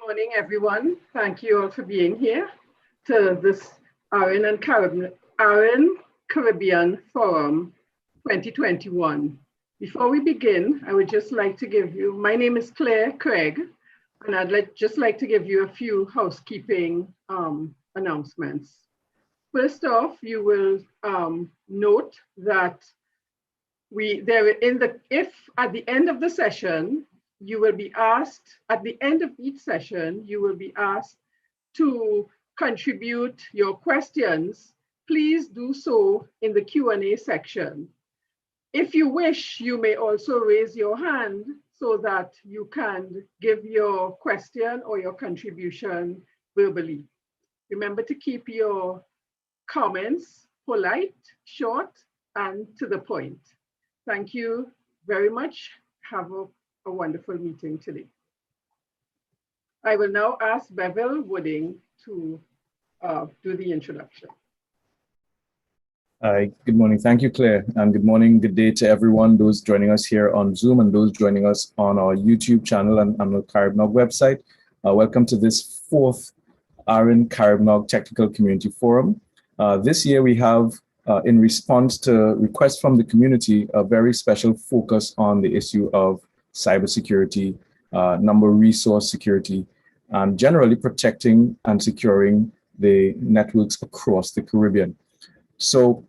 Good morning, everyone. Thank you all for being here to this ARIN and ARIN Caribbean Forum 2021. Before we begin, I would just like to give you, my name is Claire Craig, and I'd just like to give you a few housekeeping announcements. First off, you will note that if at the end of the session, you will be asked, at the end of each session, you will be asked to contribute your questions. Please do so in the Q&A section. If you wish, you may also raise your hand so that you can give your question or your contribution verbally. Remember to keep your comments polite, short, and to the point. Thank you very much. Have a wonderful meeting today. I will now ask Bevel Wooding to do the introduction. Hi, good morning. Thank you, Claire. And good morning, good day to everyone, those joining us here on Zoom and those joining us on our YouTube channel and on the CaribNOG website. Welcome to this fourth ARIN CaribNOG Technical Community Forum. This year we have, in response to requests from the community, a very special focus on the issue of cybersecurity, number resource security, and generally protecting and securing the networks across the Caribbean. So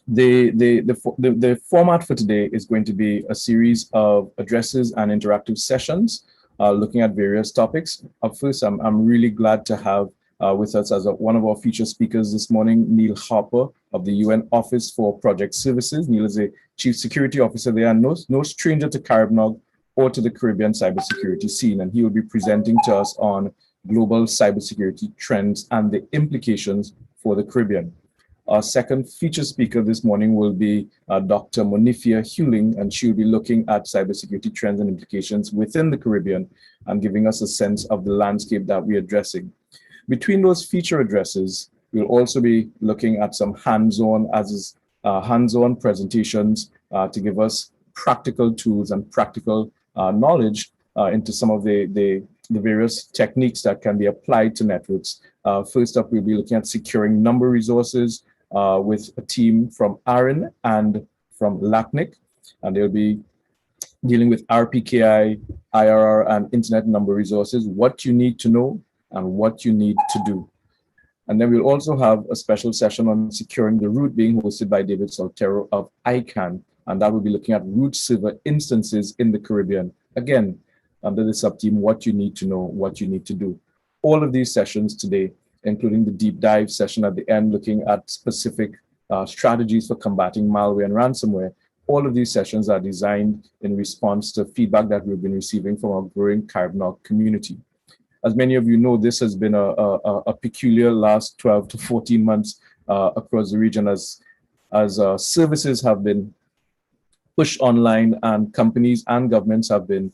the format for today is going to be a series of addresses and interactive sessions looking at various topics. First, I'm really glad to have with us as one of our featured speakers this morning, Neil Harper of the UN Office for Project Services. Neil is a Chief Security Officer there and no stranger to CaribNOG or to the Caribbean cybersecurity scene. And he will be presenting to us on global cybersecurity trends and the implications for the Caribbean. Our second featured speaker this morning will be Dr. Monifia Hewling, and she'll be looking at cybersecurity trends and implications within the Caribbean and giving us a sense of the landscape that we're addressing. Between those feature addresses, we'll also be looking at some hands-on presentations to give us practical tools and practical knowledge into some of the various techniques that can be applied to networks. First up, we'll be looking at securing number resources with a team from ARIN and from LACNIC, and they'll be dealing with RPKI, IRR, and internet number resources, what you need to know and what you need to do. And then we'll also have a special session on securing the root being hosted by David Soltero of ICANN, and that will be looking at root server instances in the Caribbean. Again, under the sub-team, what you need to know, what you need to do. All of these sessions today, including the deep dive session at the end, looking at specific strategies for combating malware and ransomware, all of these sessions are designed in response to feedback that we've been receiving from our growing CaribNOG community. As many of you know, this has been a peculiar last 12 to 14 months across the region as services have been pushed online and companies and governments have been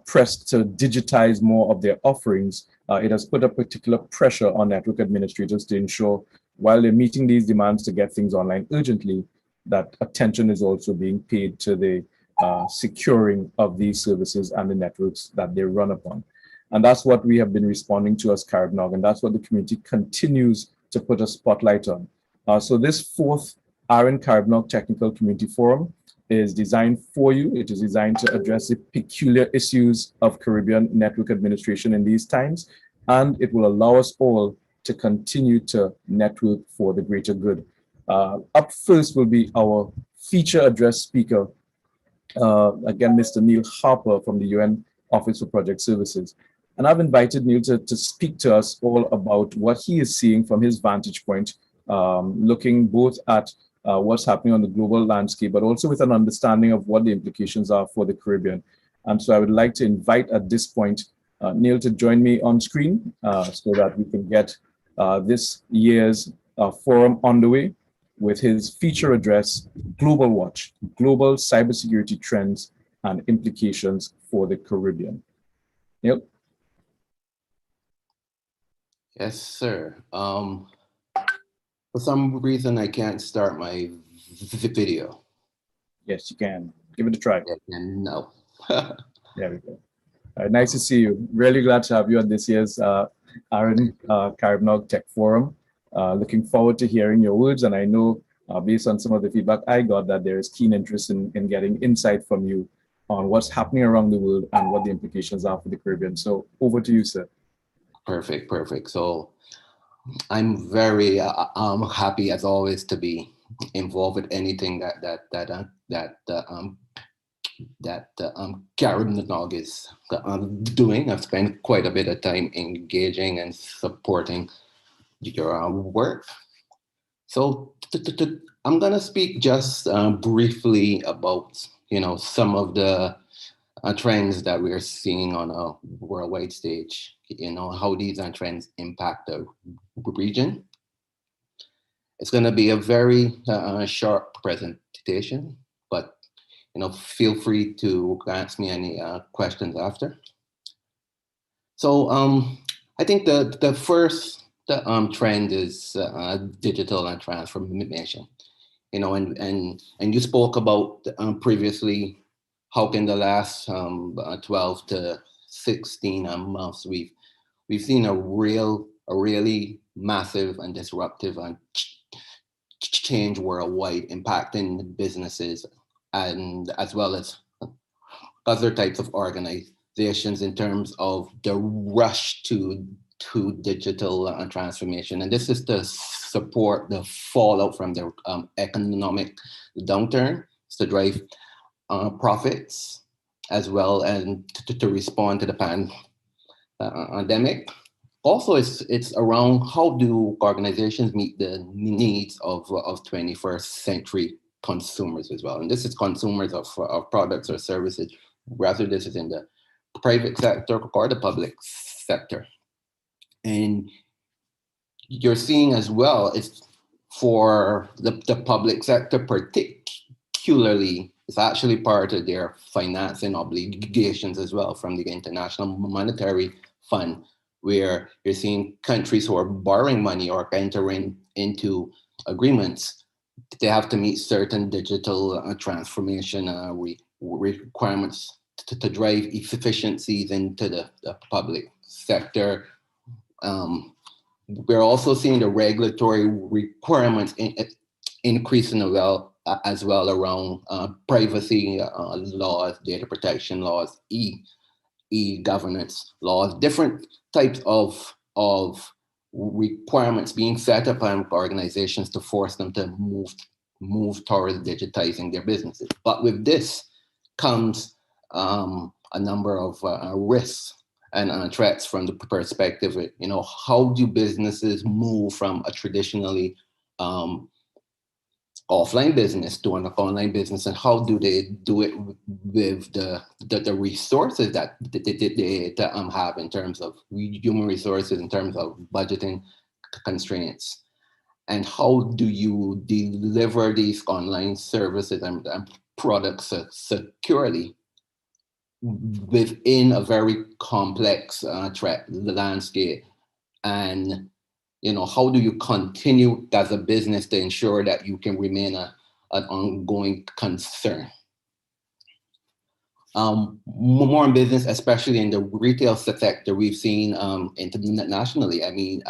pressed to digitize more of their offerings. It has put a particular pressure on network administrators to ensure, while they're meeting these demands to get things online urgently, that attention is also being paid to the securing of these services and the networks that they run upon. And that's what we have been responding to as CaribNOG, and that's what the community continues to put a spotlight on. So this fourth ARIN CaribNOG Technical Community Forum is designed for you. It is designed to address the peculiar issues of Caribbean network administration in these times, and it will allow us all to continue to network for the greater good. Up first will be our feature address speaker, again, Mr. Neil Harper from the UN Office for Project Services. And I've invited Neil to speak to us all about what he is seeing from his vantage point, looking both at what's happening on the global landscape, but also with an understanding of what the implications are for the Caribbean. And so I would like to invite at this point, Neil to join me on screen so that we can get this year's forum on the way with his feature address, Global Watch, Global Cybersecurity Trends and Implications for the Caribbean. Neil? Yes, sir. For some reason, I can't start my video. Yes, you can. Give it a try. No. There we go. Nice to see you. Really glad to have you on this year's ARIN CaribNOG Tech Forum. Looking forward to hearing your words. And I know, based on some of the feedback I got, that there is keen interest in getting insight from you on what's happening around the world and what the implications are for the Caribbean. So over to you, sir. Perfect, perfect. So I'm very happy as always to be involved with anything that CaribNOG is doing. I've spent quite a bit of time engaging and supporting your work. So I'm gonna speak just briefly about some of the trends that we're seeing on a worldwide stage. How these trends impact the region. It's gonna be a very short presentation, but feel free to ask me any questions after. So I think the first trend is digital and transformation. And you spoke about previously how in the last 12 to 16 months we've seen a really massive and disruptive change worldwide, impacting businesses and as well as other types of organizations in terms of the rush to digital transformation. And this is to support the fallout from the economic downturn, to drive profits, as well as to respond to the pandemic. Also, it's around how do organizations meet the needs of 21st century consumers as well. And this is consumers of products or services, whether this is in the private sector or the public sector. And you're seeing as well, it's for the public sector particularly, it's actually part of their financing obligations as well from the International Monetary Fund, where you're seeing countries who are borrowing money or entering into agreements, they have to meet certain digital transformation requirements to drive efficiencies into the public sector. We're also seeing the regulatory requirements increasing as well around privacy laws, data protection laws, e-governance laws, different types of requirements being set up on organizations to force them to move towards digitizing their businesses. But with this comes a number of risks and threats from the perspective of, how do businesses move from a traditionally offline business to an online business, and how do they do it with the resources that they have in terms of human resources, in terms of budgeting constraints, and how do you deliver these online services and products securely within a very complex threat landscape. And how do you continue as a business to ensure that you can remain an ongoing concern? More in business, especially in the retail sector, we've seen internationally. I mean,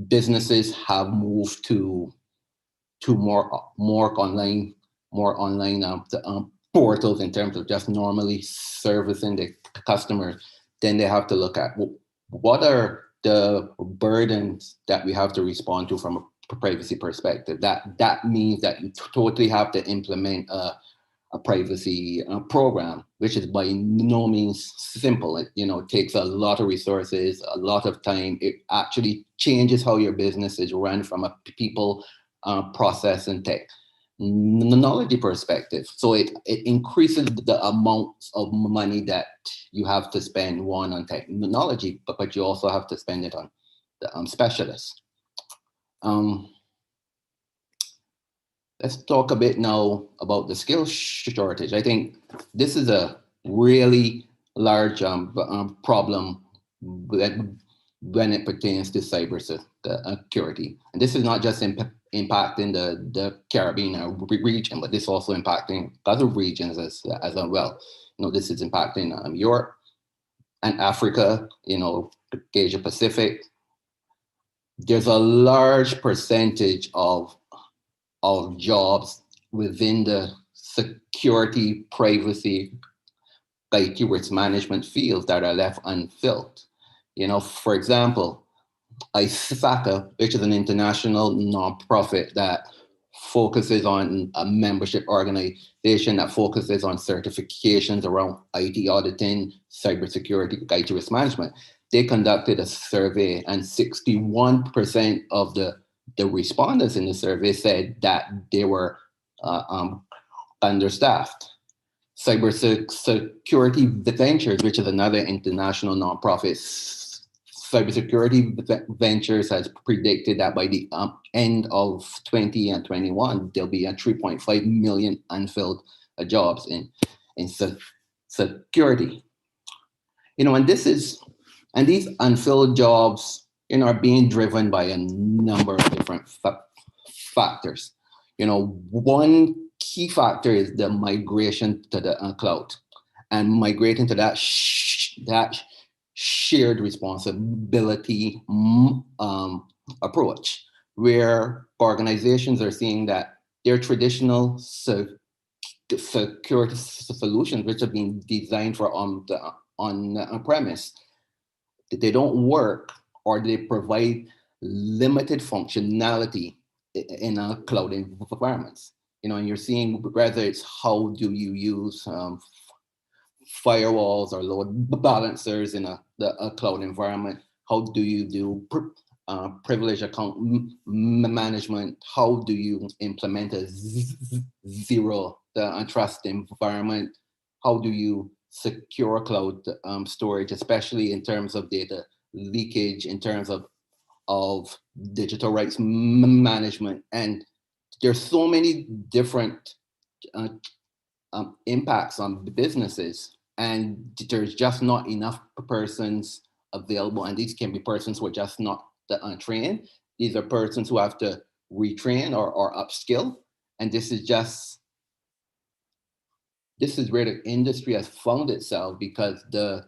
businesses have moved to more online portals in terms of just normally servicing the customers. Then they have to look at what are the burdens that we have to respond to from a privacy perspective. That means that you totally have to implement a privacy program, which is by no means simple. It takes a lot of resources, a lot of time. It actually changes how your business is run from a people, process, and technology perspective. So it increases the amount of money that you have to spend on technology, but you also have to spend it on the specialists. Let's talk a bit now about the skill shortage. I think this is a really large problem when it pertains to cybersecurity. And this is not just impacting the Caribbean region, but this also impacting other regions as well. This is impacting Europe and Africa, Asia Pacific. There's a large percentage of jobs within the security, privacy, IT risk management fields that are left unfilled. For example, ISACA, which is an international nonprofit that focuses on a membership organization that focuses on certifications around IT auditing, cybersecurity, IT risk management. They conducted a survey, and 61% of the respondents in the survey said that they were understaffed. Cybersecurity Ventures, which is another international nonprofit, Cybersecurity Ventures has predicted that by the end of 2021, there'll be 3.5 million unfilled jobs in security. And these unfilled jobs, are being driven by a number of different factors. One key factor is the migration to the cloud, and migrating to that shared responsibility approach, where organizations are seeing that their traditional security solutions, which have been designed for on premise, they don't work, or they provide limited functionality in a cloud environments. And you're seeing whether it's how do you use firewalls or load balancers in a cloud environment? How do you do privilege account management? How do you implement a zero trust environment? How do you secure cloud storage, especially in terms of data leakage, in terms of digital rights management? And there's so many different impacts on businesses, and there's just not enough persons available. And these can be persons who are just not trained. These are persons who have to retrain or upskill. And this is where the industry has found itself, because the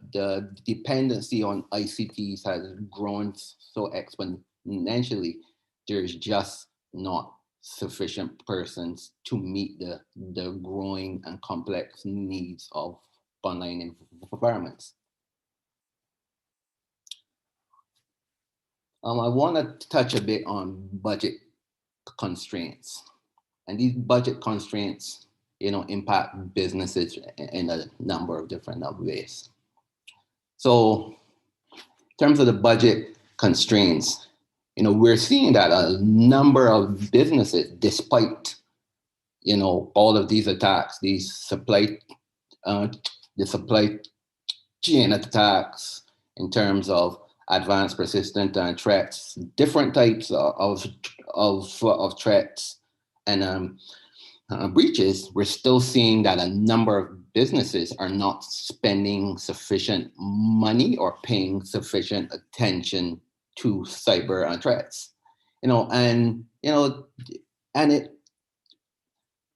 dependency on ICTs has grown so exponentially. There's just not sufficient persons to meet the growing and complex needs of online environments. I want to touch a bit on budget constraints. And these budget constraints, impact businesses in a number of different ways. So in terms of the budget constraints, we're seeing that a number of businesses, despite all of these attacks, these the supply chain attacks in terms of advanced, persistent threats, different types of threats and breaches, we're still seeing that a number of businesses are not spending sufficient money or paying sufficient attention to cyber threats. And it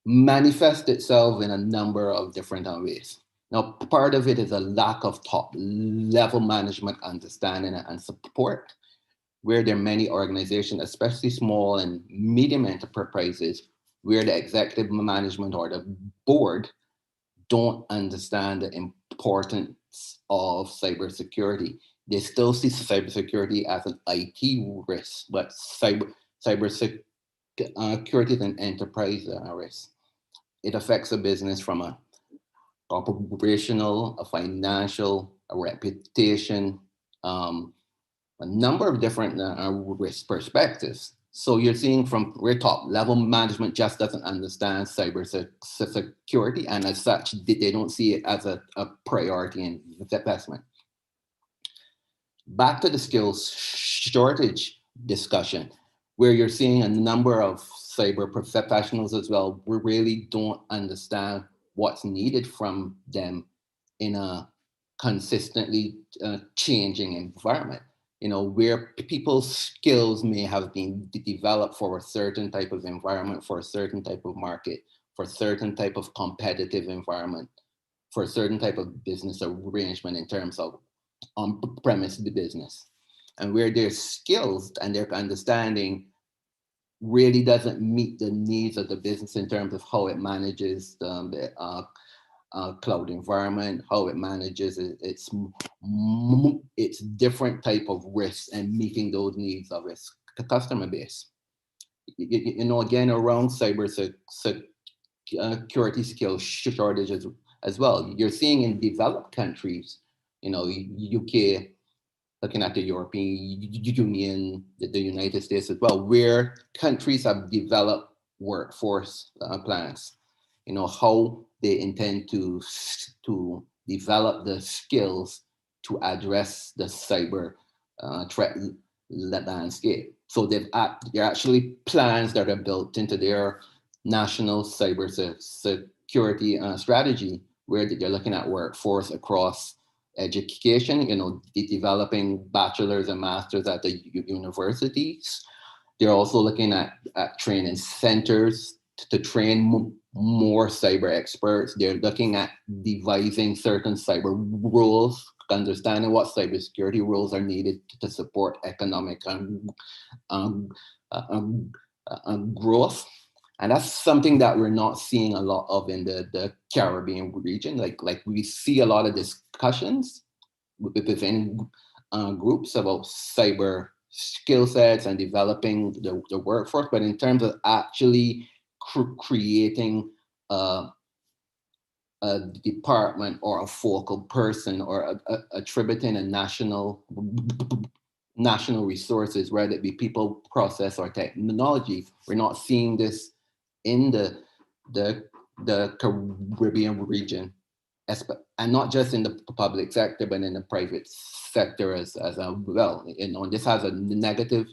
manifests itself in a number of different ways. Now, part of it is a lack of top-level management understanding and support, where there are many organizations, especially small and medium enterprises, where the executive management or the board don't understand the importance of cybersecurity. They still see cybersecurity as an IT risk, but cybersecurity is an enterprise risk. It affects a business from a operational, a financial, a reputation, a number of different risk perspectives. So you're seeing from where top level management just doesn't understand cybersecurity, and as such, they don't see it as a priority in investment. Back to the skills shortage discussion, where you're seeing a number of cyber professionals as well, we really don't understand what's needed from them in a consistently changing environment. Where people's skills may have been developed for a certain type of environment, for a certain type of market, for a certain type of competitive environment, for a certain type of business arrangement in terms of on-premise business. And where their skills and their understanding really doesn't meet the needs of the business in terms of how it manages the cloud environment, how it manages its different type of risks and meeting those needs of its customer base. Again, around cyber security skills shortages as well. You're seeing in developed countries, UK, looking at the European Union, the United States as well, where countries have developed workforce plans, how they intend to develop the skills to address the cyber threat landscape. So there are actually plans that are built into their national cyber security strategy, where they're looking at workforce across education, developing bachelor's and master's at the universities. They're also looking at training centers to train more cyber experts. They're looking at devising certain cyber rules, understanding what cybersecurity rules are needed to support economic growth. And that's something that we're not seeing a lot of in the Caribbean region. Like we see a lot of discussions within groups about cyber skill sets and developing the workforce, but in terms of actually creating a department or a focal person or attributing a national resources, whether it be people, process, or technology, we're not seeing this in the Caribbean region, and not just in the public sector, but in the private sector as well. This has a negative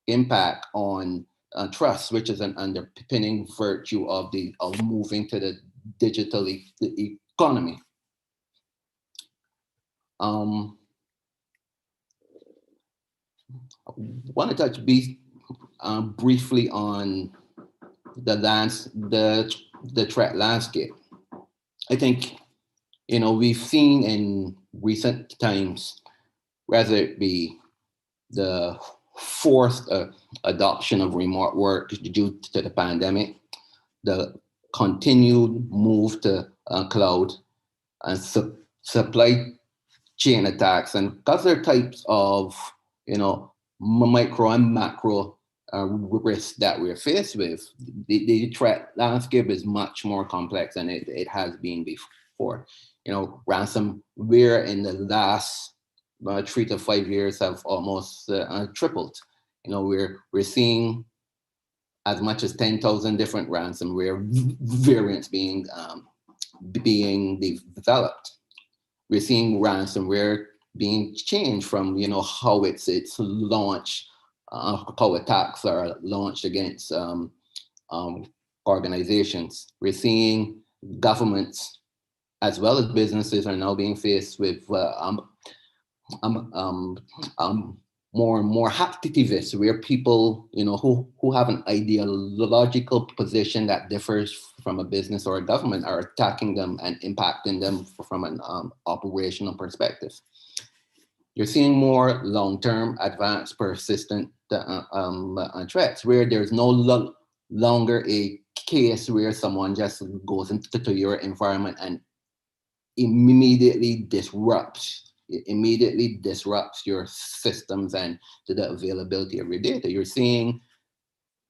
impact on trust, which is an underpinning virtue of moving to the digital economy. I want to touch briefly on the threat landscape. I think we've seen in recent times, whether it be the forced adoption of remote work due to the pandemic, the continued move to cloud, and supply chain attacks, and other types of micro and macro risks that we're faced with. The threat landscape is much more complex than it has been before. Ransomware in the last 3 to 5 years have almost tripled. We're seeing as much as 10,000 different ransomware variants being developed. We're seeing ransomware being changed from, you know, how it's launched, how attacks are launched against organizations. We're seeing governments as well as businesses are now being faced with more and more activists, where people, you know, who have an ideological position that differs from a business or a government are attacking them and impacting them from an operational perspective. You're seeing more long-term, advanced, persistent threats, where there's no longer a case where someone just goes into your environment and immediately disrupts your systems and the availability of your data. You're seeing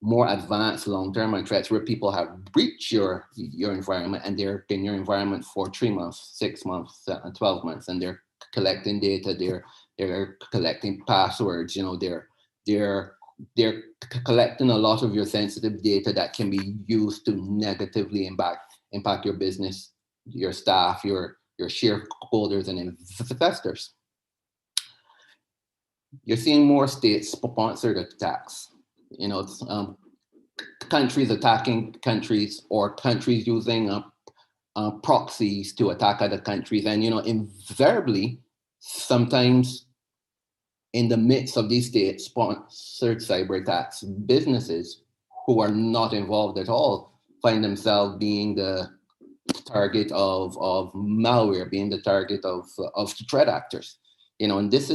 more advanced long-term threats where people have breached your environment, and they're in your environment for 3 months, 6 months, 12 months, and they're collecting data, they're collecting passwords, you know, they're collecting a lot of your sensitive data that can be used to negatively impact your business, your staff, your shareholders and investors. You're seeing more state-sponsored attacks. You know, countries attacking countries, or countries using proxies to attack other countries. And, you know, invariably, sometimes in the midst of these state-sponsored cyber attacks, businesses who are not involved at all find themselves being the target of malware, being the target of threat actors. You know, and this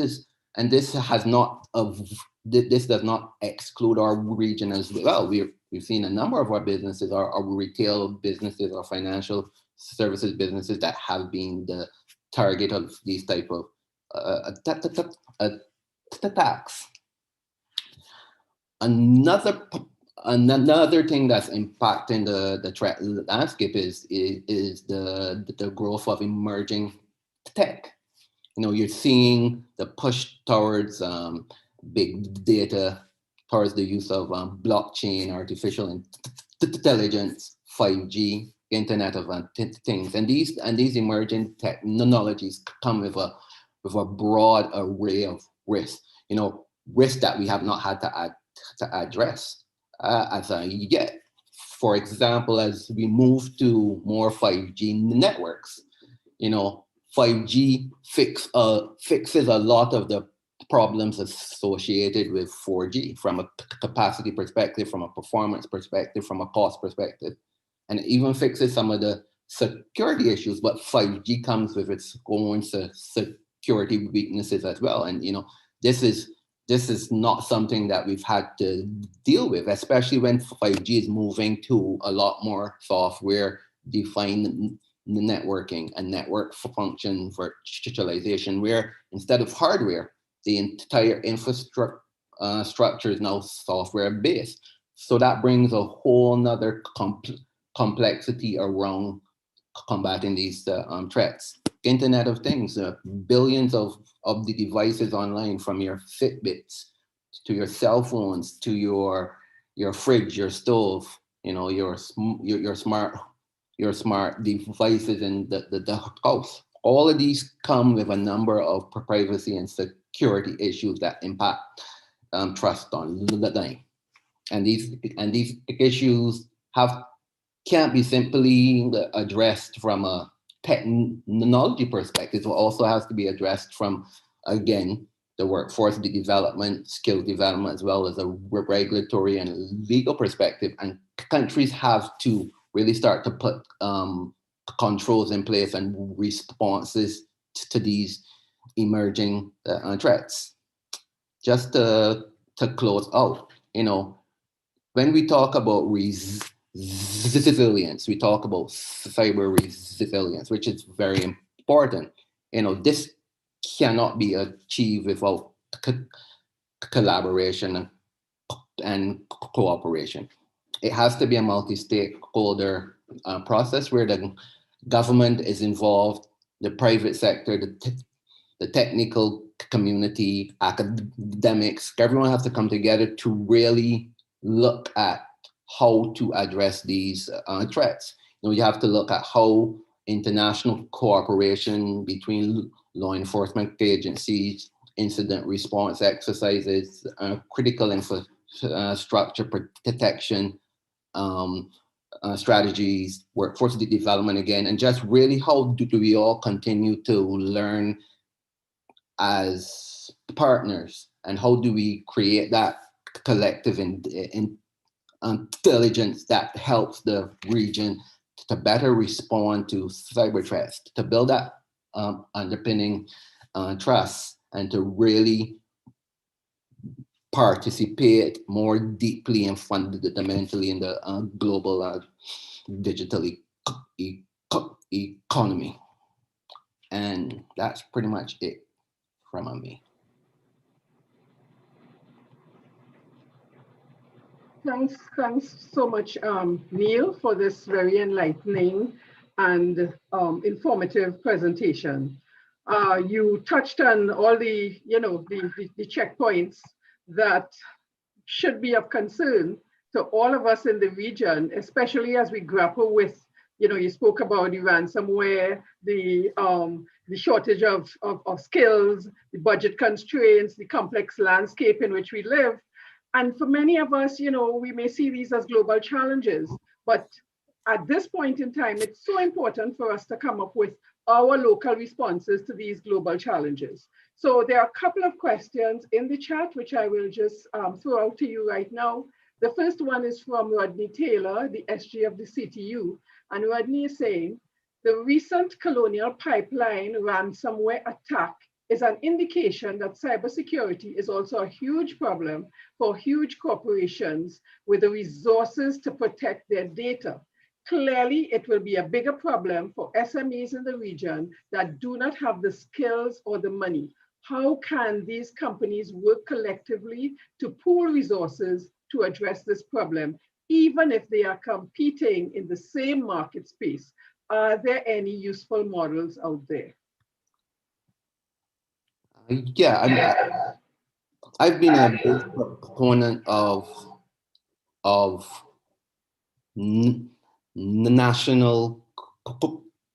does not exclude our region as well. We've seen a number of our businesses, our retail businesses, our financial services businesses that have been the target of these type of attacks. Another thing that's impacting the threat landscape is the growth of emerging tech. You know, you're seeing the push towards big data, towards the use of blockchain, artificial intelligence, 5G, Internet of Things, and these emerging technologies come with a broad array of risks. You know, risks that we have not had to address as yet. For example, as we move to more 5G networks, you know, 5G fixes a lot of the problems associated with 4G from a capacity perspective, from a performance perspective, from a cost perspective, and it even fixes some of the security issues. But 5G comes with its own security weaknesses as well. And, you know, this is not something that we've had to deal with, especially when 5G is moving to a lot more software-defined networking and network function virtualization, where instead of hardware, the entire infrastructure is now software-based. So that brings a whole nother complexity around combating these threats. Internet of Things, billions of the devices online, from your Fitbits to your cell phones to your fridge, your stove, you know, your smart devices in the house. All of these come with a number of privacy and security issues that impact trust online. And these issues can't be simply addressed from a technology perspective. It also has to be addressed from, again, the workforce development, skill development, as well as a regulatory and legal perspective. And countries have to really start to put controls in place and responses to these emerging threats. Just to close out, you know, when we talk about resilience, we talk about cyber resilience, which is very important. You know, this cannot be achieved without collaboration and cooperation. It has to be a multi-stakeholder process where the government is involved, the private sector, the technical community, academics, everyone has to come together to really look at how to address these threats. You have to look at how international cooperation between law enforcement agencies, incident response exercises, critical infrastructure protection strategies, workforce development again, and just really how do we all continue to learn as partners, and how do we create that collective intelligence that helps the region to better respond to cyber threats, to build that underpinning trust, and to really participate more deeply and fundamentally in the global digital economy. And that's pretty much it from me. Thanks so much, Neil, for this very enlightening and informative presentation. You touched on all the, the checkpoints that should be of concern to all of us in the region, especially as we grapple with, you spoke about the ransomware, the shortage of skills, the budget constraints, the complex landscape in which we live. And for many of us, we may see these as global challenges, but at this point in time, it's so important for us to come up with our local responses to these global challenges. So there are a couple of questions in the chat, which I will just throw out to you right now. The first one is from Rodney Taylor, the SG of the CTU. And Rodney is saying, the recent Colonial Pipeline ransomware attack is an indication that cybersecurity is also a huge problem for huge corporations with the resources to protect their data. Clearly, it will be a bigger problem for SMEs in the region that do not have the skills or the money. How can these companies work collectively to pool resources to address this problem, even if they are competing in the same market space? Are there any useful models out there? Yeah, I've been a big proponent of national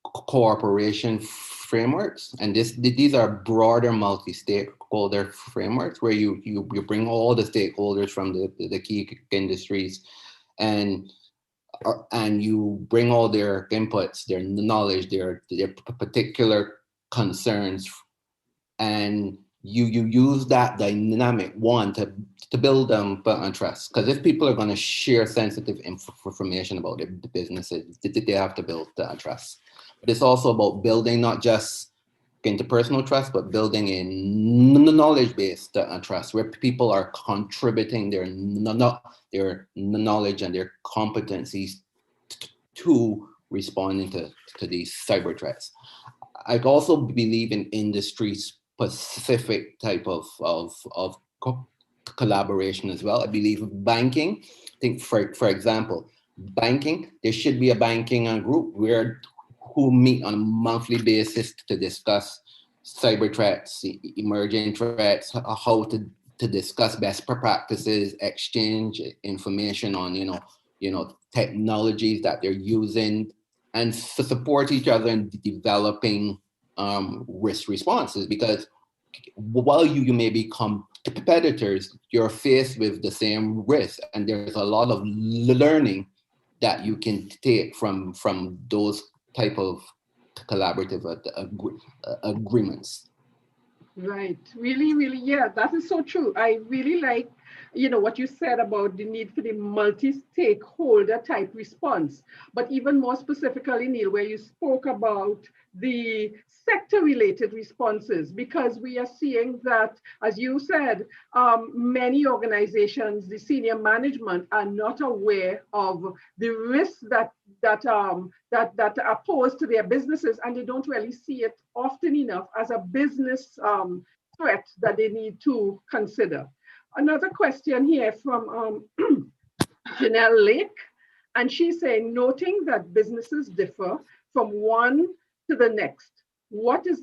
cooperation frameworks, and these are broader multi-stakeholder frameworks where you bring all the stakeholders from the key industries, and you bring all their inputs, their knowledge, their particular concerns, and you use that dynamic to build on trust. Because if people are going to share sensitive information about the businesses, they have to build trust. But it's also about building not just interpersonal trust, but building a knowledge-based trust, where people are contributing their knowledge and their competencies to responding to these cyber threats. I also believe in industry-specific type of collaboration as well. I believe banking. I think, for example, banking, there should be a banking group who meet on a monthly basis to discuss cyber threats, emerging threats, how to discuss best practices, exchange information on technologies that they're using, and to support each other in developing risk responses. Because while you may become competitors, you're faced with the same risk, and there's a lot of learning that you can take from those type of collaborative agreements. Right. Really, really, yeah, that is so true. I really like, what you said about the need for the multi-stakeholder type response. But even more specifically, Neil, where you spoke about the sector-related responses, because we are seeing that, as you said, many organizations, the senior management, are not aware of the risks that are posed to their businesses, and they don't really see it often enough as a business threat that they need to consider. Another question here from Janelle Lake, and she's saying, noting that businesses differ from one to the next, what is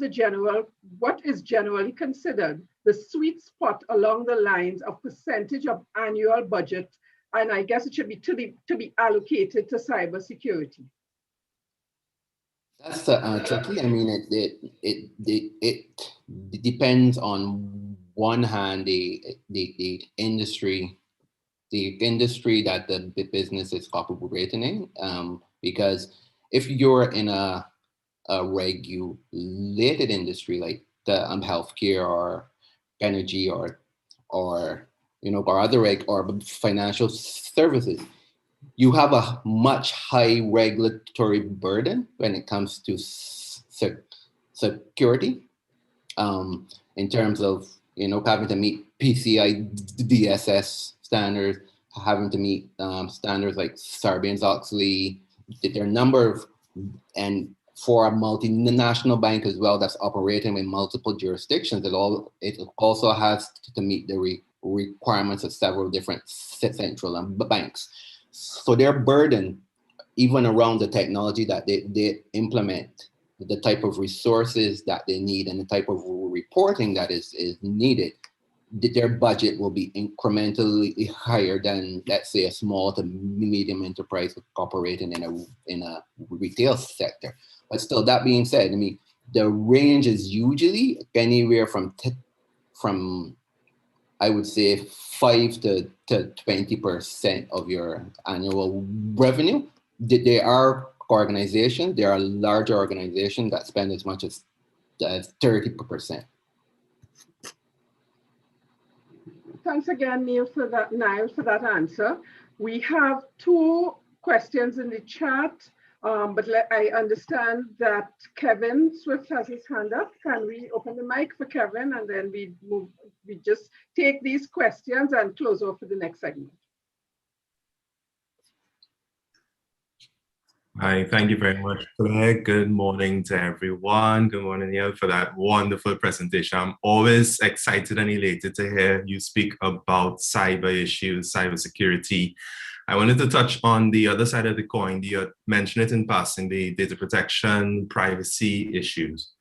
generally considered the sweet spot along the lines of percentage of annual budget And I guess it should be to be allocated to cybersecurity. That's tricky. I mean, it depends on one hand the industry that the business is operating in, because if you're in a regulated industry like the healthcare or energy or other or financial services, you have a much high regulatory burden when it comes to security, in terms of having to meet PCI DSS standards, having to meet standards like Sarbanes-Oxley. There are a number of, and for a multinational bank as well that's operating in multiple jurisdictions, it also has to meet the requirements of several different central banks. So their burden, even around the technology that they implement, the type of resources that they need and the type of reporting that is needed, their budget will be incrementally higher than, let's say, a small to medium enterprise operating in a retail sector. But still, that being said, I mean, the range is usually anywhere from I would say 5 to 20% of your annual revenue. There are organizations, there are larger organizations that spend as much as 30%. Thanks again, Niall, for that answer. We have 2 questions in the chat, but I understand that Kevin Swift has his hand up. Can we open the mic for Kevin, and then we just take these questions and close off for the next segment. Hi, thank you very much, Claire. Good morning to everyone. Good morning, Neil, for that wonderful presentation. I'm always excited and elated to hear you speak about cyber issues, cybersecurity. I wanted to touch on the other side of the coin. You mentioned it in passing, the data protection, privacy issues.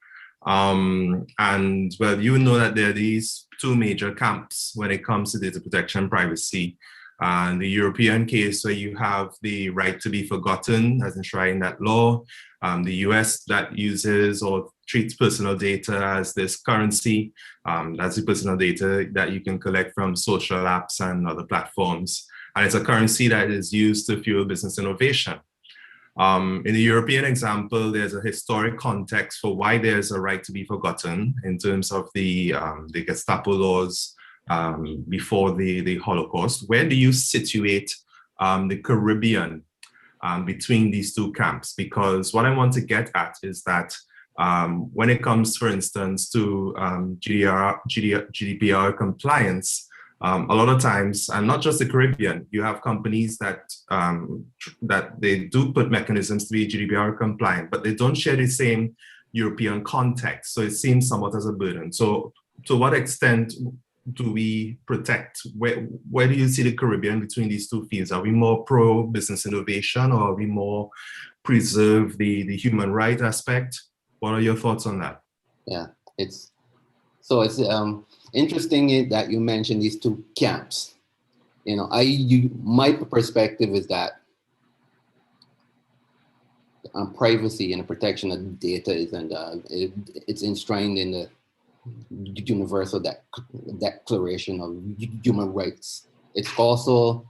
And well, you know that there are these 2 major camps when it comes to data protection and privacy. The European case, where you have the right to be forgotten as enshrined in that law. The US that uses or treats personal data as this currency. That's the personal data that you can collect from social apps and other platforms. And it's a currency that is used to fuel business innovation. In the European example, there's a historic context for why there's a right to be forgotten in terms of the Gestapo laws before the Holocaust. Where do you situate the Caribbean between these 2 camps? Because what I want to get at is that when it comes, for instance, to GDPR compliance, a lot of times, and not just the Caribbean, you have companies that they do put mechanisms to be GDPR compliant, but they don't share the same European context. So it seems somewhat as a burden. So to what extent do we protect? Where do you see the Caribbean between these 2 fields? Are we more pro business innovation, or are we more preserve the human right aspect? What are your thoughts on that? Yeah, it's interesting that you mentioned these 2 camps. My perspective is that privacy and the protection of data isn't it's enshrined in the Universal Declaration of Human Rights. It's also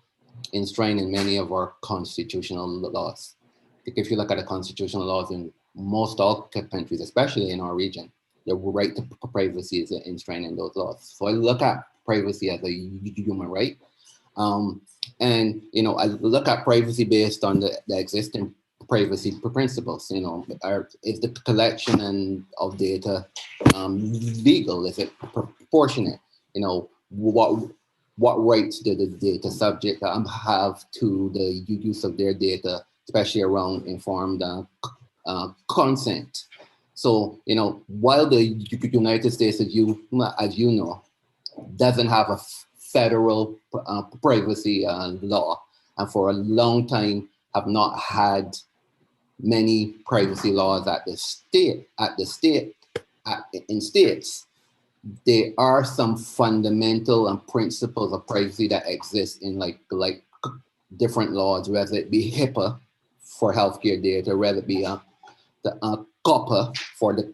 enshrined in many of our constitutional laws. If you look at the constitutional laws in most all countries, especially in our region, the right to privacy is enshrined in those laws. So I look at privacy as a human right. And I look at privacy based on the existing privacy principles. Is the collection of data legal? Is it proportionate? What rights do the data subject have to the use of their data, especially around informed consent? So, while the United States, as you know, doesn't have a federal privacy law, and for a long time have not had many privacy laws in states, there are some fundamental principles of privacy that exist in like different laws, whether it be HIPAA for healthcare data, whether it be the COPPA for the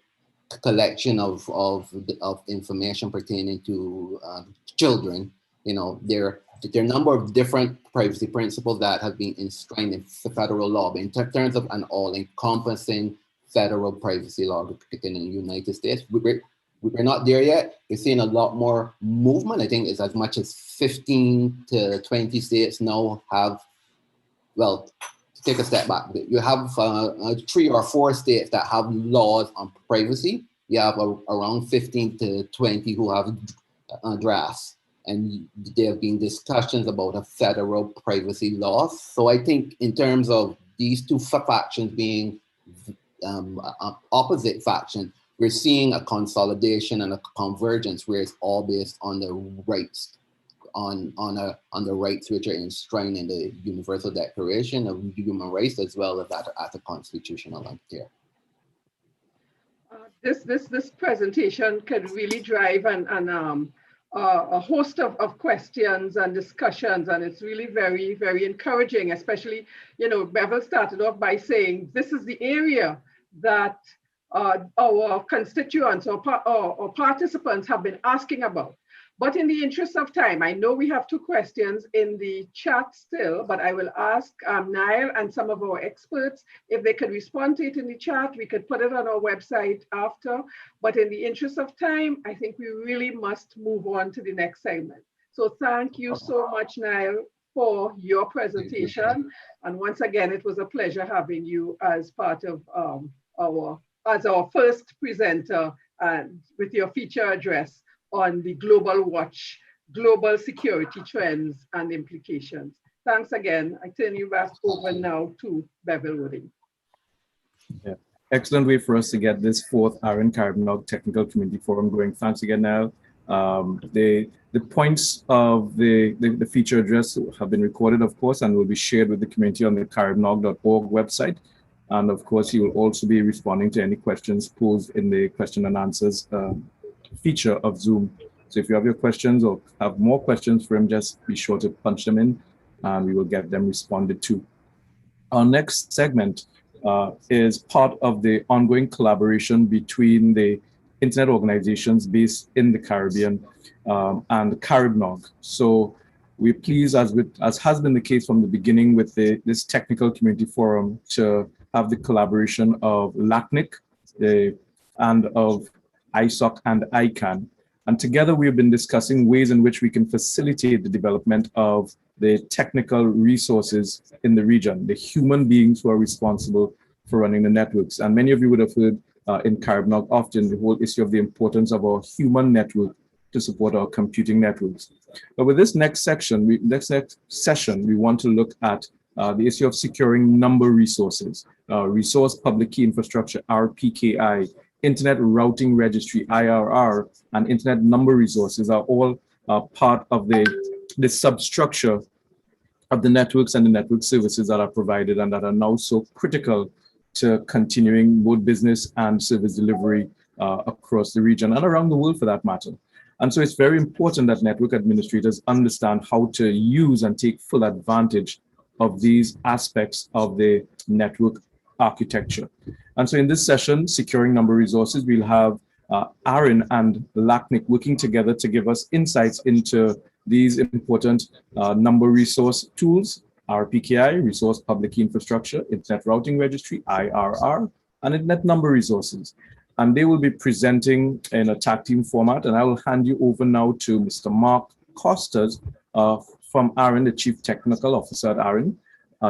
collection of information pertaining to children. You know, there are a number of different privacy principles that have been enshrined in federal law, but in terms of an all-encompassing federal privacy law in the United States, we're not there yet. We're seeing a lot more movement. I think it's as much as 15 to 20 states now have, well, take a step back. You have 3 or 4 states that have laws on privacy. You have around 15 to 20 who have drafts. And there have been discussions about a federal privacy law. So I think in terms of these two factions being opposite factions, we're seeing a consolidation and a convergence where it's all based on the rights, on the rights which are enshrined in the Universal Declaration of Human Rights, as well as at a constitutional level here. This presentation can really drive a host of questions and discussions, and it's really very, very encouraging. Especially, you know, Bevel started off by saying this is the area that our constituents or participants have been asking about. But in the interest of time, I know we have 2 questions in the chat still, but I will ask Niall and some of our experts if they could respond to it in the chat. We could put it on our website after, but in the interest of time, I think we really must move on to the next segment. So thank you so much, Niall, for your presentation. And once again, it was a pleasure having you as part of our first presenter and with your feature address on the Global Watch, global security trends and implications. Thanks again. I turn you back over now to Bevel Wooding. Yeah. Excellent way for us to get this 4th ARIN CaribNOG Technical Community Forum going. Thanks again, Niall. The points of the feature address have been recorded, of course, and will be shared with the community on the CaribNOG.org website. And of course, he will also be responding to any questions posed in the question and answers feature of Zoom. So if you have your questions or have more questions for him, just be sure to punch them in and we will get them responded to. Our next segment is part of the ongoing collaboration between the internet organizations based in the Caribbean and CaribNOG. So we're pleased, as has been the case from the beginning with this technical community forum, to have the collaboration of LACNIC and of ISOC and ICANN. And together we've been discussing ways in which we can facilitate the development of the technical resources in the region, the human beings who are responsible for running the networks. And many of you would have heard in CaribNOG often the whole issue of the importance of our human network to support our computing networks. But with this next session, we want to look at the issue of securing number resources, resource public key infrastructure, RPKI, Internet Routing Registry, IRR, and Internet Number Resources are all part of the substructure of the networks and the network services that are provided and that are now so critical to continuing both business and service delivery across the region and around the world for that matter. And so it's very important that network administrators understand how to use and take full advantage of these aspects of the network architecture. And so in this session, Securing Number Resources, we'll have ARIN and LACNIC working together to give us insights into these important number resource tools, RPKI, Resource Public Key Infrastructure, Internet Routing Registry, IRR, and Internet Number Resources. And they will be presenting in a tag team format. And I will hand you over now to Mr. Mark Costas from ARIN, the Chief Technical Officer at ARIN,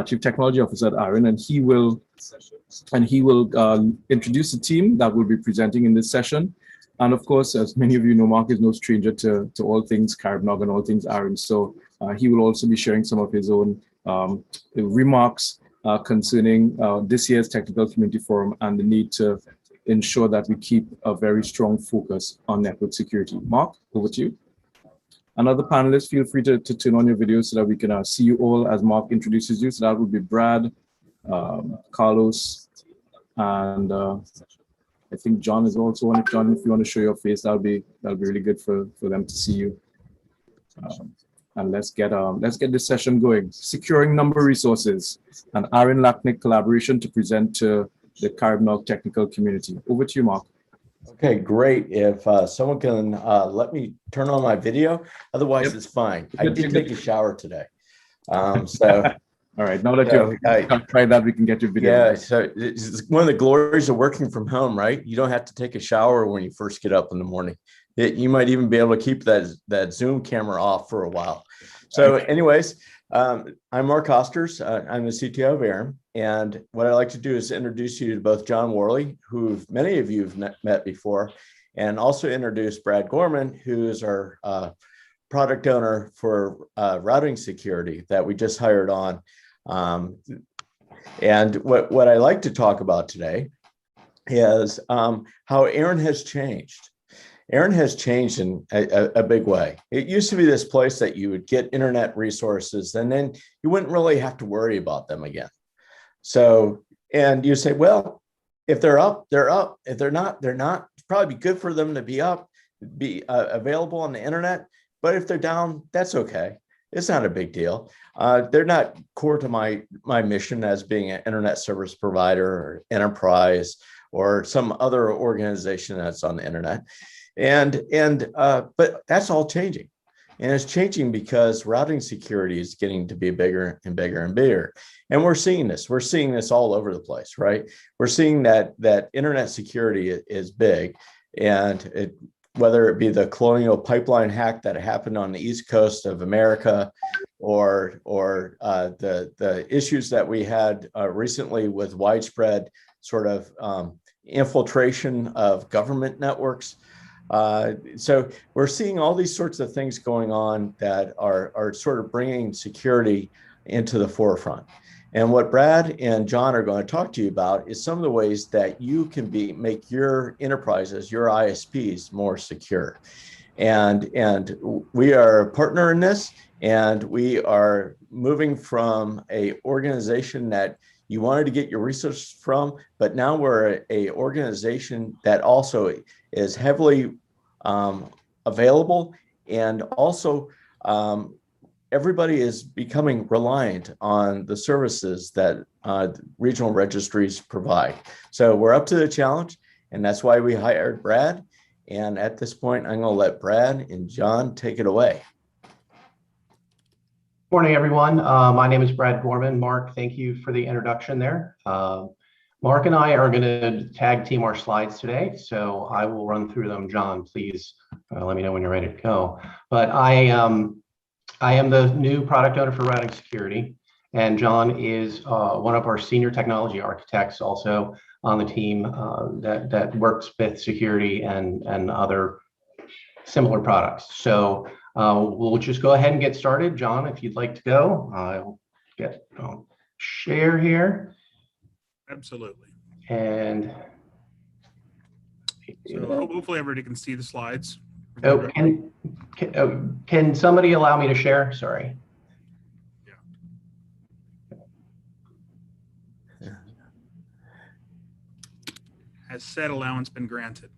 Chief Technology Officer at ARIN, and he will introduce the team that will be presenting in this session. And of course, as many of you know, Mark is no stranger to all things CaribNOG and all things ARIN. So he will also be sharing some of his own remarks concerning this year's Technical Community Forum and the need to ensure that we keep a very strong focus on network security. Mark, over to you. Another panelist, feel free to turn on your video so that we can see you all as Mark introduces you. So that would be Brad, Carlos, and I think John is also on it. John, if you want to show your face, that'll be really good for them to see you. and let's get this session going. Securing number resources, an ARIN LACNIC collaboration to present to the CaribNOG technical community. Over to you, Mark. Okay, great. If someone can let me turn on my video, otherwise Yep. it's fine. I did take a shower today. All right, now that you've tried that, we can get your video. Yeah, so it's one of the glories of working from home, right? You don't have to take a shower when you first get up in the morning. You might even be able to keep that Zoom camera off for a while. So anyways, I'm Mark Osters. I'm the CTO of ARIN. And what I'd like to do is introduce you to both John Worley, who many of you have met before, and also introduce Brad Gorman, who is our product owner for routing security that we just hired on. And what I like to talk about today is how ARIN has changed. ARIN has changed in a big way. It used to be this place that you would get internet resources and then you wouldn't really have to worry about them again. So, and you say, well, if they're up, they're up. If they're not, they're not. It's probably good for them to be up, be available on the internet. But if they're down, that's okay. It's not a big deal. They're not core to my mission as being an internet service provider or enterprise or some other organization that's on the internet. But that's all changing. And it's changing because routing security is getting to be bigger and bigger and bigger. And we're seeing this. We're seeing this all over the place, right? We're seeing that internet security is big. And whether it be the Colonial Pipeline hack that happened on the East Coast of America, or the issues that we had recently with widespread sort of infiltration of government networks. So we're seeing all these sorts of things going on that are sort of bringing security into the forefront. And what Brad and John are going to talk to you about is some of the ways that you can make your enterprises, your ISPs, more secure. And we are a partner in this, and we are moving from an organization that you wanted to get your resources from, but now we're a organization that also is heavily available, and also everybody is becoming reliant on the services that regional registries provide. So we're up to the challenge, and that's why we hired Brad. And at this point, I'm going to let Brad and John take it away. Morning, everyone. My name is Brad Gorman. Mark, thank you for the introduction there. Mark and I are going to tag team our slides today, so I will run through them. John, please let me know when you're ready to go. But I am the new product owner for routing security, and John is one of our senior technology architects also on the team that works with security and other similar products. So we'll just go ahead and get started. John, if you'd like to go, I'll share here. Absolutely. And so hopefully everybody can see the slides. Oh, can somebody allow me to share? Sorry. Yeah. Has said allowance been granted?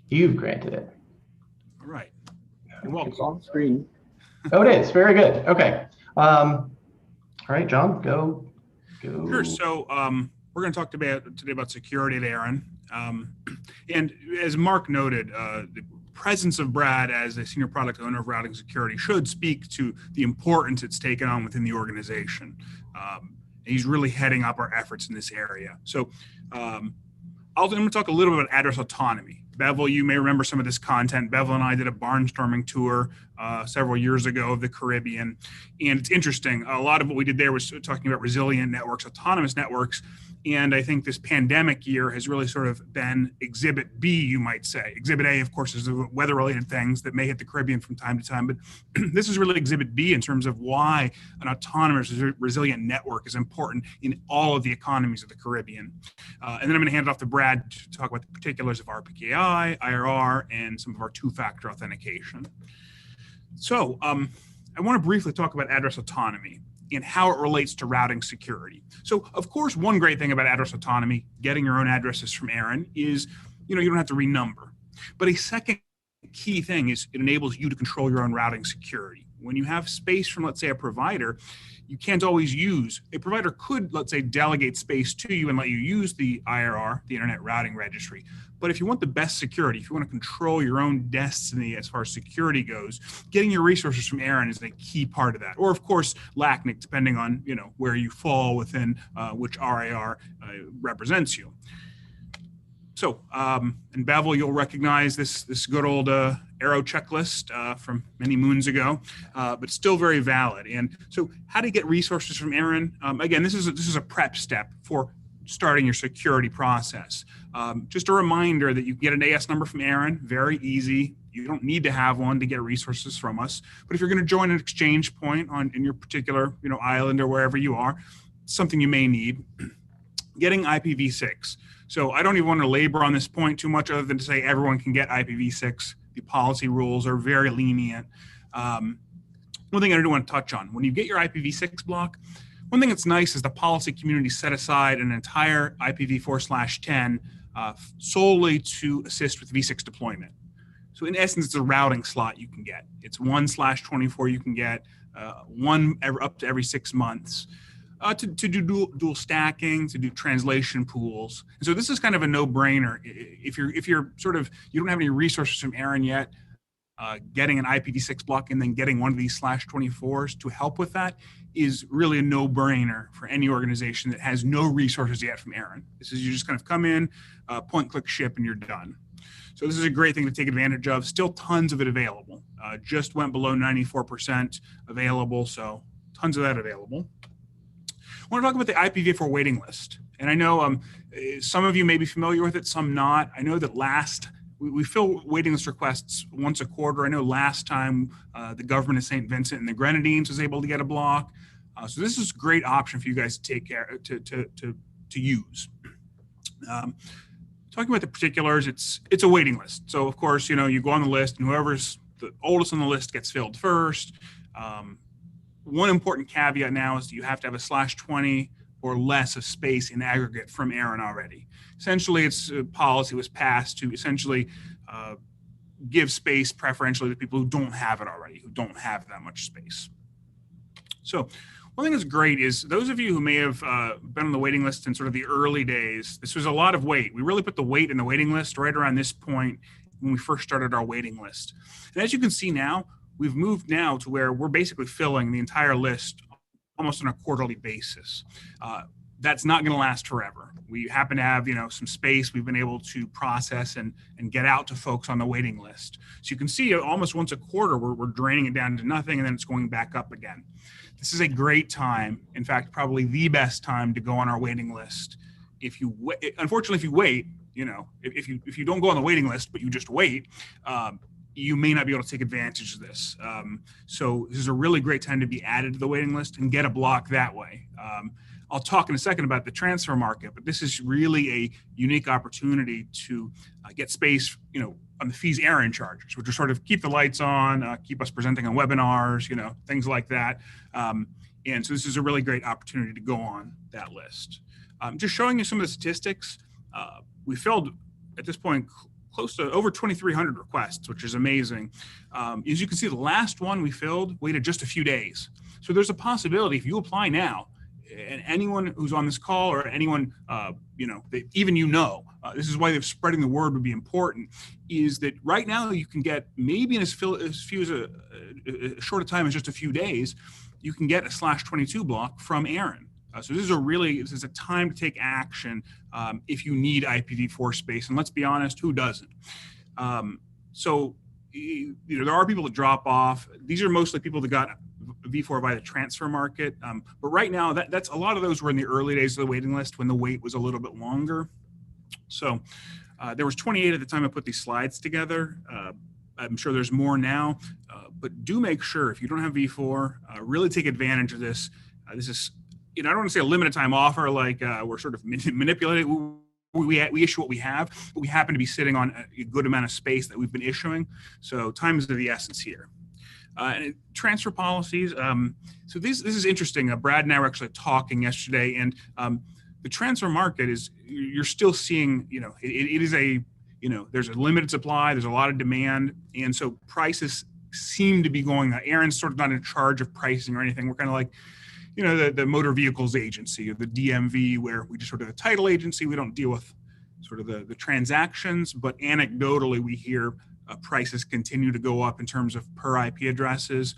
You've granted it. All right. You're welcome. It's on screen. Oh, it is. Very good. Okay. All right, John, go. Sure. So we're going to talk today about security at ARIN. And as Mark noted, the presence of Brad as a senior product owner of routing security should speak to the importance it's taken on within the organization. He's really heading up our efforts in this area. So I'm going to talk a little bit about address autonomy. Bevel, you may remember some of this content. Bevel and I did a barnstorming tour several years ago of the Caribbean. And it's interesting. A lot of what we did there was talking about resilient networks, autonomous networks. And I think this pandemic year has really sort of been exhibit B, you might say. Exhibit A, of course, is the weather-related things that may hit the Caribbean from time to time. But this is really exhibit B in terms of why an autonomous, resilient network is important in all of the economies of the Caribbean. And then I'm going to hand it off to Brad to talk about the particulars of RPKI, IRR, and some of our two-factor authentication. So I want to briefly talk about address autonomy and how it relates to routing security. So, of course, one great thing about address autonomy, getting your own addresses from ARIN, is you don't have to renumber. But a second key thing is it enables you to control your own routing security. When you have space from, let's say, a provider, you can't always use, a provider could, let's say, delegate space to you and let you use the IRR, the Internet Routing Registry. But if you want the best security, if you want to control your own destiny as far as security goes, getting your resources from ARIN is a key part of that. Or of course, LACNIC, depending on where you fall within which RIR represents you. So in Bevel, you'll recognize this good old arrow checklist from many moons ago, but still very valid. And so how to get resources from ARIN? Again, this is a prep step for starting your security process. Just a reminder that you can get an AS number from ARIN, very easy. You don't need to have one to get resources from us. But if you're going to join an exchange point in your particular island or wherever you are, something you may need. Getting IPv6. So I don't even want to labor on this point too much other than to say everyone can get IPv6. The policy rules are very lenient. One thing I do want to touch on, when you get your IPv6 block, one thing that's nice is the policy community set aside an entire IPv4/10 solely to assist with v6 deployment. So in essence, it's a routing slot you can get. It's 1/24 you can get, one up to every 6 months. To do dual stacking, to do translation pools. And so this is kind of a no-brainer. If you're sort of, you don't have any resources from ARIN yet, getting an IPv6 block and then getting one of these /24s to help with that is really a no-brainer for any organization that has no resources yet from ARIN. This is, you just kind of come in, point, click, ship, and you're done. So this is a great thing to take advantage of. Still tons of it available. Just went below 94% available, so tons of that available. I want to talk about the IPv4 waiting list. And I know some of you may be familiar with it, some not. I know that we fill waiting list requests once a quarter. I know last time the government of St. Vincent and the Grenadines was able to get a block. So this is a great option for you guys to take care to use. Talking about the particulars, it's a waiting list. So of course, you go on the list and whoever's the oldest on the list gets filled first. One important caveat now is that you have to have a /20 or less of space in aggregate from ARIN already. Essentially, its policy was passed to essentially give space preferentially to people who don't have it already, who don't have that much space. So one thing that's great is those of you who may have been on the waiting list in sort of the early days, this was a lot of weight. We really put the weight in the waiting list right around this point when we first started our waiting list. And as you can see now, we've moved now to where we're basically filling the entire list almost on a quarterly basis. That's not going to last forever. We happen to have, some space we've been able to process and get out to folks on the waiting list. So you can see almost once a quarter, we're draining it down to nothing and then it's going back up again. This is a great time. In fact, probably the best time to go on our waiting list. Unfortunately, if you wait, if you don't go on the waiting list, but you just wait, you may not be able to take advantage of this. So this is a really great time to be added to the waiting list and get a block that way. I'll talk in a second about the transfer market, but this is really a unique opportunity to get space, on the fees ARIN charges, which are sort of keep the lights on, keep us presenting on webinars, things like that. And so this is a really great opportunity to go on that list. Just showing you some of the statistics. We filled at this point close to over 2,300 requests, which is amazing. As you can see, the last one we filled waited just a few days. So there's a possibility if you apply now, and anyone who's on this call or anyone, that even this is why the spreading the word would be important, is that right now you can get maybe in as few as a short a time as just a few days, you can get a /22 block from ARIN. So this is a time to take action if you need IPv4 space. And let's be honest, who doesn't? So there are people that drop off. These are mostly people that got V4 by the transfer market. But right now, that's a lot of those were in the early days of the waiting list when the wait was a little bit longer. So there was 28 at the time I put these slides together. I'm sure there's more now, but do make sure if you don't have V4, really take advantage of this. This is, I don't want to say a limited time offer like we're sort of manipulating. We issue what we have, but we happen to be sitting on a good amount of space that we've been issuing. So time is of the essence here. And transfer policies. So this is interesting. Brad and I were actually talking yesterday, and the transfer market is, you're still seeing, it is a there's a limited supply, there's a lot of demand, and so prices seem to be going up. ARIN's sort of not in charge of pricing or anything. We're kind of like, the motor vehicles agency, or the DMV, where we just sort of a title agency. We don't deal with sort of the transactions, but anecdotally we hear prices continue to go up in terms of per IP addresses.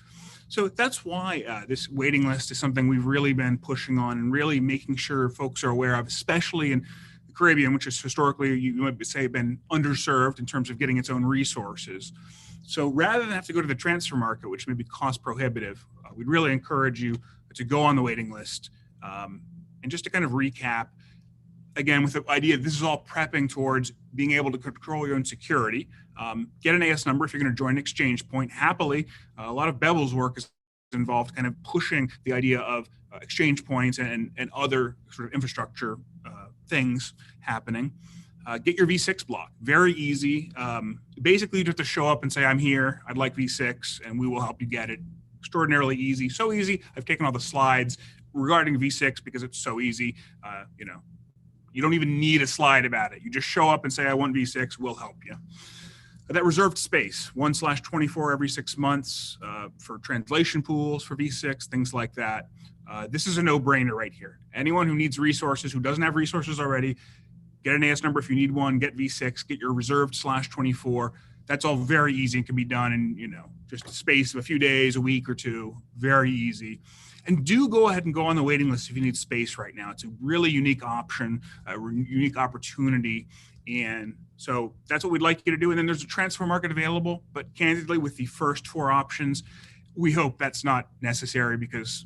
So that's why this waiting list is something we've really been pushing on and really making sure folks are aware of, especially in the Caribbean, which is historically, you might say, been underserved in terms of getting its own resources. So rather than have to go to the transfer market, which may be cost prohibitive, we'd really encourage you to go on the waiting list. And just to kind of recap, again, with the idea this is all prepping towards being able to control your own security. Get an AS number if you're going to join an exchange point. Happily, a lot of Bevel's work is involved kind of pushing the idea of exchange points and other sort of infrastructure things happening. Get your V6 block. Very easy. Basically, you just have to show up and say, I'm here, I'd like V6, and we will help you get it. Extraordinarily easy. So easy. I've taken all the slides regarding V6 because it's so easy. You don't even need a slide about it. You just show up and say, I want V6, we'll help you. That reserved space, 1/24 every 6 months for translation pools for V6, things like that. This is a no-brainer right here. Anyone who needs resources, who doesn't have resources already, get an AS number if you need one, get V6, get your reserved /24. That's all very easy and can be done in, just a space of a few days, a week or two, very easy. And do go ahead and go on the waiting list if you need space right now. It's a really unique option, a unique opportunity. And so that's what we'd like you to do. And then there's a transfer market available, but candidly with the first 4 options, we hope that's not necessary because,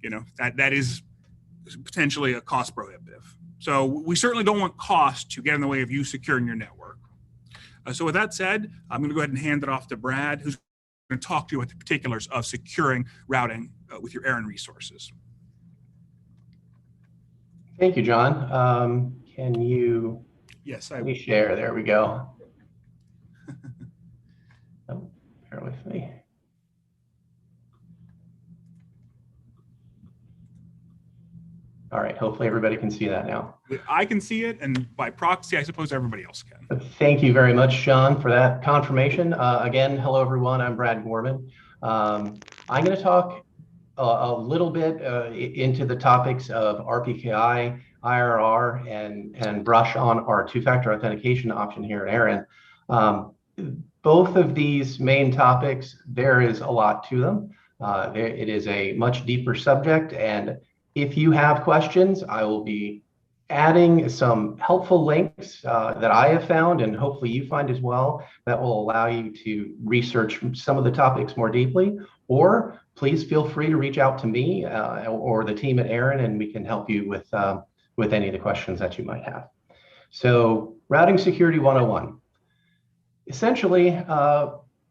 that is potentially a cost prohibitive. So we certainly don't want cost to get in the way of you securing your network. So with that said, I'm going to go ahead and hand it off to Brad, who's going to talk to you about the particulars of securing routing with your ARIN resources. Thank you, John. Can you Yes, let me share? There we go. Oh, bear with me. All right, hopefully everybody can see that now. I can see it, and by proxy, I suppose everybody else can. Thank you very much, John, for that confirmation. Again, hello, everyone. I'm Brad Gorman. I'm going to talk a little bit into the topics of RPKI, IRR, and brush on our two-factor authentication option here at ARIN. Both of these main topics, there is a lot to them. It is a much deeper subject, and if you have questions, I will be adding some helpful links that I have found, and hopefully you find as well, that will allow you to research some of the topics more deeply. Or please feel free to reach out to me or the team at ARIN, and we can help you with any of the questions that you might have. So, Routing Security 101. Essentially,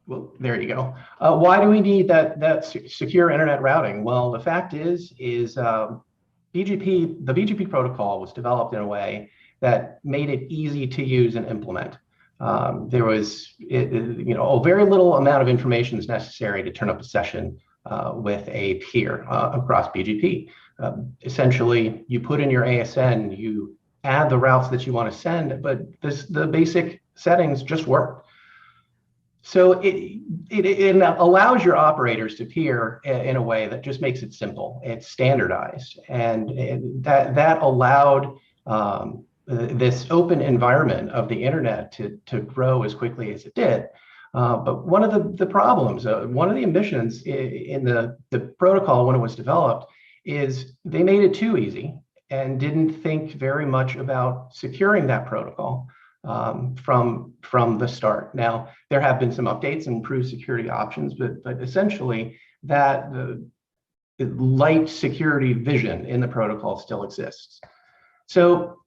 well, there you go. Why do we need that secure internet routing? Well, the fact is the BGP protocol was developed in a way that made it easy to use and implement. There was, very little amount of information is necessary to turn up a session with a peer across BGP. Essentially, you put in your ASN, you add the routes that you want to send, but the basic settings just work. So it allows your operators to peer in a way that just makes it simple. It's standardized, and that allowed this open environment of the internet to grow as quickly as it did. But one of the problems, one of the omissions in the protocol when it was developed is they made it too easy and didn't think very much about securing that protocol from the start. Now, there have been some updates and improved security options, but essentially that the light security vision in the protocol still exists. So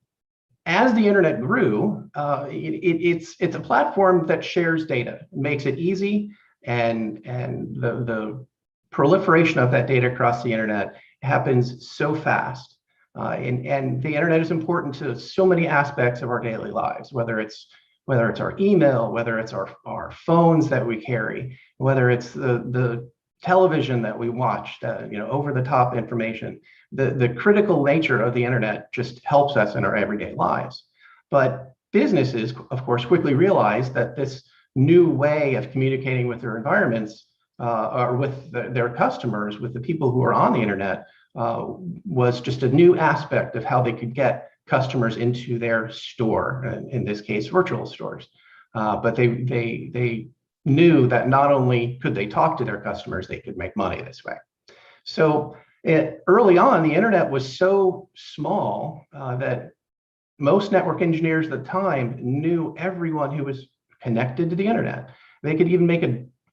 as the internet grew, it's a platform that shares data, makes it easy, and the proliferation of that data across the internet happens so fast. And the internet is important to so many aspects of our daily lives, whether it's our email, whether it's our phones that we carry, whether it's the television that we watch, over the top information. The critical nature of the internet just helps us in our everyday lives. But businesses, of course, quickly realized that this new way of communicating with their environments or with their customers, with the people who are on the internet, was just a new aspect of how they could get customers into their store, in this case, virtual stores. But they knew that not only could they talk to their customers, they could make money this way. So early on, the internet was so small that most network engineers at the time knew everyone who was connected to the internet. They could even make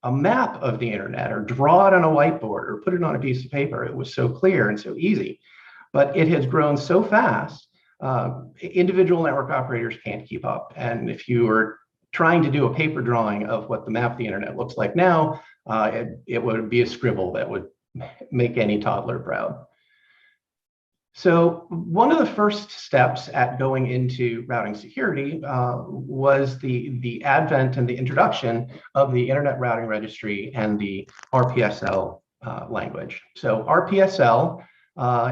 a map of the internet or draw it on a whiteboard or put it on a piece of paper. It was so clear and so easy. But it has grown so fast, individual network operators can't keep up. And if you are trying to do a paper drawing of what the map of the internet looks like now, it would be a scribble that would make any toddler proud. So one of the first steps at going into routing security was the advent and the introduction of the Internet Routing Registry and the RPSL language. So RPSL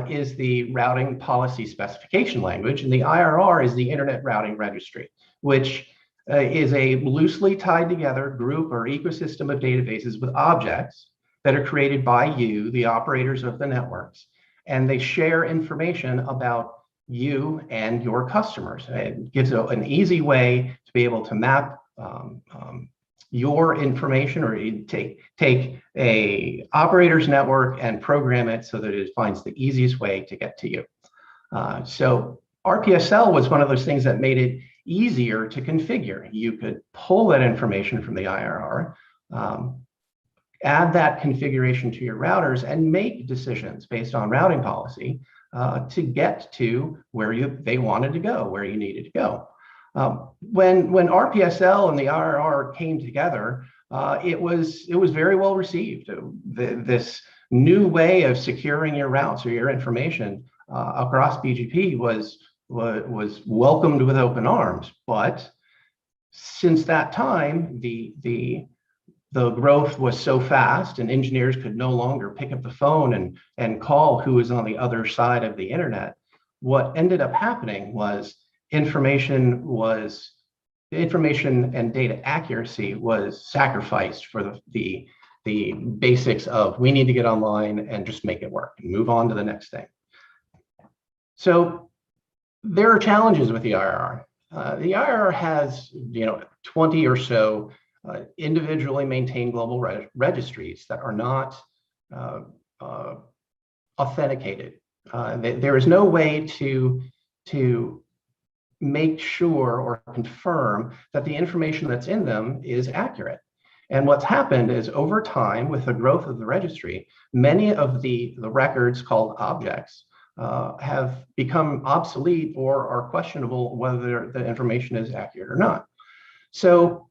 is the Routing Policy Specification language, and the IRR is the Internet Routing Registry, which is a loosely tied together group or ecosystem of databases with objects that are created by you, the operators of the networks, and they share information about you and your customers. It gives an easy way to be able to map your information, or you take a operator's network and program it so that it finds the easiest way to get to you. So RPSL was one of those things that made it easier to configure. You could pull that information from the IRR, add that configuration to your routers, and make decisions based on routing policy to get to where they wanted to go, where you needed to go. When RPSL and the IRR came together, it was very well received. This new way of securing your routes or your information across BGP was welcomed with open arms. But since that time, the growth was so fast and engineers could no longer pick up the phone and call who was on the other side of the internet. What ended up happening was information and data accuracy was sacrificed for the basics of we need to get online and just make it work and move on to the next thing. So there are challenges with the IRR. The IRR has 20 or so individually maintained global registries that are not authenticated. There is no way to make sure or confirm that the information that's in them is accurate. And what's happened is over time, with the growth of the registry, many of the records called objects have become obsolete or are questionable whether the information is accurate or not. So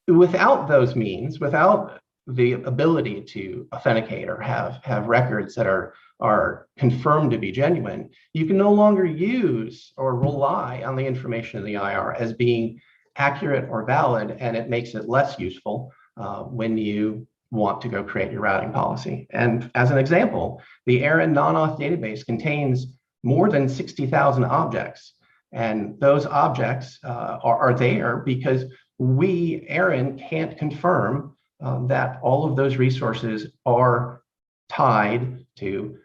without those means, without the ability to authenticate or have records that are confirmed to be genuine, you can no longer use or rely on the information in the IR as being accurate or valid, and it makes it less useful when you want to go create your routing policy. And as an example, the ARIN non-auth database contains more than 60,000 objects. And those objects are there because we, ARIN, can't confirm that all of those resources are tied to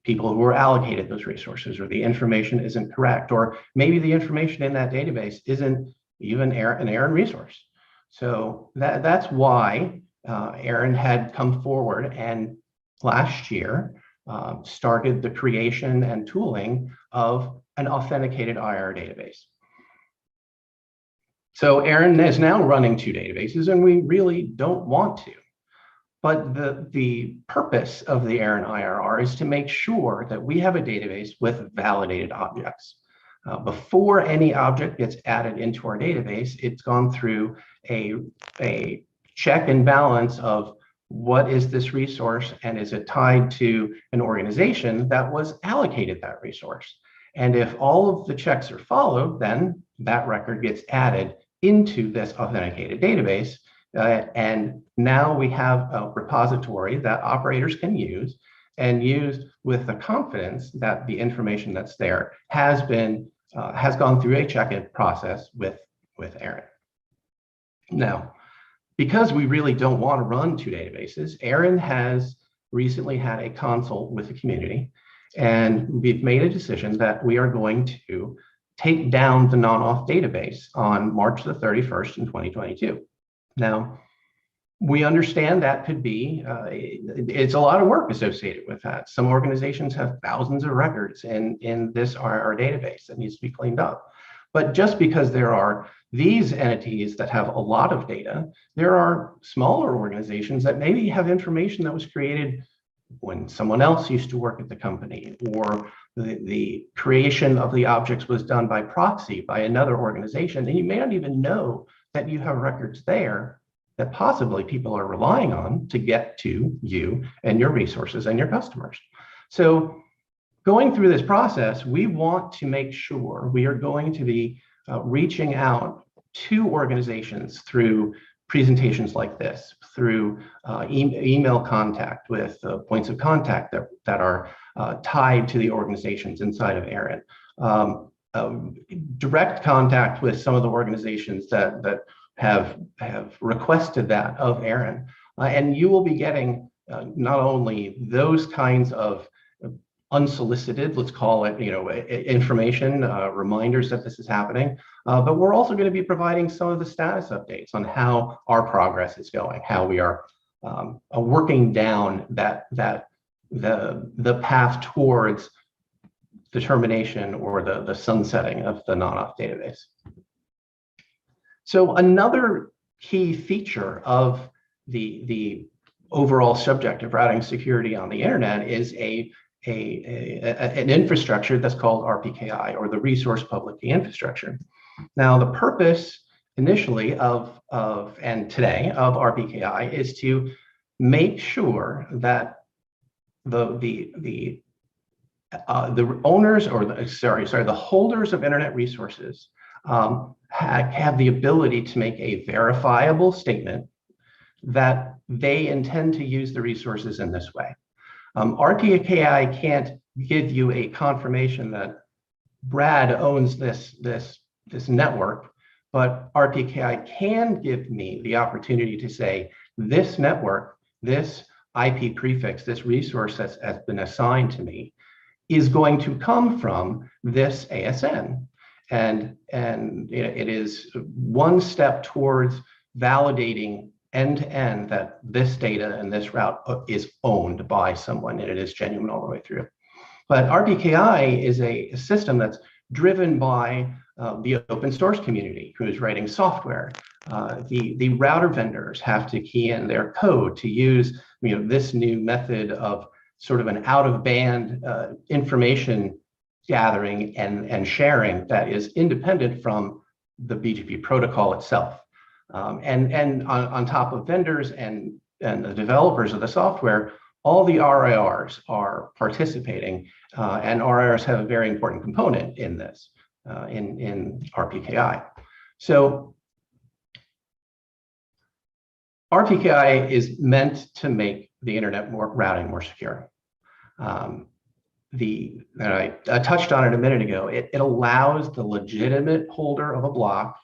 people who are allocated those resources, or the information isn't correct, or maybe the information in that database isn't even an ARIN resource. So that's why ARIN had come forward and last year started the creation and tooling of an authenticated IR database. So ARIN is now running 2 databases, and we really don't want to. But the purpose of the ARIN IRR is to make sure that we have a database with validated objects. Before any object gets added into our database, it's gone through a check and balance of what is this resource, and is it tied to an organization that was allocated that resource? And if all of the checks are followed, then that record gets added into this authenticated database. And now we have a repository that operators can use, and use with the confidence that the information that's there has been has gone through a check-in process with ARIN. Now, because we really don't want to run two databases, ARIN has recently had a consult with the community, and we've made a decision that we are going to take down the non-auth database on March the 31st in 2022. Now, we understand that could be, it's a lot of work associated with that. Some organizations have thousands of records in this our database that needs to be cleaned up. But just because there are these entities that have a lot of data, there are smaller organizations that maybe have information that was created when someone else used to work at the company, or the creation of the objects was done by proxy by another organization, and you may not even know that you have records there that possibly people are relying on to get to you and your resources and your customers. So going through this process, we want to make sure we are going to be reaching out to organizations through presentations like this, through email contact with points of contact that are tied to the organizations inside of ARIN, direct contact with some of the organizations that have requested that of ARIN. And you will be getting not only those kinds of unsolicited, let's call it, information, reminders that this is happening, but we're also going to be providing some of the status updates on how our progress is going, how we are working down the path towards the termination or the sunsetting of the non-auth database. So another key feature of the overall subject of routing security on the internet is an infrastructure that's called RPKI, or the Resource Public Key Infrastructure. Now, the purpose initially and today of RPKI is to make sure that the owners, or the holders of internet resources have the ability to make a verifiable statement that they intend to use the resources in this way. RPKI can't give you a confirmation that Brad owns this network, but RPKI can give me the opportunity to say, this network, this IP prefix, this resource has been assigned to me, is going to come from this ASN. And it is one step towards validating end-to-end that this data and this route is owned by someone, and it is genuine all the way through. But RPKI is a system that's driven by the open source community who is writing software. The router vendors have to key in their code to use this new method of sort of an out-of-band information gathering and sharing that is independent from the BGP protocol itself. And on top of vendors and the developers of the software, all the RIRs are participating, and RIRs have a very important component in this, in RPKI. So RPKI is meant to make the internet routing more secure. I touched on it a minute ago. It allows the legitimate holder of a block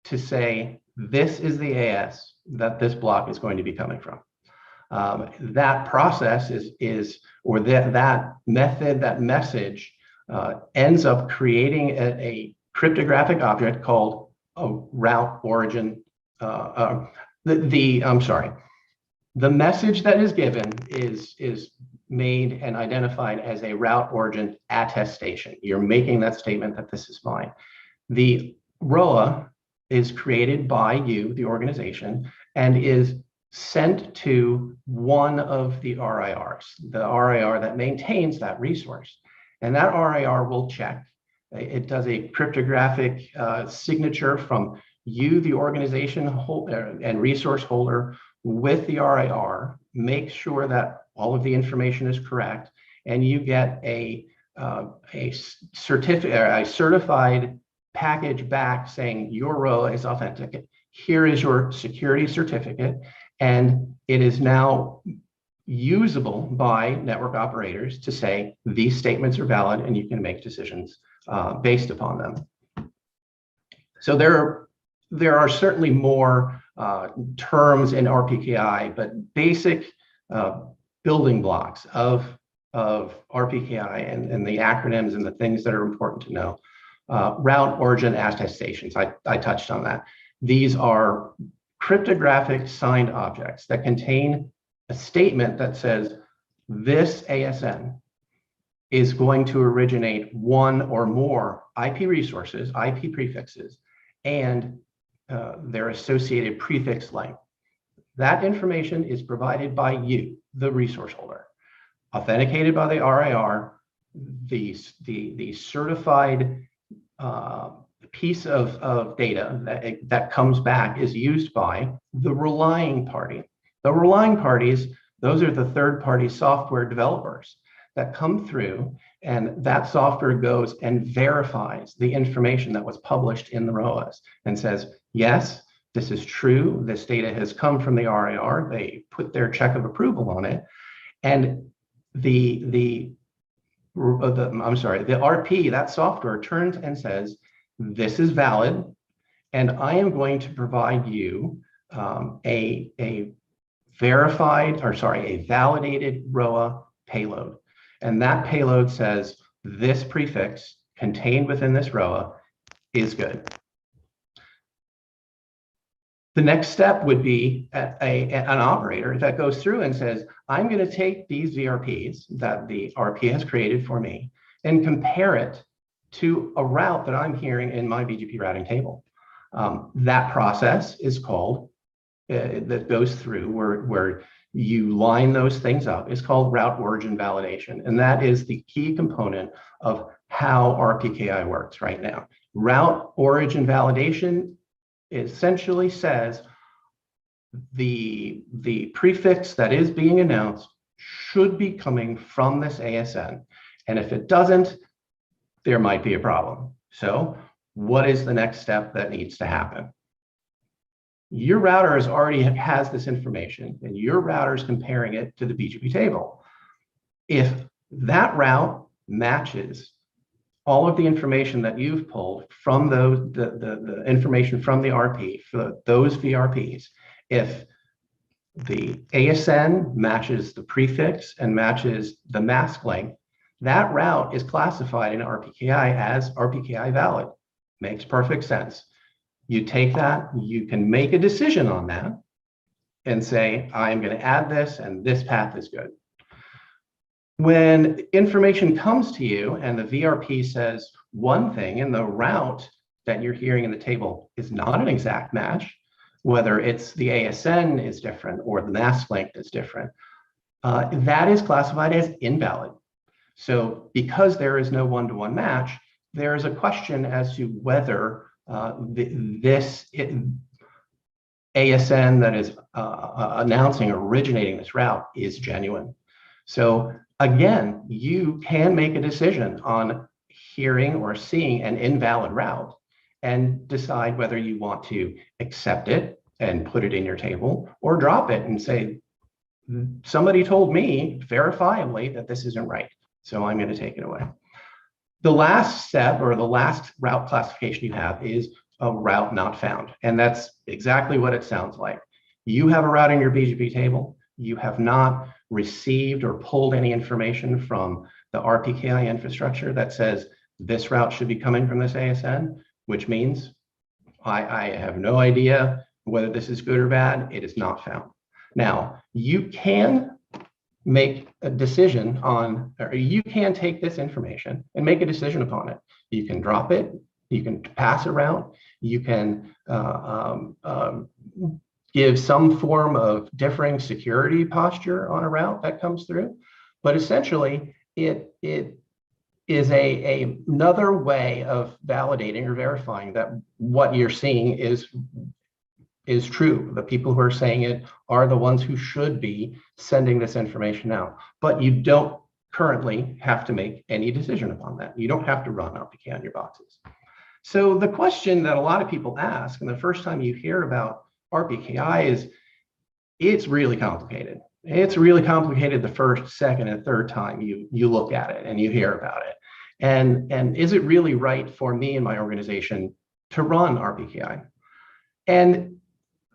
to say, this is the AS that this block is going to be coming from. That process or that method, that message ends up creating a cryptographic object called a route origin. The message that is given is made and identified as a route origin attestation. You're making that statement that this is mine. The ROA is created by you, the organization, and is sent to one of the RIRs, the RIR that maintains that resource. And that RIR will check. It does a cryptographic signature from you, the organization holder and resource holder, with the RIR, make sure that all of the information is correct, and you get a certified package back saying your ROA is authentic. Here is your security certificate, and it is now usable by network operators to say these statements are valid, and you can make decisions based upon them. So there are certainly more terms in RPKI, but basic building blocks of RPKI and the acronyms and the things that are important to know. Route origin attestations, I touched on that. These are cryptographic signed objects that contain a statement that says this ASN is going to originate one or more IP resources, IP prefixes, and their associated prefix length. That information is provided by you, the resource holder, authenticated by the RIR. The certified piece of data that comes back is used by the relying party. The relying parties, those are the third-party software developers that come through, and that software goes and verifies the information that was published in the ROAs and says, yes, this is true. This data has come from the RIR. They put their check of approval on it. And the RP, that software, turns and says, this is valid, and I am going to provide you a validated ROA payload. And that payload says this prefix contained within this ROA is good. The next step would be an operator that goes through and says, I'm going to take these VRPs that the RP has created for me and compare it to a route that I'm hearing in my BGP routing table. That process is called, that goes through where you line those things up, is called route origin validation. And that is the key component of how RPKI works right now. Route origin validation essentially says the prefix that is being announced should be coming from this ASN. And if it doesn't, there might be a problem. So what is the next step that needs to happen? Your router already has this information, and your router is comparing it to the BGP table. If that route matches all of the information that you've pulled from the information from the RP for those VRPs, if the ASN matches the prefix and matches the mask length, that route is classified in RPKI as RPKI valid. Makes perfect sense. You take that, you can make a decision on that and say, I'm going to add this and this path is good. When information comes to you and the VRP says one thing and the route that you're hearing in the table is not an exact match, whether it's the ASN is different or the mask length is different, that is classified as invalid. So because there is no one-to-one match, there is a question as to whether this ASN that is originating this route is genuine. So again, you can make a decision on hearing or seeing an invalid route and decide whether you want to accept it and put it in your table or drop it and say, somebody told me verifiably that this isn't right, so I'm going to take it away. The last step or the last route classification you have is a route not found. And that's exactly what it sounds like. You have a route in your BGP table. You have not received or pulled any information from the RPKI infrastructure that says this route should be coming from this ASN, which means I have no idea whether this is good or bad. It is not found. Now, you can make a decision on, or you can take this information and make a decision upon it. You can drop it, you can pass a route, you can give some form of differing security posture on a route that comes through. But essentially, it is another way of validating or verifying that what you're seeing is true. The people who are saying it are the ones who should be sending this information out. But you don't currently have to make any decision upon that. You don't have to run RPK on your boxes. So the question that a lot of people ask, and the first time you hear about RPKI is, it's really complicated. It's really complicated the first, second, and third time you look at it and you hear about it. And is it really right for me and my organization to run RPKI? And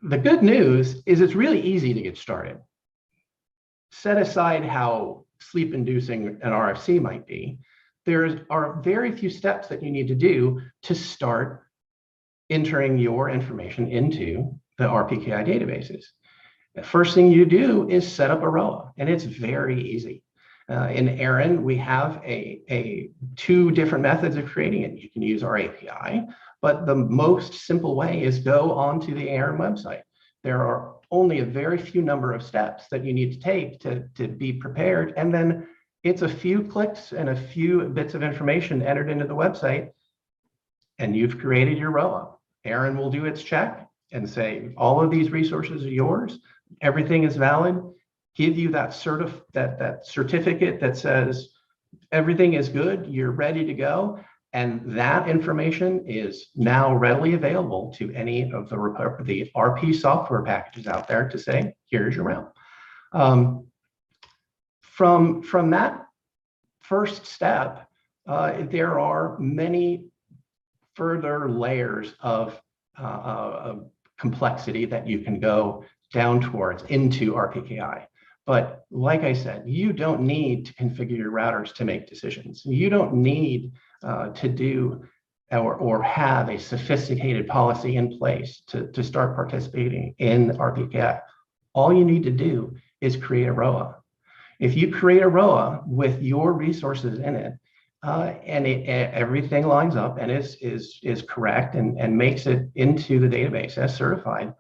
the good news is it's really easy to get started. Set aside how sleep-inducing an RFC might be, there are very few steps that you need to do to start entering your information into the RPKI databases. The first thing you do is set up a ROA, and it's very easy. In ARIN, we have two different methods of creating it. You can use our API, but the most simple way is go onto the ARIN website. There are only a very few number of steps that you need to take to be prepared, and then it's a few clicks and a few bits of information entered into the website, and you've created your ROA. ARIN will do its check and say, all of these resources are yours, everything is valid, give you that certificate that says everything is good, you're ready to go. And that information is now readily available to any of the RP software packages out there to say, here's your realm. From that first step, there are many further layers of complexity that you can go down towards into RPKI. But like I said, you don't need to configure your routers to make decisions. You don't need to do or have a sophisticated policy in place to start participating in RPKI. All you need to do is create a ROA. If you create a ROA with your resources in it, and everything lines up and is correct and makes it into the database as certified,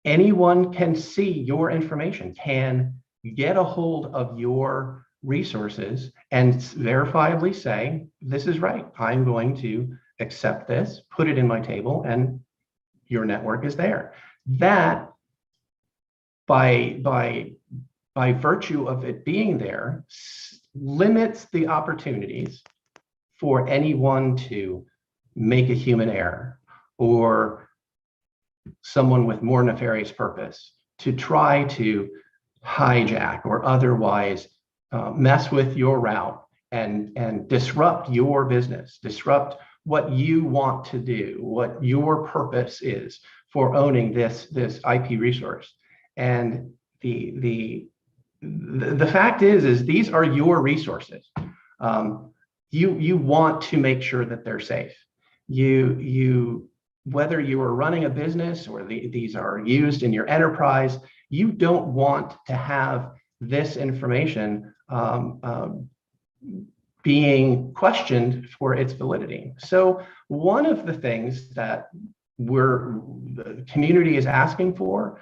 anyone can see your information, can get a hold of your resources and verifiably say, this is right, I'm going to accept this, put it in my table, and your network is there. That, by virtue of it being there, limits the opportunities for anyone to make a human error or someone with more nefarious purpose to try to hijack or otherwise mess with your route and disrupt your business, disrupt what you want to do, what your purpose is for owning this IP resource. And the fact is these are your resources. You want to make sure that they're safe. Whether you are running a business or these are used in your enterprise, you don't want to have this information being questioned for its validity. So one of the things that the community is asking for,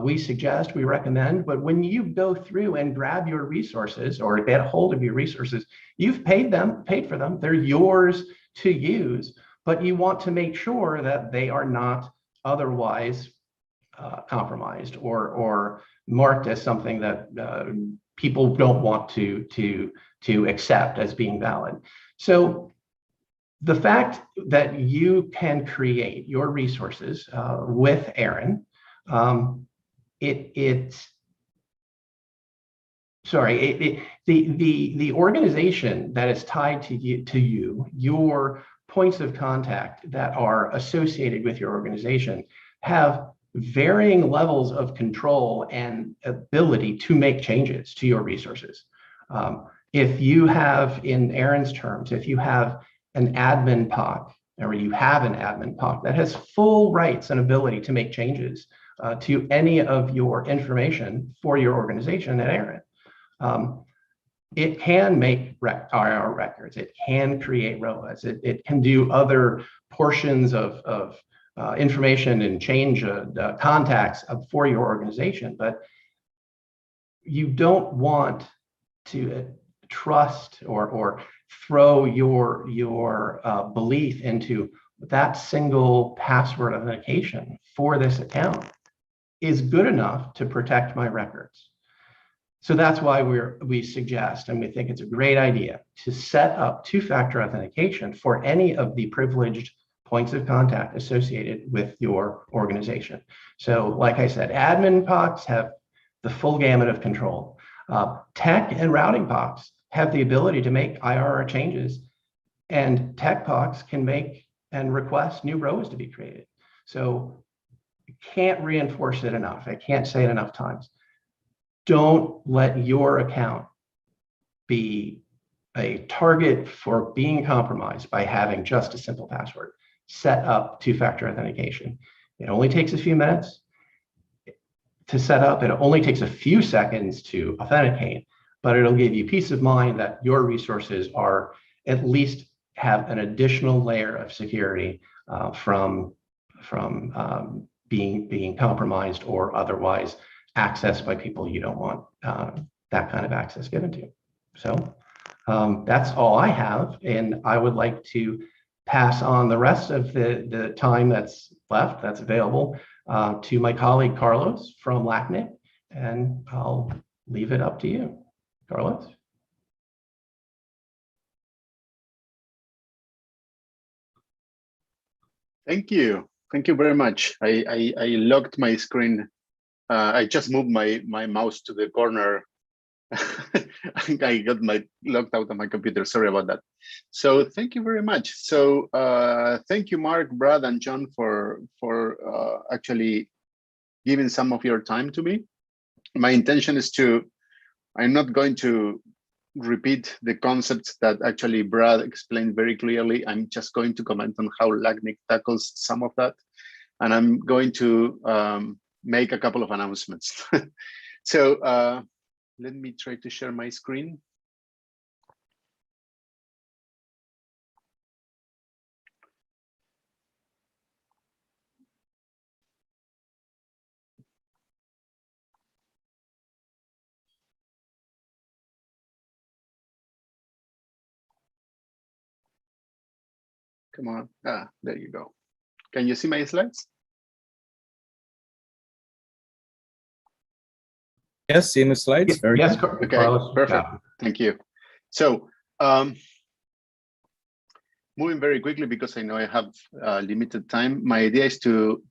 we suggest, we recommend, but when you go through and grab your resources or get a hold of your resources, you've paid for them, they're yours to use, but you want to make sure that they are not otherwise compromised or marked as something that people don't want to accept as being valid. So the fact that you can create your resources with ARIN, the organization that is tied to you, your points of contact that are associated with your organization have varying levels of control and ability to make changes to your resources. If you have, in ARIN's terms, if you have an admin POC, or you have an admin POC that has full rights and ability to make changes to any of your information for your organization at ARIN, it can make IR records, it can create ROAs, it can do other portions of information and change contacts for your organization, but you don't want to trust or throw your belief into that single password authentication for this account is good enough to protect my records. So that's why we suggest, and we think it's a great idea, to set up two-factor authentication for any of the privileged points of contact associated with your organization. So like I said, admin POCs have the full gamut of control. Tech and routing POCs have the ability to make IR changes And TechPox can make and request new rows to be created. So I can't reinforce it enough. I can't say it enough times. Don't let your account be a target for being compromised by having just a simple password. Set up two-factor authentication. It only takes a few minutes to set up. It only takes a few seconds to authenticate, but it'll give you peace of mind that your resources are at least have an additional layer of security from being compromised or otherwise accessed by people you don't want that kind of access given to. So that's all I have, and I would like to pass on the rest of the time that's left, that's available, to my colleague Carlos from LACNIC, and I'll leave it up to you, Carlos. Thank you. Thank you very much. I locked my screen. I just moved my mouse to the corner. I got locked out of my computer. Sorry about that. So thank you very much. So thank you, Mark, Brad, and John for actually giving some of your time to me. My intention is I'm not going to repeat the concepts that actually Brad explained very clearly. I'm just going to comment on how LACNIC tackles some of that. And I'm going to make a couple of announcements. So let me try to share my screen. Come on. There you go. Can you see my slides? Yes, seeing the slides. Very yes, good. Okay, Carlos. perfect. Yeah. Thank you. So moving very quickly because I know I have limited time. My idea is to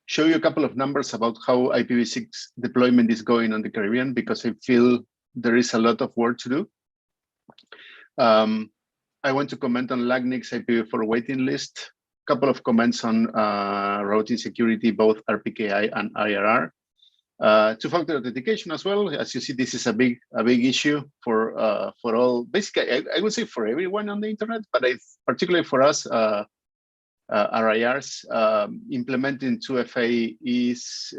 show you a couple of numbers about how IPv6 deployment is going on the Caribbean, because I feel there is a lot of work to do. I want to comment on LACNIC's IPv4 waiting list, a couple of comments on routing security, both RPKI and IRR. Two-factor authentication as well. As you see, this is a big issue for all. Basically, I would say for everyone on the internet, but particularly for us, RIRs. Implementing 2FA is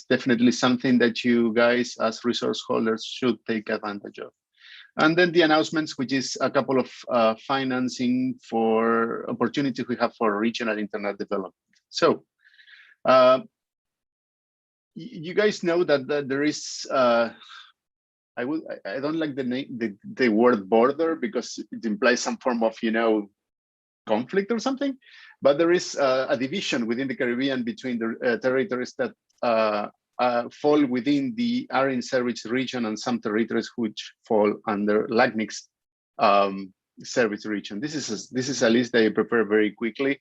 definitely something that you guys as resource holders should take advantage of. And then the announcements, which is a couple of financing for opportunities we have for regional internet development. So you guys know that there is, I don't like the word border because it implies some form of, conflict or something, but there is a division within the Caribbean between the territories that fall within the ARIN service region and some territories which fall under LACNIC's service region. This is a list that I prepared very quickly.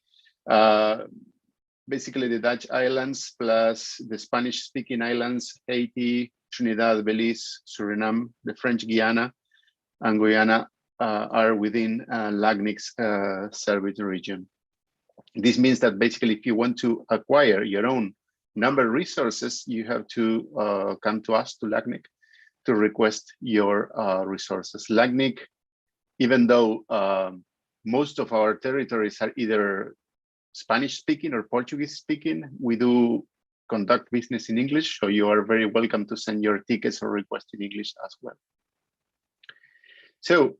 Basically the Dutch islands plus the Spanish-speaking islands, Haiti, Trinidad, Belize, Suriname, the French Guiana, and Guyana are within LACNIC's service region. This means that basically if you want to acquire your own number resources, you have to come to us, to LACNIC, to request your resources. LACNIC, even though most of our territories are either Spanish speaking or Portuguese speaking, we do conduct business in English, so you are very welcome to send your tickets or requests in English as well. So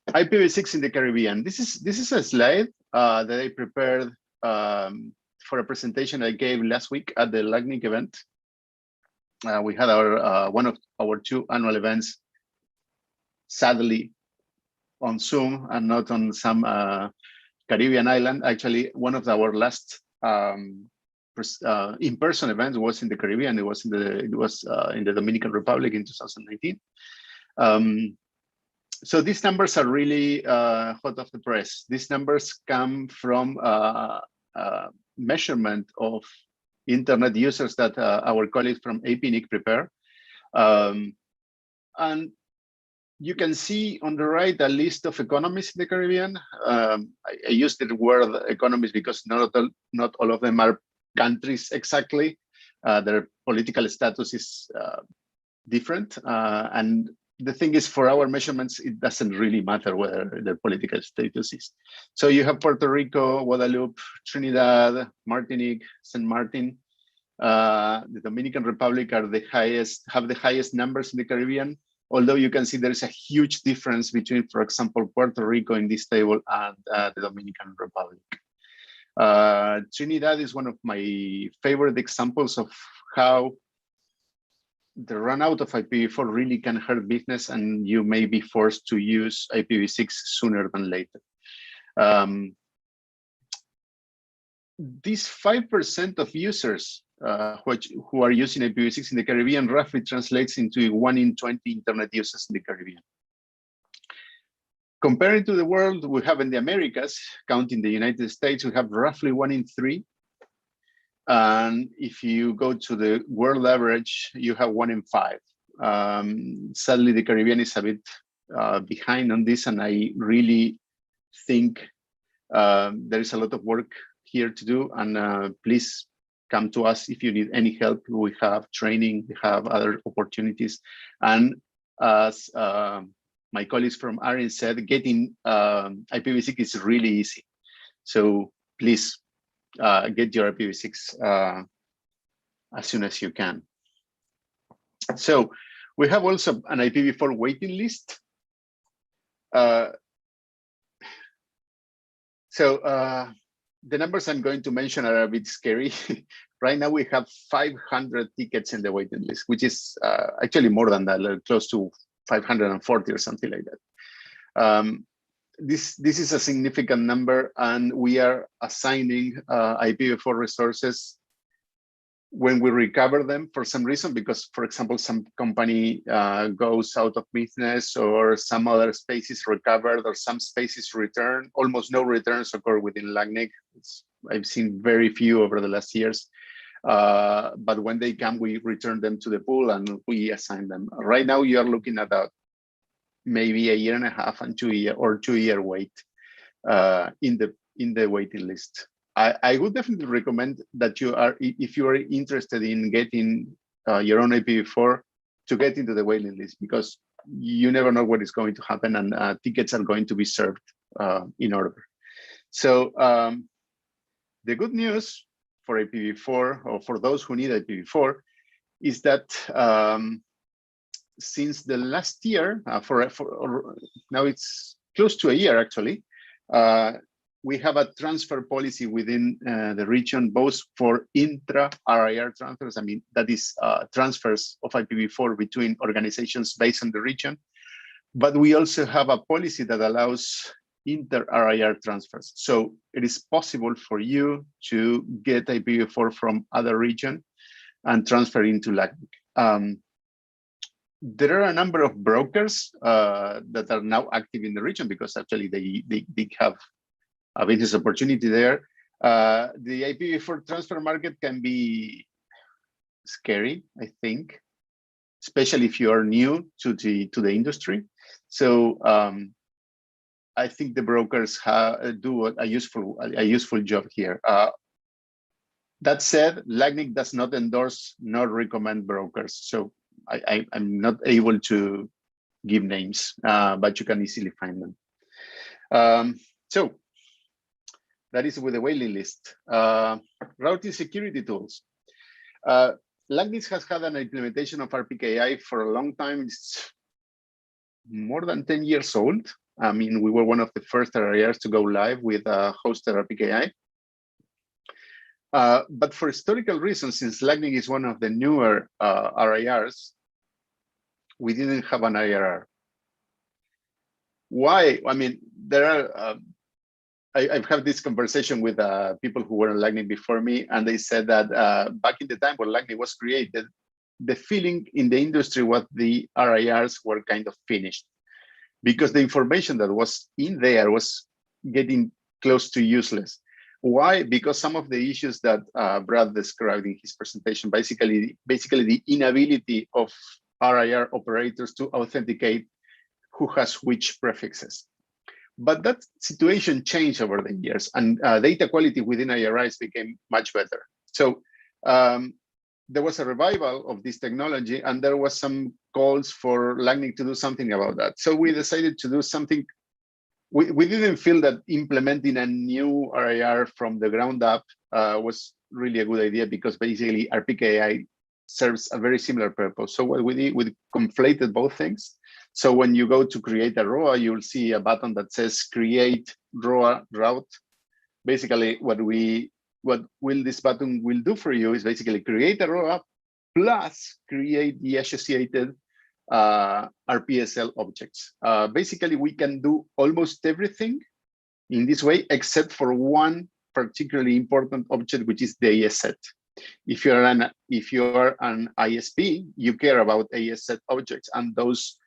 IPv6 in the Caribbean. This is a slide that I prepared for a presentation I gave last week at the LACNIC event. We had our one of our 2 annual events, sadly on Zoom and not on some Caribbean island. Actually, one of our last in-person events was in the Caribbean. It was in the Dominican Republic in 2019. So these numbers are really hot off the press. These numbers come from measurement of internet users that our colleagues from APNIC prepare. And You can see on the right a list of economies in the Caribbean. I use the word economies because not all of them are countries exactly. Their political status is different. And the thing is, for our measurements, it doesn't really matter whether their political status is. So you have Puerto Rico, Guadeloupe, Trinidad, Martinique, St. Martin. The Dominican Republic are have the highest numbers in the Caribbean. Although you can see there is a huge difference between, for example, Puerto Rico in this table and the Dominican Republic. Trinidad is one of my favorite examples of how the run out of IPv4 really can hurt business, and you may be forced to use IPv6 sooner than later. These 5% of users who are using IPv6 in the Caribbean roughly translates into 1 in 20 internet users in the Caribbean. Comparing to the world we have in the Americas, counting the United States, we have roughly 1 in 3. And if you go to the world average, you have 1 in 5. Sadly, the Caribbean is a bit behind on this, and I really think there is a lot of work here to do. And please come to us if you need any help. We have training, we have other opportunities. And as my colleagues from ARIN said, getting IPv6 is really easy. So please get your IPv6 as soon as you can. So we have also an IPv4 waiting list. The numbers I'm going to mention are a bit scary. Right now we have 500 tickets in the waiting list, which is actually more than that, like close to 540 or something like that. This is a significant number, and we are assigning IPv4 resources when we recover them for some reason, because, for example, some company goes out of business, or some other space is recovered, or some spaces return. Almost no returns occur within LACNIC. I've seen very few over the last years. But when they come, we return them to the pool and we assign them. Right now, you are looking at maybe a 1.5 and 2 year or 2 year wait in the waiting list. I would definitely recommend that if you are interested in getting your own IPv4, to get into the waiting list, because you never know what is going to happen, and tickets are going to be served in order. So the good news for IPv4, or for those who need IPv4, is that since the last year, now it's close to a year actually, we have a transfer policy within the region, both for intra-RIR transfers. I mean, that is transfers of IPv4 between organizations based on the region. But we also have a policy that allows inter-RIR transfers. So it is possible for you to get IPv4 from other region and transfer into LACNIC. There are a number of brokers that are now active in the region, because actually they have a business opportunity there. The IPv4 transfer market can be scary, I think, especially if you are new to the industry. So I think the brokers do a useful job here. That said, LACNIC does not endorse nor recommend brokers, so I'm not able to give names, but you can easily find them. So that is with the waiting list. Routing security tools. LACNIC has had an implementation of RPKI for a long time. It's more than 10 years old. I mean, we were one of the first RIRs to go live with hosted RPKI. But for historical reasons, since LACNIC is one of the newer RIRs, we didn't have an IRR. Why? I mean, there are, I've had this conversation with people who were on LACNIC before me, and they said that back in the time when LACNIC was created, the feeling in the industry was the RIRs were kind of finished, because the information that was in there was getting close to useless. Why? Because some of the issues that Brad described in his presentation, basically the inability of RIR operators to authenticate who has which prefixes. But that situation changed over the years, and data quality within ARIs became much better. So there was a revival of this technology, and there was some calls for LACNIC to do something about that. So we decided to do something. We didn't feel that implementing a new RIR from the ground up was really a good idea, because basically RPKI serves a very similar purpose. So what we did, we conflated both things. So when you go to create a ROA, you'll see a button that says create ROA route. Basically, what this button will do for you is basically create a ROA plus create the associated RPSL objects. Basically, we can do almost everything in this way, except for one particularly important object, which is the AS set. If you are an ISP, you care about AS set objects, and those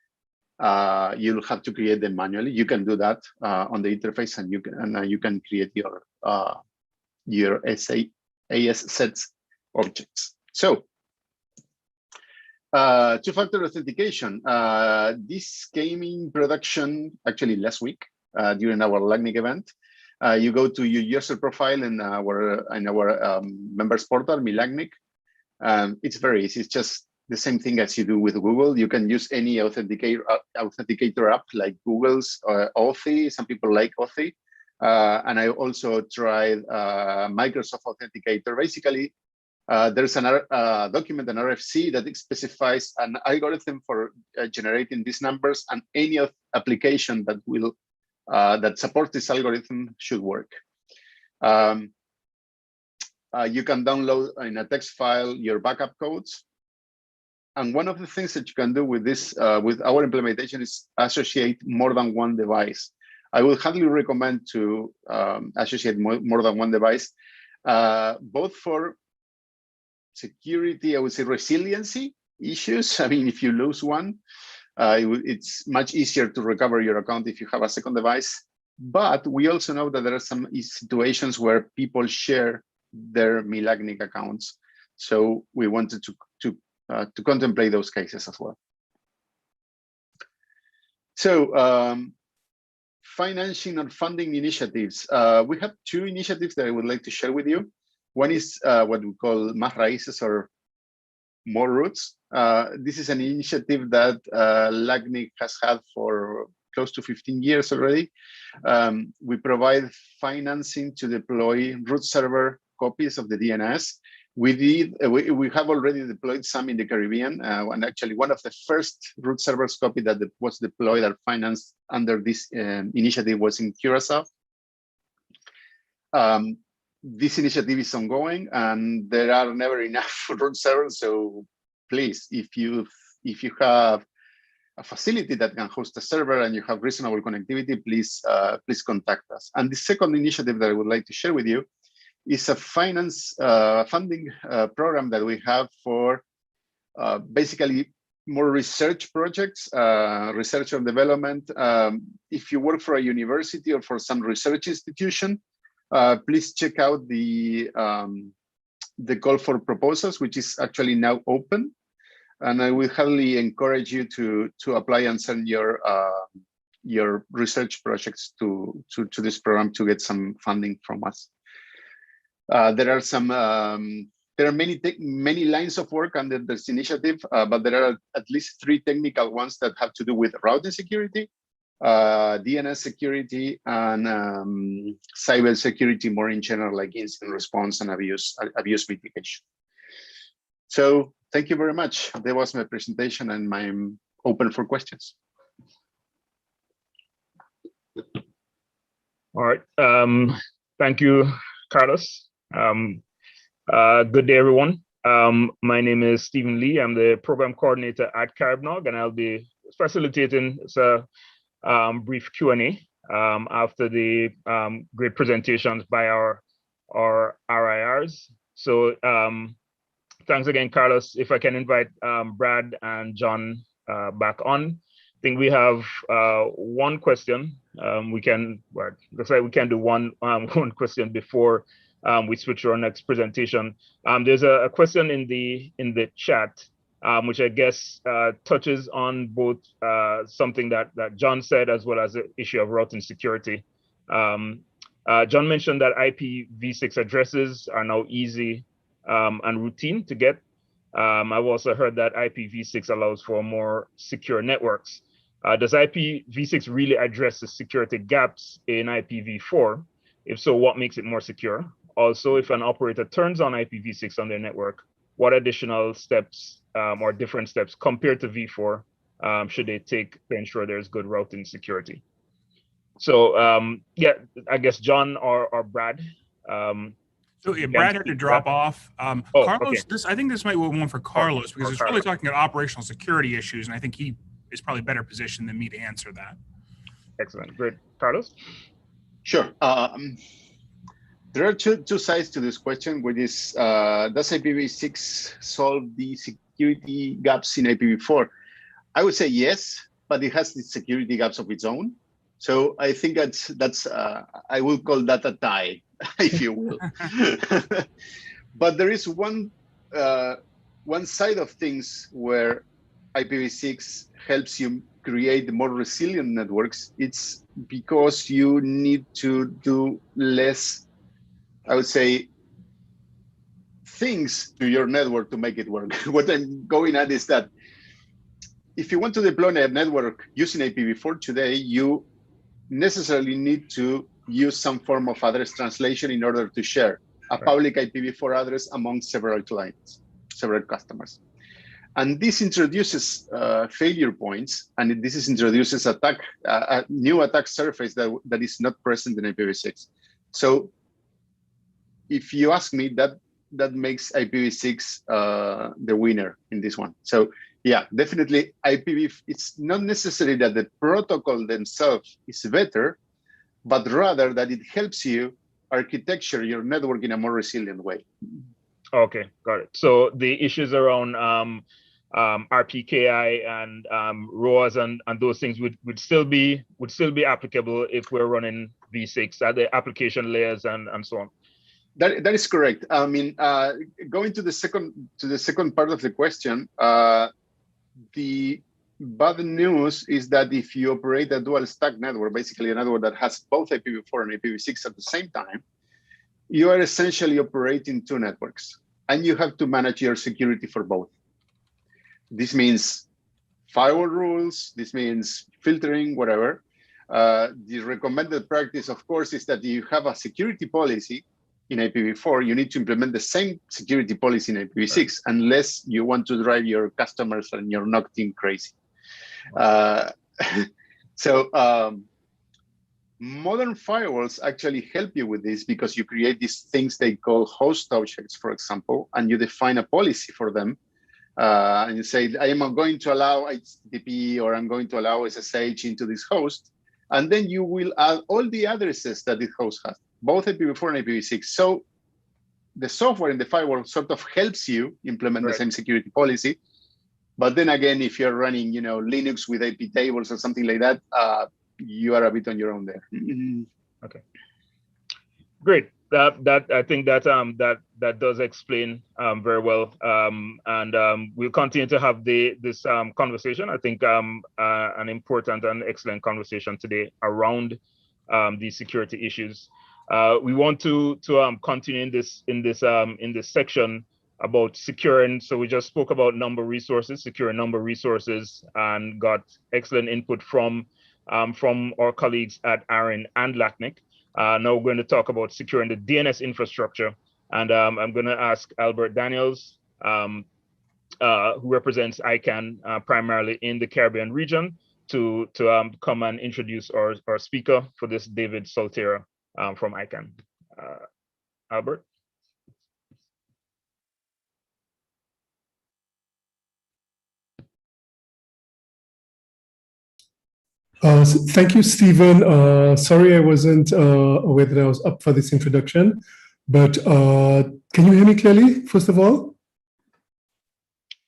you'll have to create them manually. You can do that on the interface, and you can create your AS sets objects. So two-factor authentication. This came in production actually last week during our LACNIC event. You go to your user profile in our members portal, MiLACNIC. It's very easy. It's just the same thing as you do with Google. You can use any authenticator app like Google's Authy. Some people like Authy. And I also tried Microsoft Authenticator. Basically, there's an document, an RFC, that specifies an algorithm for generating these numbers, and any application that will that supports this algorithm should work. You can download in a text file your backup codes. And one of the things that you can do with this, with our implementation, is associate more than one device. I would highly recommend to associate more than one device, both for security, I would say resiliency issues. I mean, if you lose one, it's much easier to recover your account if you have a second device. But we also know that there are some situations where people share their MiLACNIC accounts. So we wanted to contemplate those cases as well. So financing and funding initiatives. We have two initiatives that I would like to share with you. One is what we call Más Raíces, or More Roots. This is an initiative that LACNIC has had for close to 15 years already. We provide financing to deploy root server copies of the DNS. We have already deployed some in the Caribbean, and actually one of the first root servers copy that was deployed or financed under this initiative was in Curacao. This initiative is ongoing, and there are never enough root servers. So please, if you have a facility that can host a server and you have reasonable connectivity, please contact us. And the second initiative that I would like to share with you is a funding program that we have for basically more research projects, research and development. If you work for a university or for some research institution, please check out the call for proposals, which is actually now open. And I will highly encourage you to apply and send your research projects to this program to get some funding from us. There are many lines of work under this initiative, but there are at least 3 technical ones that have to do with routing security, DNS security, and cyber security more in general, like incident response and abuse mitigation. So thank you very much. That was my presentation, and I'm open for questions. All right. Thank you, Carlos. Good day, everyone. My name is Stephen Lee. I'm the program coordinator at CaribNOG, and I'll be facilitating brief Q&A after the great presentations by our RIRs. So thanks again, Carlos. If I can invite Brad and John back on. I think we have one question. Looks like we can do one question before we switch to our next presentation. There's a question in the chat which I guess touches on both something that John said as well as the issue of routing security. John mentioned that IPv6 addresses are now easy and routine to get. I've also heard that IPv6 allows for more secure networks. Does IPv6 really address the security gaps in IPv4? If so, what makes it more secure? Also, if an operator turns on IPv6 on their network, what additional steps or different steps compared to v4 should they take to ensure there's good routing security? So yeah, I guess John or Brad. So yeah, Brad had to drop off. Carlos, okay. I think this might be one for Carlos because it's really talking about operational security issues, and I think he is probably better positioned than me to answer that. Excellent, great, Carlos. Sure. There are two sides to this question, which is, does IPv6 solve the security gaps in IPv4? I would say yes, but it has the security gaps of its own. So I think that's I will call that a tie, if you will. But there is one side of things where IPv6 helps you create more resilient networks. It's because you need to do less, I would say, things to your network to make it work. What I'm going at is that if you want to deploy a network using IPv4 today, you necessarily need to use some form of address translation in order to share a public IPv4 address among several clients, several customers. And this introduces failure points, and this introduces a new attack surface that is not present in IPv6. So if you ask me, that makes IPv6 the winner in this one. So yeah, definitely it's not necessary that the protocol themselves is better, but rather that it helps you architecture your network in a more resilient way. Okay, got it. So the issues around RPKI and ROAS and those things would still be applicable if we're running v6 at the application layers and so on. That is correct. I mean, going to the second part of the question, the bad news is that if you operate a dual stack network, basically a network that has both IPv4 and IPv6 at the same time, you are essentially operating two networks, and you have to manage your security for both. This means firewall rules, this means filtering, whatever. The recommended practice, of course, is that you have a security policy in IPv4, you need to implement the same security policy in IPv6, unless you want to drive your customers and your NOG team crazy. Modern firewalls actually help you with this because you create these things they call host objects, for example, and you define a policy for them. And you say, I am going to allow HTTP or I'm going to allow SSH into this host. And then you will add all the addresses that this host has, both IPv4 and IPv6. So the software in the firewall sort of helps you implement the same security policy. But then again, if you're running, Linux with IP tables or something like that, you are a bit on your own there. Okay, great. That I think that does explain very well. And we'll continue to have this conversation. I think an important and excellent conversation today around these security issues. We want to continue in this section about securing. So we just spoke about securing number resources, and got excellent input from our colleagues at ARIN and LACNIC. Now we're going to talk about securing the DNS infrastructure, and I'm going to ask Albert Daniels, who represents ICANN primarily in the Caribbean region, to come and introduce our speaker for this, David Soltera from ICANN. Albert. Thank you, Stephen. Sorry I wasn't aware that I was up for this introduction, but can you hear me clearly, first of all?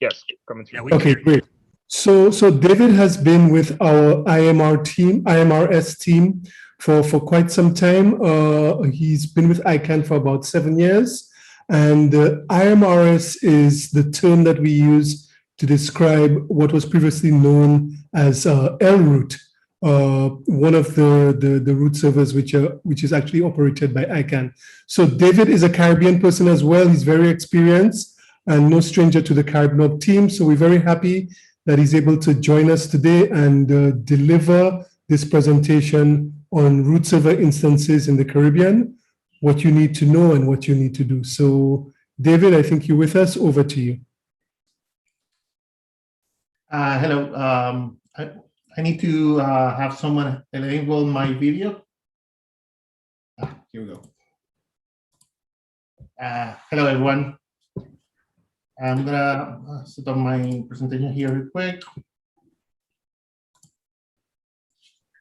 Yes, coming through. Yeah, okay, great. So David has been with our IMRS team for quite some time. He's been with ICANN for about 7 years, and IMRS is the term that we use to describe what was previously known as LRoot, one of the root servers which is actually operated by ICANN. So David is a Caribbean person as well. He's very experienced and no stranger to the CaribNOG team. So we're very happy that he's able to join us today and deliver this presentation on root server instances in the Caribbean, what you need to know and what you need to do. So David, I think you're with us. Over to you. Hello. I need to have someone enable my video. Here we go. Hello, everyone. I'm gonna set up my presentation here real quick.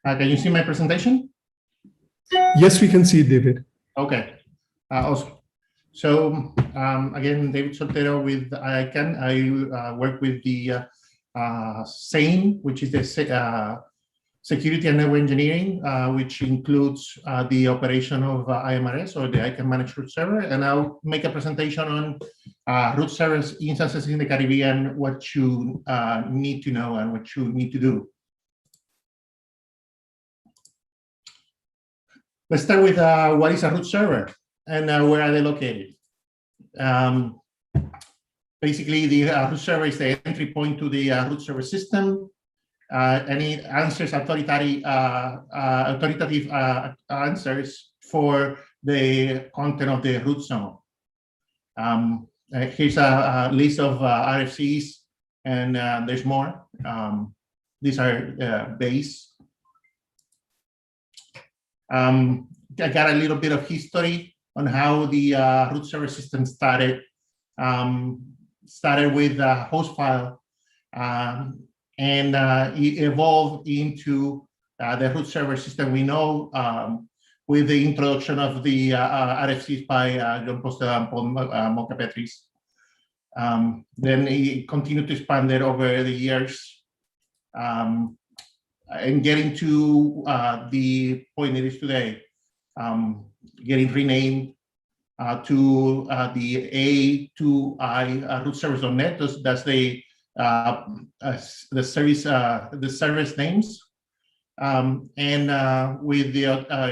Can you see my presentation? Yes, we can see it, David. Okay, awesome. So again, David Soltero with ICANN. I work with the SANE, which is the Security and Network Engineering, which includes the operation of IMRS, or the ICANN Managed Root Server. And I'll make a presentation on root servers instances in the Caribbean, what you need to know and what you need to do. Let's start with what is a root server and where are they located. Basically, the root server is the entry point to the root server system, and it answers authoritative answers for the content of the root zone. Here's a list of RFCs, and there's more. These are base. I got a little bit of history on how the root server system started. Started with a host file, and it evolved into the root server system we know, with the introduction of the RFCs by John Postel and Paul Moncapetris. Then it continued to expand it over the years, and getting to the point it is today, getting renamed to the A2I root servers.net. That's the service names, and with the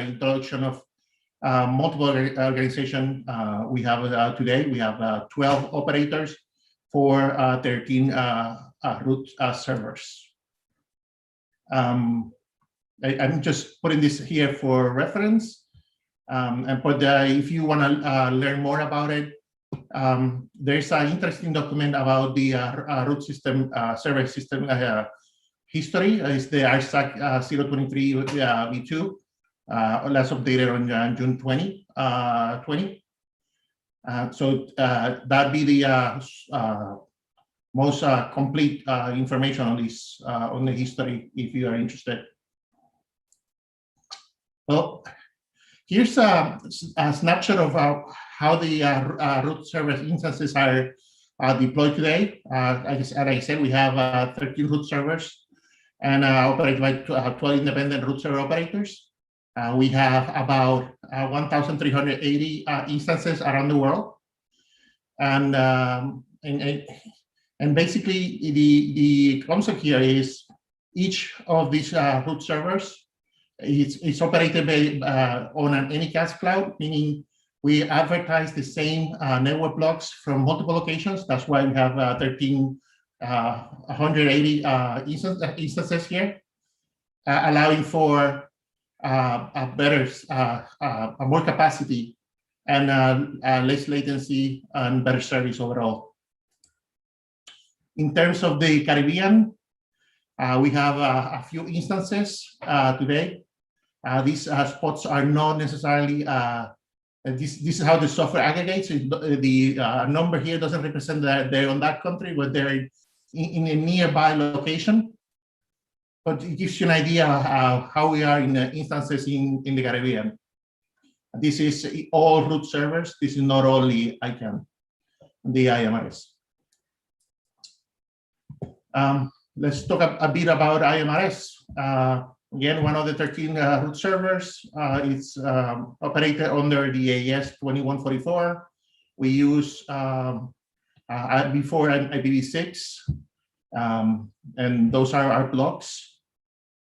introduction of multiple organizations, we have today we have 12 operators for 13 root servers. I'm just putting this here for reference. But if you want to learn more about it, there's an interesting document about the root system, server system history. It's the RSAC 023 v2, last updated on June 2020. So that'd be the most complete information on this, on the history, if you are interested. Well, here's a snapshot of how the root server instances are deployed today. As I said, we have 13 root servers and operated by 12 independent root server operators. We have about 1,380 instances around the world. And basically, the concept here is each of these root servers it's operated by, on an Anycast cloud, meaning we advertise the same network blocks from multiple locations. That's why we have 1,380 instances here, allowing for a better, more capacity and less latency and better service overall. In terms of the Caribbean, we have a few instances today. These spots are not necessarily, this is how the software aggregates. The number here doesn't represent that they're on that country, but they're in a nearby location. But it gives you an idea how we are in the instances in the Caribbean. This is all root servers. This is not only ICANN, the IMRS. Let's talk a bit about IMRS. Again, one of the 13 root servers. It's operated under the AES 2144. We use before IPv6. And those are our blocks.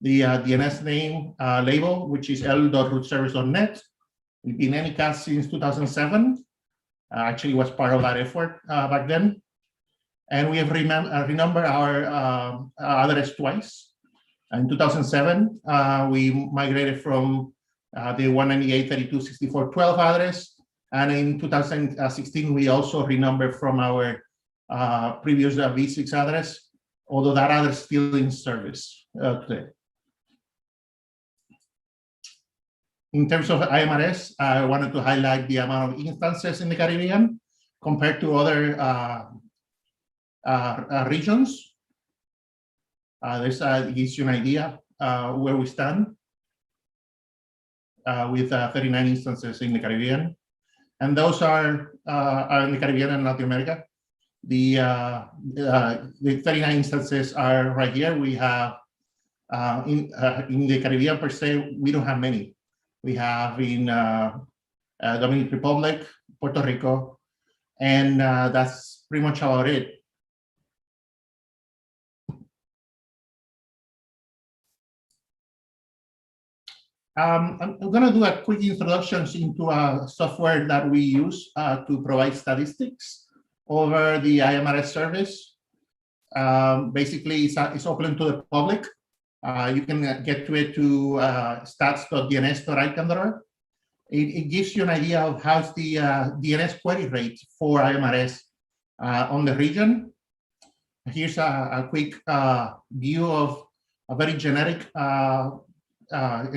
The DNS name label, which is l.rootservice.net. We've been Anycast since 2007. Actually was part of that effort back then. And we have renumbered our address twice. In 2007, we migrated from the 198.32.64.12 address. And in 2016, we also renumbered from our previous v6 address, although that address is still in service today. In terms of IMRS, I wanted to highlight the amount of instances in the Caribbean compared to other regions. This gives you an idea where we stand with 39 instances in the Caribbean. And those are in the Caribbean and Latin America. The 39 instances are right here. We have in the Caribbean per se, we don't have many. We have in Dominican Republic, Puerto Rico, and that's pretty much about it. I'm going to do a quick introduction into a software that we use to provide statistics over the IMRS service. Basically, it's open to the public. You can get to it to stats.dns.icon.org. It gives you an idea of how's the DNS query rate for IMRS on the region. Here's a quick view of a very generic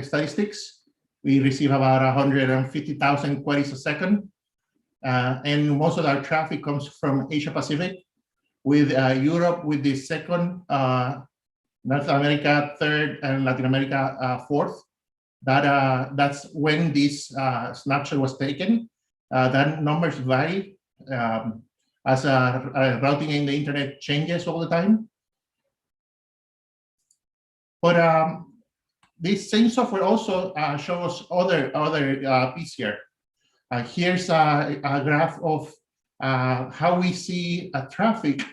statistics. We receive about 150,000 queries a second. And most of our traffic comes from Asia Pacific, with Europe with the second, North America third, and Latin America fourth. That's when this snapshot was taken. That numbers vary as routing in the internet changes all the time. But this same software also shows other piece here. Here's a graph of how we see traffic,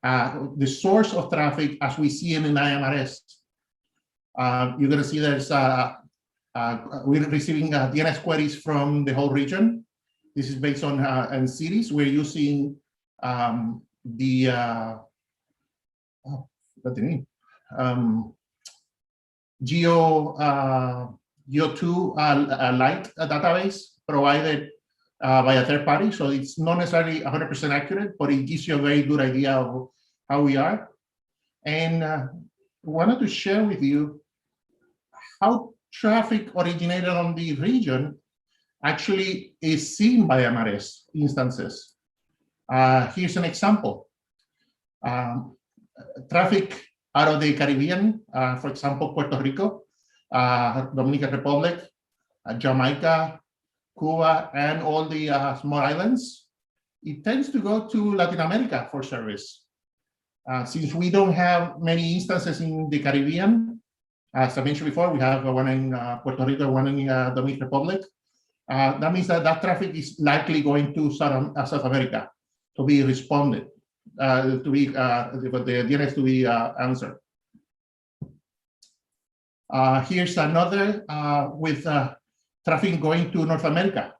the source of traffic as we see it in IMRS. You're going to see there's we're receiving DNS queries from the whole region. This is based on cities. We're using Geo2 Lite database provided by a third party. So it's not necessarily 100% accurate, but it gives you a very good idea of how we are. And wanted to share with you how traffic originated on the region actually is seen by IMRS instances. Here's an example. Traffic out of the Caribbean, for example, Puerto Rico, Dominican Republic, Jamaica, Cuba, and all the small islands, it tends to go to Latin America for service. Since we don't have many instances in the Caribbean, as I mentioned before, we have one in Puerto Rico, one in Dominican Republic. That means that traffic is likely going to South America to be responded, for the DNS to be answered. Here's another with traffic going to North America,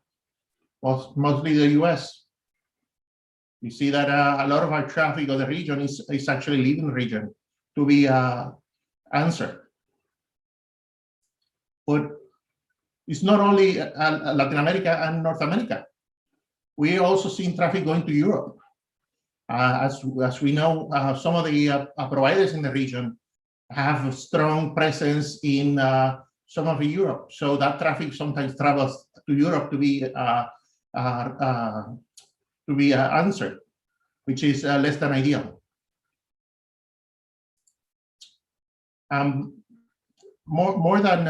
well, mostly the US. You see that a lot of our traffic of the region is actually leaving the region to be answered. But it's not only Latin America and North America. We also seen traffic going to Europe. As we know, some of the providers in the region have a strong presence in some of Europe. So that traffic sometimes travels to Europe to be answered, which is less than ideal. More than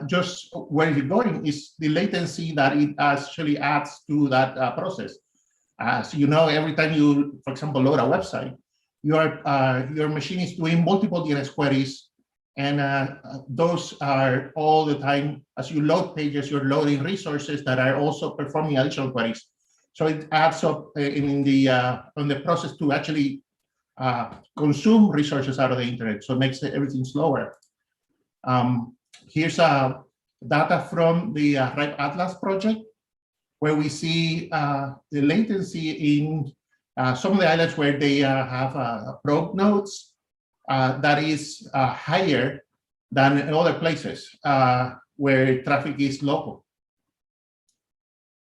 just where is it going is the latency that it actually adds to that process. So you know, every time you, for example, load a website, your machine is doing multiple DNS queries, and those are all the time. As you load pages, you're loading resources that are also performing additional queries. So it adds up in the on the process to actually consume resources out of the internet, so it makes everything slower. Here's data from the RIPE Atlas project, where we see the latency in some of the islands where they have probe nodes that is higher than in other places where traffic is local.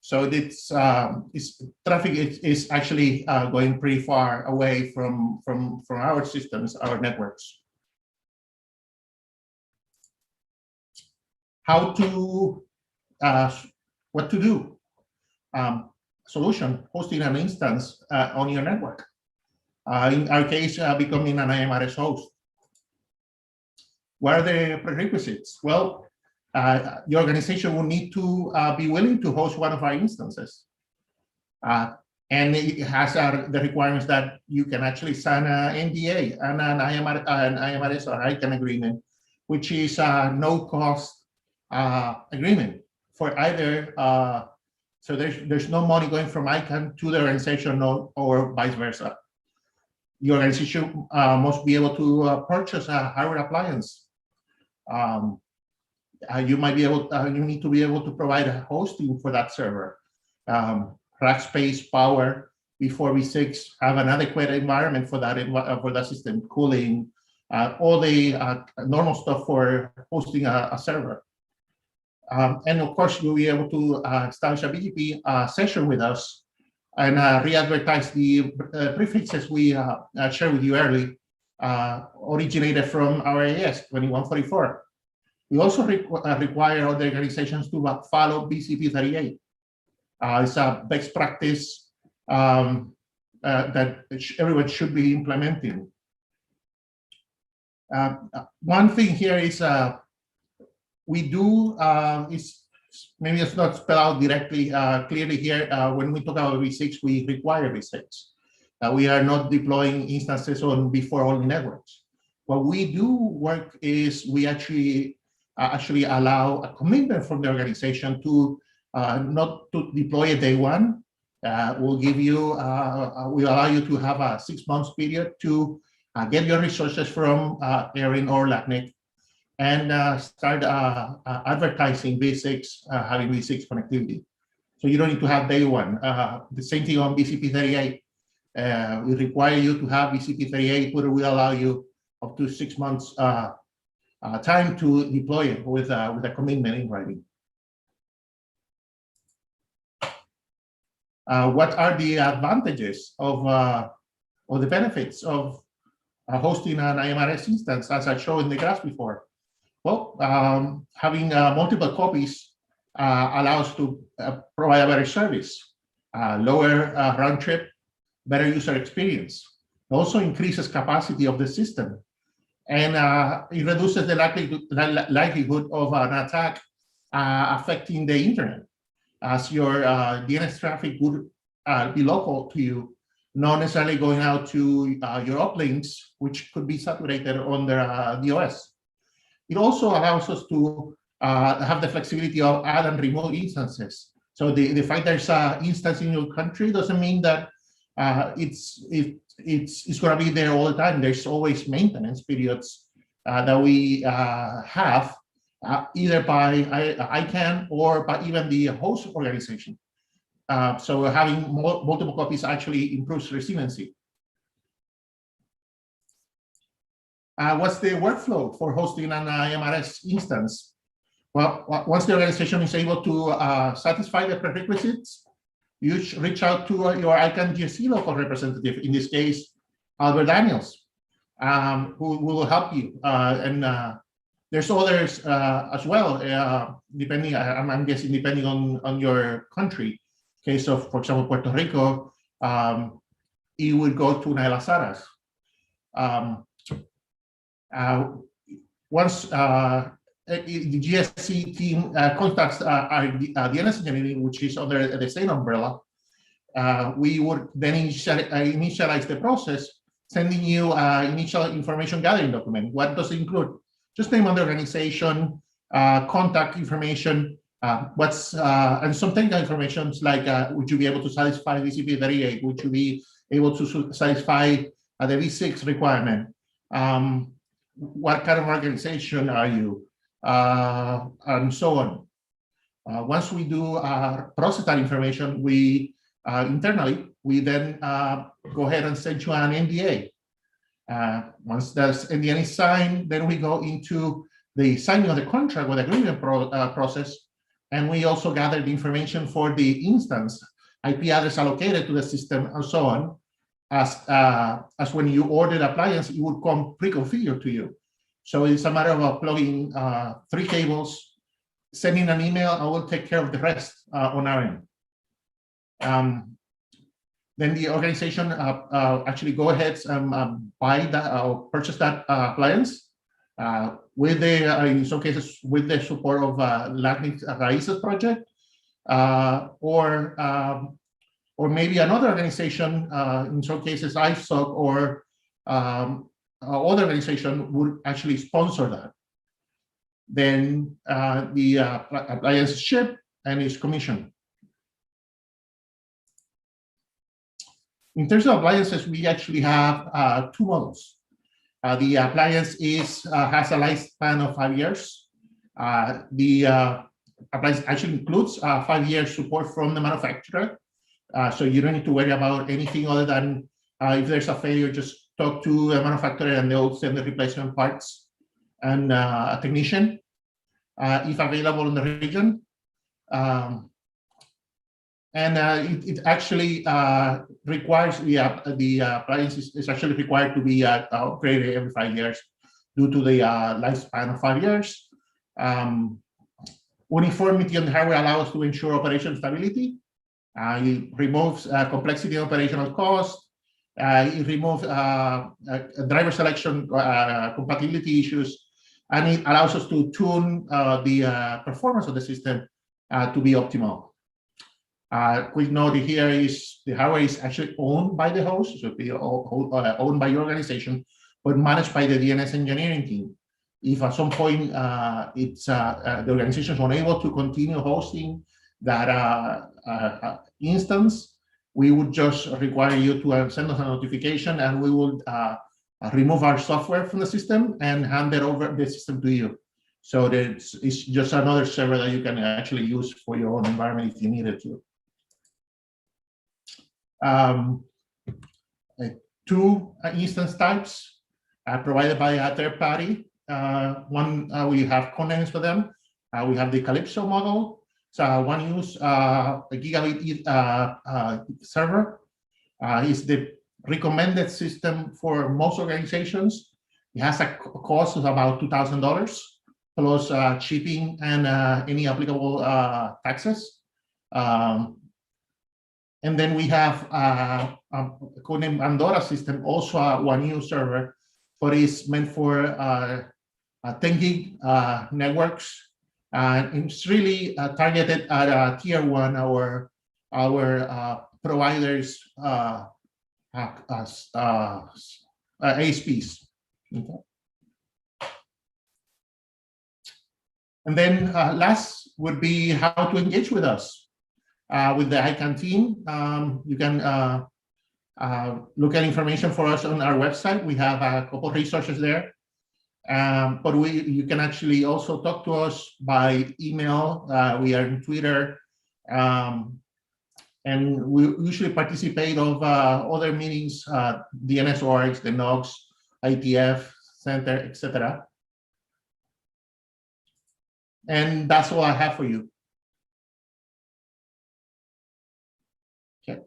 So traffic is actually going pretty far away from our systems, our networks. What to do? Solution: hosting an instance on your network. In our case, becoming an IMRS host. What are the prerequisites? Well, the organization will need to be willing to host one of our instances. And it has the requirements that you can actually sign an NDA and an IMRS or ICANN agreement, which is a no-cost agreement for either. So there's no money going from ICANN to the organization or vice versa. The organization must be able to purchase a hardware appliance. You need to be able to provide a hosting for that server, rack space, power, before V6 have an adequate environment for that system, cooling, all the normal stuff for hosting a server. And of course, you'll be able to establish a BGP session with us and re-advertise the prefixes we shared with you earlier, originated from our AS 2144. We also require other organizations to follow BCP 38. It's a best practice that everyone should be implementing. One thing here is we do, maybe it's not spelled out directly, clearly here, when we talk about V6, we require V6. We are not deploying instances on before-only networks. What we do work is we actually allow a commitment from the organization to not to deploy a day one. We'll give you, we allow you to have a 6 months period to get your resources from ARIN or LACNIC and start advertising V6, having V6 connectivity. So you don't need to have day one. The same thing on BCP 38. We require you to have BCP 38, but we allow you up to 6 months time to deploy it with a commitment in writing. What are the advantages of or the benefits of hosting an IMRS instance, as I showed in the graph before? Well, having multiple copies allows to provide a better service, lower round trip, better user experience. It also increases capacity of the system, and it reduces the likelihood of an attack affecting the internet, as your DNS traffic would be local to you, not necessarily going out to your uplinks, which could be saturated on the DOS. It also allows us to have the flexibility of add and remove instances. So the fact there's an instance in your country doesn't mean that it's going to be there all the time. There's always maintenance periods that we have, either by ICANN or by even the host organization. So having multiple copies actually improves resiliency. What's the workflow for hosting an IMRS instance? Well, once the organization is able to satisfy the prerequisites, you reach out to your ICANN GSC local representative, in this case, Albert Daniels, who will help you. And there's others as well, depending, I'm guessing, depending on your country. Case of, for example, Puerto Rico, you would go to Naila Saras. Once the GSC team contacts our DNS engineering, which is under the same umbrella, we would then initialize the process, sending you initial information gathering document. What does it include? Just name of the organization, contact information, and some technical information like would you be able to satisfy BCP 38? Would you be able to satisfy the V6 requirement. What kind of organization are you? And so on. Once we do process that information, we internally, we then go ahead and send you an NDA. Once that's NDA is signed, then we go into the signing of the contract with agreement process, and we also gather the information for the instance, IP address allocated to the system, and so on. As when you order the appliance, it would come pre-configured to you. So it's a matter of plugging 3 cables, sending an email, I will take care of the rest on our end. Then the organization actually go ahead and buy that or purchase that appliance with the, in some cases, with the support of Latinx Raíces project, or maybe another organization, in some cases ISOC or other organization would actually sponsor that. Then the appliance is shipped and is commissioned. In terms of appliances, we actually have 2 models. The appliance has a lifespan of 5 years. The appliance actually includes 5 years support from the manufacturer. So you don't need to worry about anything other than if there's a failure, just talk to the manufacturer and they'll send the replacement parts and a technician, if available in the region. It actually requires, the appliance is actually required to be upgraded every 5 years due to the lifespan of 5 years. Uniformity on the hardware allows us to ensure operation stability. It removes complexity and operational cost. It removes driver selection compatibility issues, and it allows us to tune the performance of the system to be optimal. Quick note here is the hardware is actually owned by the host, so be owned by your organization, but managed by the DNS engineering team. If at some point the organization is unable to continue hosting that instance, we would just require you to send us a notification, and we will remove our software from the system and hand it over the system to you. So that it's just another server that you can actually use for your own environment if you needed to. 2 instance types provided by a third party. One, we have containers for them. We have the Calypso model. So one use a gigabit server is the recommended system for most organizations. It has a cost of about $2,000 plus shipping and any applicable taxes. And then we have a codenamed Andorra system, also a 1U server, but it's meant for 10 gig networks. And it's really targeted at tier 1, our providers, ASPs. Okay. And then last would be how to engage with us. With the ICANN team, you can look at information for us on our website. We have a couple of resources there. But you can actually also talk to us by email. We are in Twitter. And we usually participate of other meetings, DNS orgs, the NOGs, ITF Center, etc. And that's all I have for you. Okay.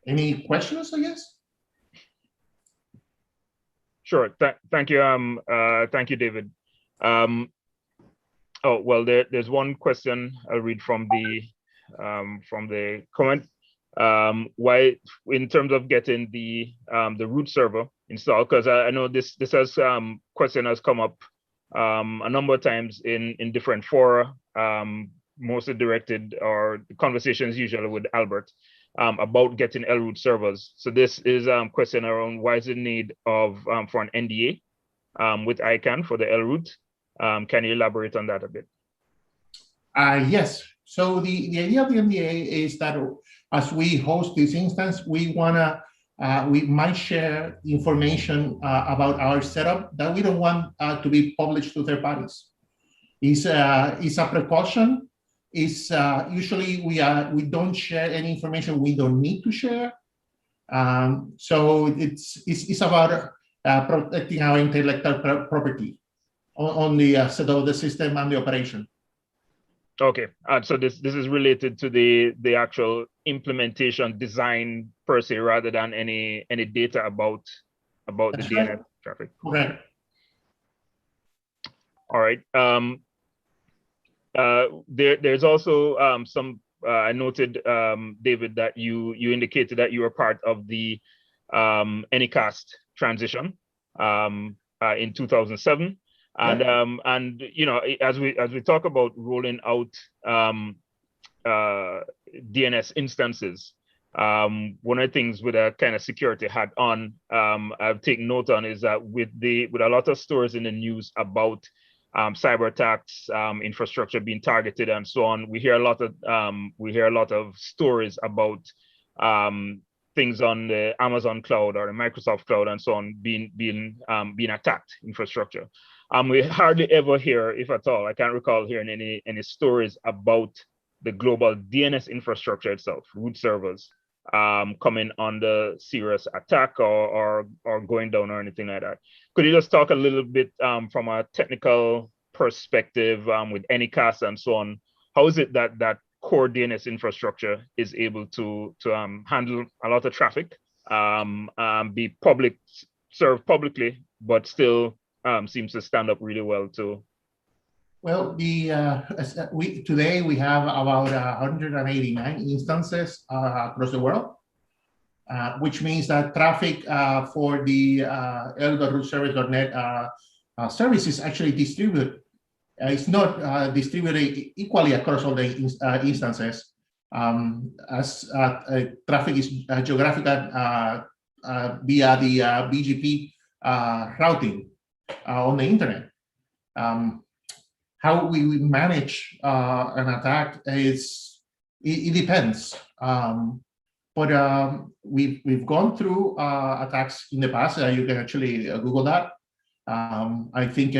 Any questions, I guess? Sure. Thank you. Thank you, David. Oh well, there's one question I'll read from the comment. Why, in terms of getting the root server installed? Because I know this has question has come up a number of times in different fora, mostly directed, or the conversations usually with Albert. About getting LRoot servers. So this is a question around why is the need of for an NDA with ICANN for the LRoot. Can you elaborate on that a bit? Yes. So the idea of the NDA is that as we host this instance, we might share information about our setup that we don't want to be published to third parties. It's a precaution. Usually we don't share any information we don't need to share. So it's about protecting our intellectual property on the setup of the system and the operation. Okay, so this is related to the actual implementation design per se, rather than any data about That's the DNS traffic. Okay. All right. There's also some. I noted, David, that you indicated that you were part of the Anycast transition in 2007. And you know, as we talk about rolling out DNS instances, one of the things with a kind of security hat on, I've taken note on, is that with a lot of stories in the news about cyber attacks, infrastructure being targeted, and so on, we hear a lot of stories about things on the Amazon cloud or the Microsoft cloud and so on being attacked, infrastructure. We hardly ever hear, if at all, I can't recall hearing any stories about the global DNS infrastructure itself, root servers, coming under serious attack or going down or anything like that. Could you just talk a little bit from a technical perspective with Anycast and so on? How is it that core DNS infrastructure is able to handle a lot of traffic, be served publicly, but still seems to stand up really well too? Well, today we have about 189 instances across the world, which means that traffic for the l.rootservice.net service is actually distributed. It's not distributed equally across all the instances, as traffic is geographical via the BGP routing on the internet. How we manage an attack it depends. But we've gone through attacks in the past. You can actually Google that. I think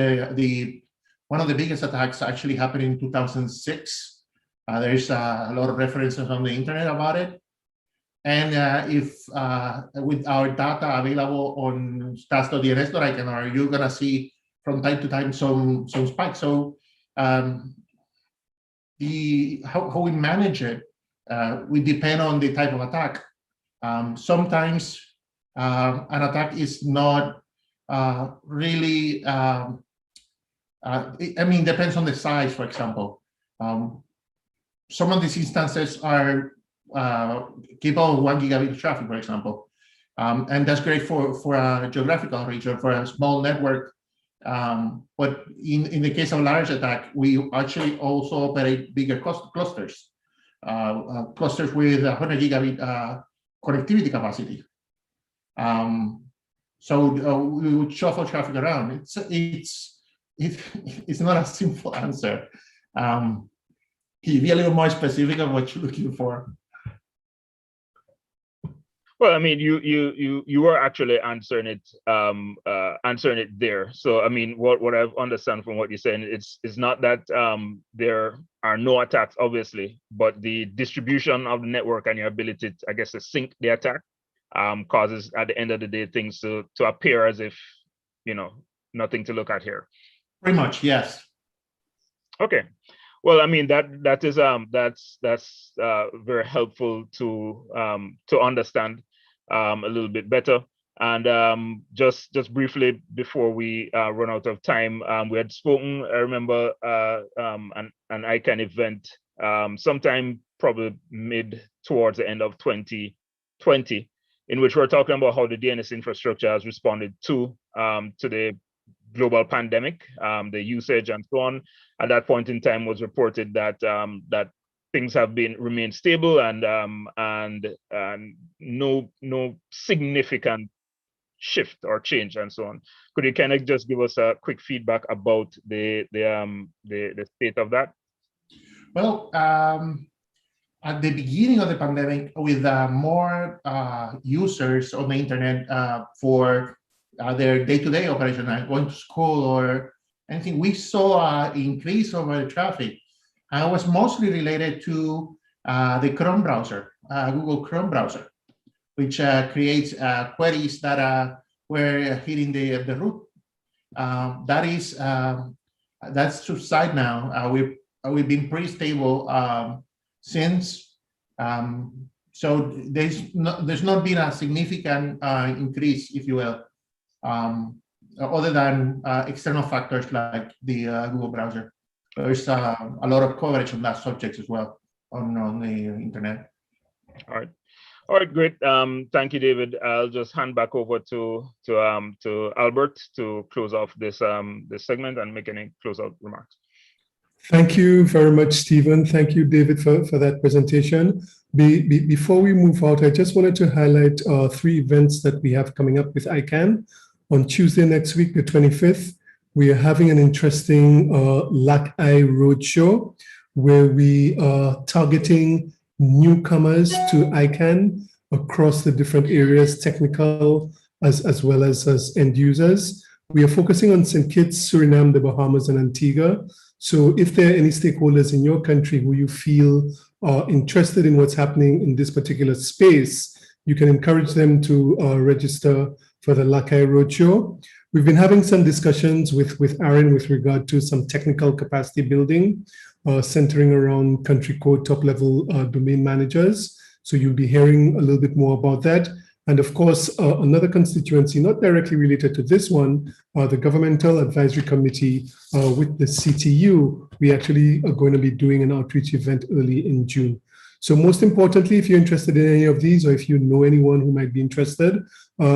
one of the biggest attacks actually happened in 2006. There's a lot of references on the internet about it. And if with our data available on stats.dns.icon, you're gonna see from time to time some spikes. So how we manage it will depend on the type of attack. Sometimes an attack is not really, depends on the size, for example. Some of these instances are capable of 1 gigabit of traffic, for example. And that's great for a geographical region, for a small network. But in the case of large attack, we actually also operate bigger clusters, clusters with 100 gigabit connectivity capacity. So we would shuffle traffic around. It's not a simple answer. Can you be a little more specific on what you're looking for? Well, I mean, you were actually answering it there. So, I mean, what I've understand from what you're saying, it's not that there are no attacks, obviously, but the distribution of the network and your ability, I guess, to sync the attack causes, at the end of the day, things to appear as if, nothing to look at here. Pretty much, yes. Okay. Well, I mean, that's very helpful to understand a little bit better. And just briefly before we run out of time, we had spoken, I remember, an ICANN event sometime probably mid towards the end of 2020, in which we're talking about how the DNS infrastructure has responded to the global pandemic, the usage and so on. At that point in time, was reported that that things have remained stable and no significant shift or change and so on. Could you kind of just give us a quick feedback about the state of that? Well, at the beginning of the pandemic, with more users on the internet for their day-to-day operation, like going to school or anything, we saw an increase over the traffic. It was mostly related to the Chrome browser, Google Chrome browser, which creates queries that were hitting the root. That's subside now. We've been pretty stable since. So there's not been a significant increase, if you will, other than external factors like the Google browser. There's a lot of coverage on that subject as well on the internet. All right, great. Thank you, David. I'll just hand back over to Albert to close off this segment and make any closeout remarks. Thank you very much, Stephen. Thank you, David, for that presentation. Before we move out, I just wanted to highlight 3 events that we have coming up with ICANN. On Tuesday next week, the 25th, we are having an interesting LAC-I Roadshow where we are targeting newcomers to ICANN across the different areas, technical as well as end users. We are focusing on St. Kitts, Suriname, the Bahamas, and Antigua. So if there are any stakeholders in your country who you feel are interested in what's happening in this particular space, you can encourage them to register for the LAC-I Roadshow. We've been having some discussions with ARIN with regard to some technical capacity building, centering around country code top-level domain managers. So you'll be hearing a little bit more about that. And of course, another constituency, not directly related to this one, the Governmental Advisory Committee with the CTU, we actually are going to be doing an outreach event early in June. So most importantly, if you're interested in any of these, or if you know anyone who might be interested,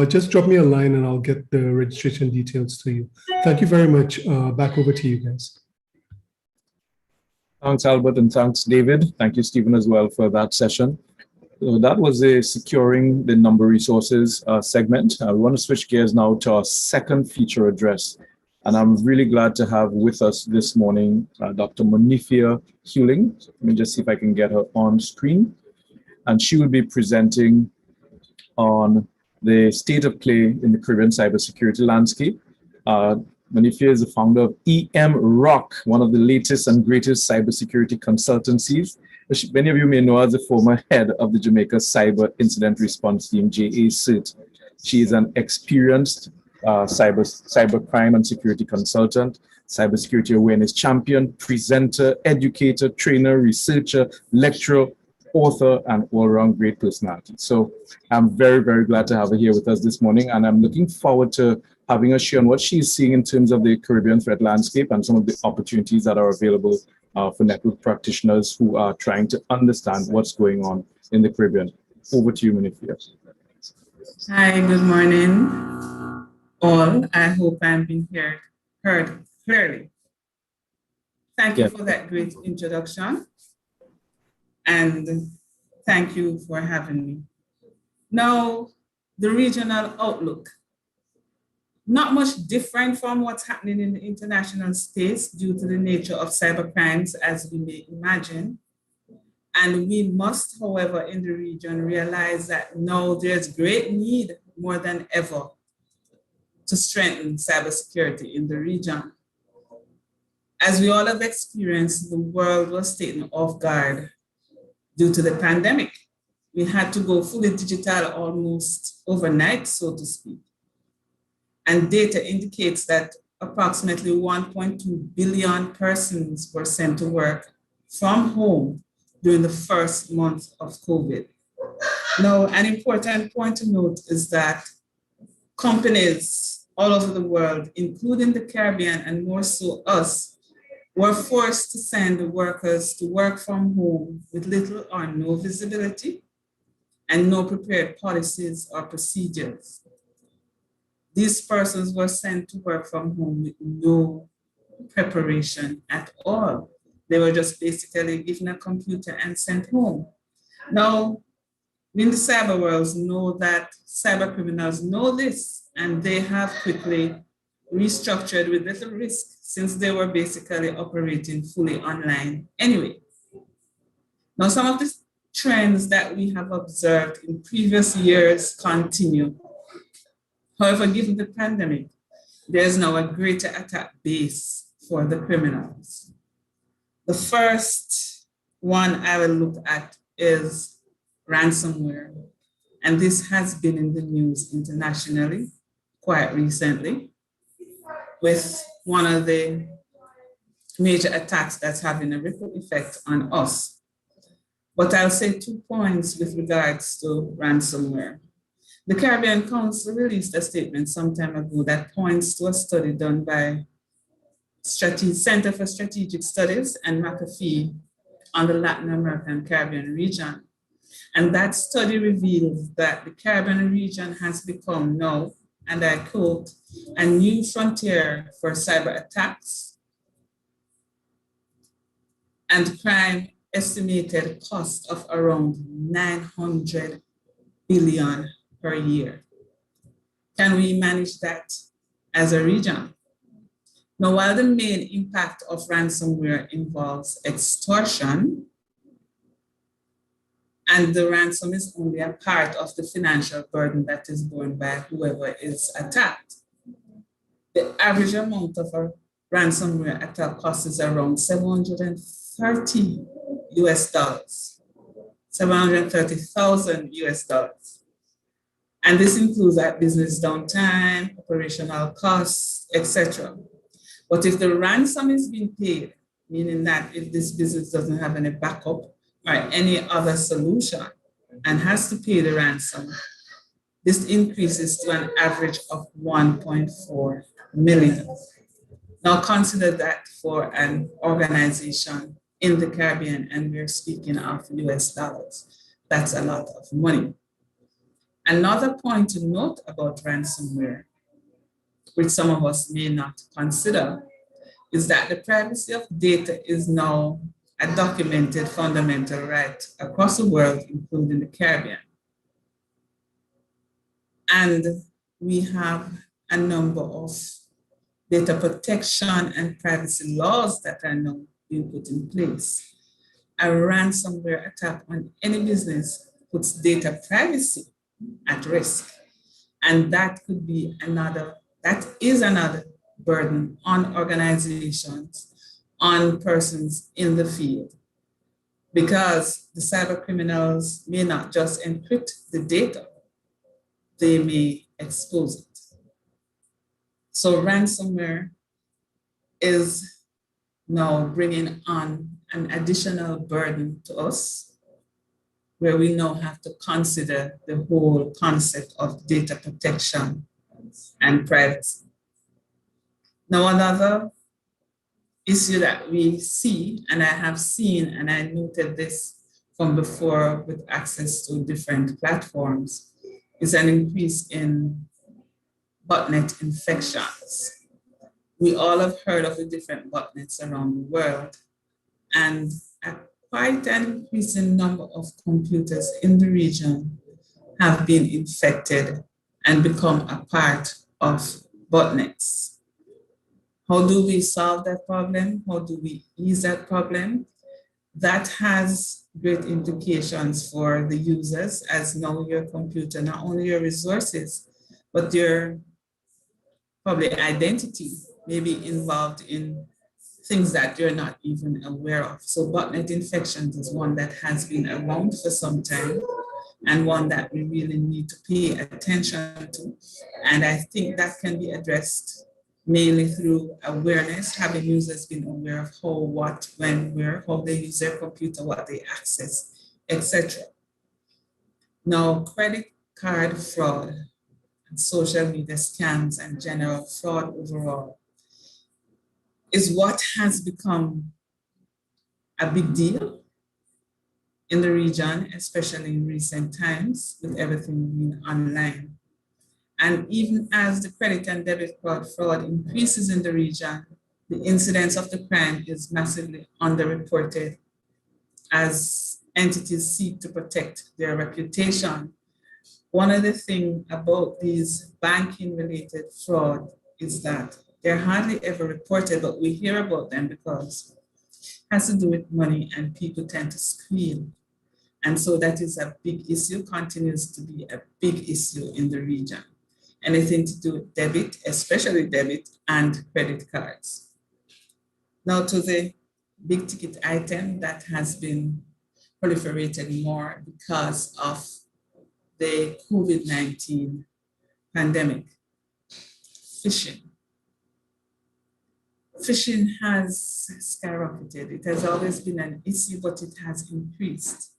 just drop me a line and I'll get the registration details to you. Thank you very much. Back over to you guys. Thanks, Albert, and thanks, David. Thank you, Stephen, as well, for that session. So that was a securing the number resources segment. We want to switch gears now to our second feature address. And I'm really glad to have with us this morning Dr. Monifia Hewling. Let me just see if I can get her on screen. And she will be presenting on the state of play in the Caribbean cybersecurity landscape. Monifia is the founder of EM-ROC, one of the latest and greatest cybersecurity consultancies. Many of you may know as the former head of the Jamaica Cyber Incident Response Team, JA-CERT. She is an experienced cybercrime and security consultant, cybersecurity awareness champion, presenter, educator, trainer, researcher, lecturer, author, and all-around great personality. So I'm very, very glad to have her here with us this morning, and I'm looking forward to having her share on what she's seeing in terms of the Caribbean threat landscape and some of the opportunities that are available for network practitioners who are trying to understand what's going on in the Caribbean. Over to you, Monifia. Hi, good morning, all. I hope I'm being heard clearly. Thank you for that great introduction, and thank you for having me. Now, the regional outlook. Not much different from what's happening in the international space due to the nature of cybercrimes, as we may imagine. And we must, however, in the region realize that now there's great need more than ever to strengthen cybersecurity in the region. As we all have experienced, the world was taken off guard due to the pandemic. We had to go fully digital almost overnight, so to speak. And data indicates that approximately 1.2 billion persons were sent to work from home during the first month of COVID. Now, an important point to note is that companies all over the world, including the Caribbean and more so us, were forced to send the workers to work from home with little or no visibility and no prepared policies or procedures. These persons were sent to work from home with no preparation at all. They were just basically given a computer and sent home. Now, in the cyber world know that cyber criminals know this, and they have quickly restructured with little risk since they were basically operating fully online anyway. Now, some of the trends that we have observed in previous years continue. However, given the pandemic, there's now a greater attack base for the criminals. The first one I will look at is ransomware. And this has been in the news internationally quite recently, with one of the major attacks that's having a ripple effect on us. But I'll say 2 points with regards to ransomware. The Caribbean Council released a statement some time ago that points to a study done by Center for Strategic Studies and McAfee on the Latin American Caribbean region. And that study reveals that the Caribbean region has become now, and I quote, a new frontier for cyber attacks and crime estimated cost of around 900 billion per year. Can we manage that as a region? Now, while the main impact of ransomware involves extortion, and the ransom is only a part of the financial burden that is borne by whoever is attacked, the average amount of a ransomware attack cost is around $730 US, $730,000 US. And this includes that business downtime, operational costs, etc. But if the ransom is being paid, meaning that if this business doesn't have any backup or any other solution and has to pay the ransom, this increases to an average of 1.4 million. Now consider that for an organization in the Caribbean, and we're speaking of US dollars. That's a lot of money. Another point to note about ransomware, which some of us may not consider, is that the privacy of data is now a documented fundamental right across the world, including the Caribbean. And we have a number of data protection and privacy laws that are now being put in place. A ransomware attack on any business puts data privacy at risk. And that could be that is another burden on organizations, on persons in the field, because the cyber criminals may not just encrypt the data, they may expose it. So ransomware is now bringing on an additional burden to us, where we now have to consider the whole concept of data protection and privacy. Now, another issue that we see, and I have seen, and I noted this from before with access to different platforms, is an increase in botnet infections. We all have heard of the different botnets around the world, and quite an increasing number of computers in the region have been infected and become a part of botnets. How do we solve that problem? How do we ease that problem? That has great implications for the users, as now your computer, not only your resources, but your probably identity may be involved in things that you're not even aware of. So botnet infections is one that has been around for some time, and one that we really need to pay attention to. And I think that can be addressed mainly through awareness, having users being aware of how, what, when, where, how they use their computer, what they access, etc. Now, credit card fraud and social media scams and general fraud overall is what has become a big deal in the region, especially in recent times with everything being online. And even as the credit and debit card fraud increases in the region, the incidence of the crime is massively underreported as entities seek to protect their reputation. One of the things about these banking-related fraud is that they're hardly ever reported, but we hear about them because has to do with money, and people tend to squeal. And so that is a big issue, continues to be a big issue in the region. Anything to do with debit, especially debit and credit cards. Now to the big ticket item that has been proliferated more because of the COVID-19 pandemic, phishing. Phishing has skyrocketed. It has always been an issue, but it has increased.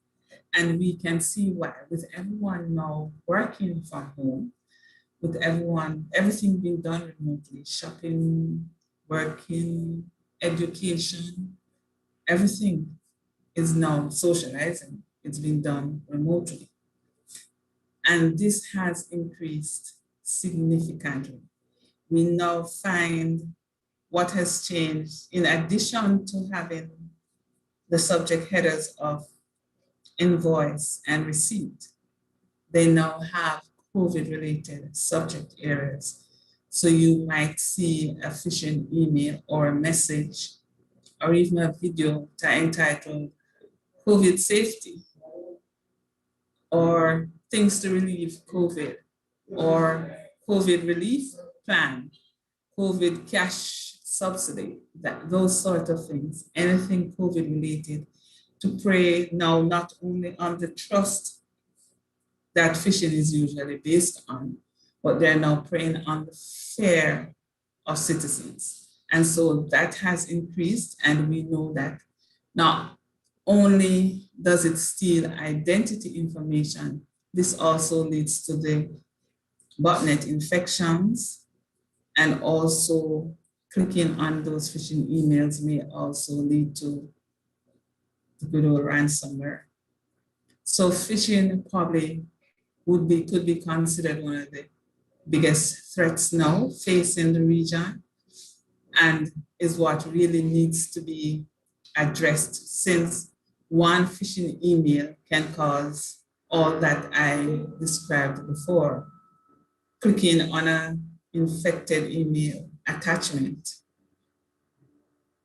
And we can see why, with everyone now working from home, with everything being done remotely, shopping, working, education, everything is now socializing. It's been done remotely. And this has increased significantly. We now find what has changed, in addition to having the subject headers of invoice and receipt, they now have COVID-related subject areas. So you might see a phishing email or a message or even a video entitled COVID safety or things to relieve COVID or COVID relief plan, COVID cash subsidy, those sort of things, anything COVID related, to prey now not only on the trust that phishing is usually based on, but they're now preying on the fear of citizens. And so that has increased, and we know that not only does it steal identity information, this also leads to the botnet infections, and also clicking on those phishing emails may also lead to the good old ransomware. So phishing probably could be considered one of the biggest threats now facing the region, and is what really needs to be addressed, since one phishing email can cause all that I described before. Clicking on an infected email attachment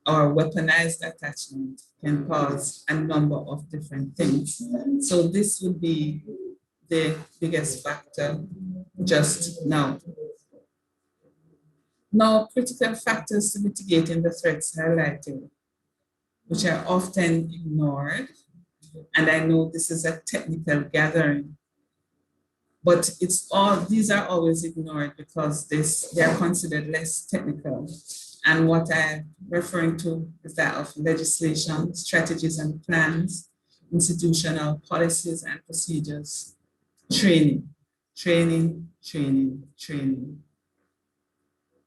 or weaponized attachment can cause a number of different things. So this would be the biggest factor just now. Now, critical factors to mitigating the threats highlighted, which are often ignored. And I know this is a technical gathering, but these are always ignored because they are considered less technical. And what I'm referring to is that of legislation, strategies and plans, institutional policies and procedures, training.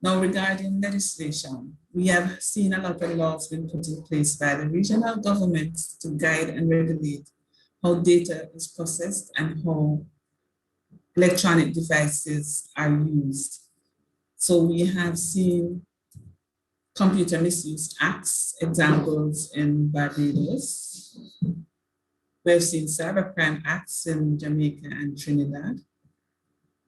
Now, regarding legislation, we have seen a lot of laws being put in place by the regional governments to guide and regulate how data is processed and how electronic devices are used. So we have seen computer misuse acts, examples in Barbados. We've seen cybercrime acts in Jamaica and Trinidad.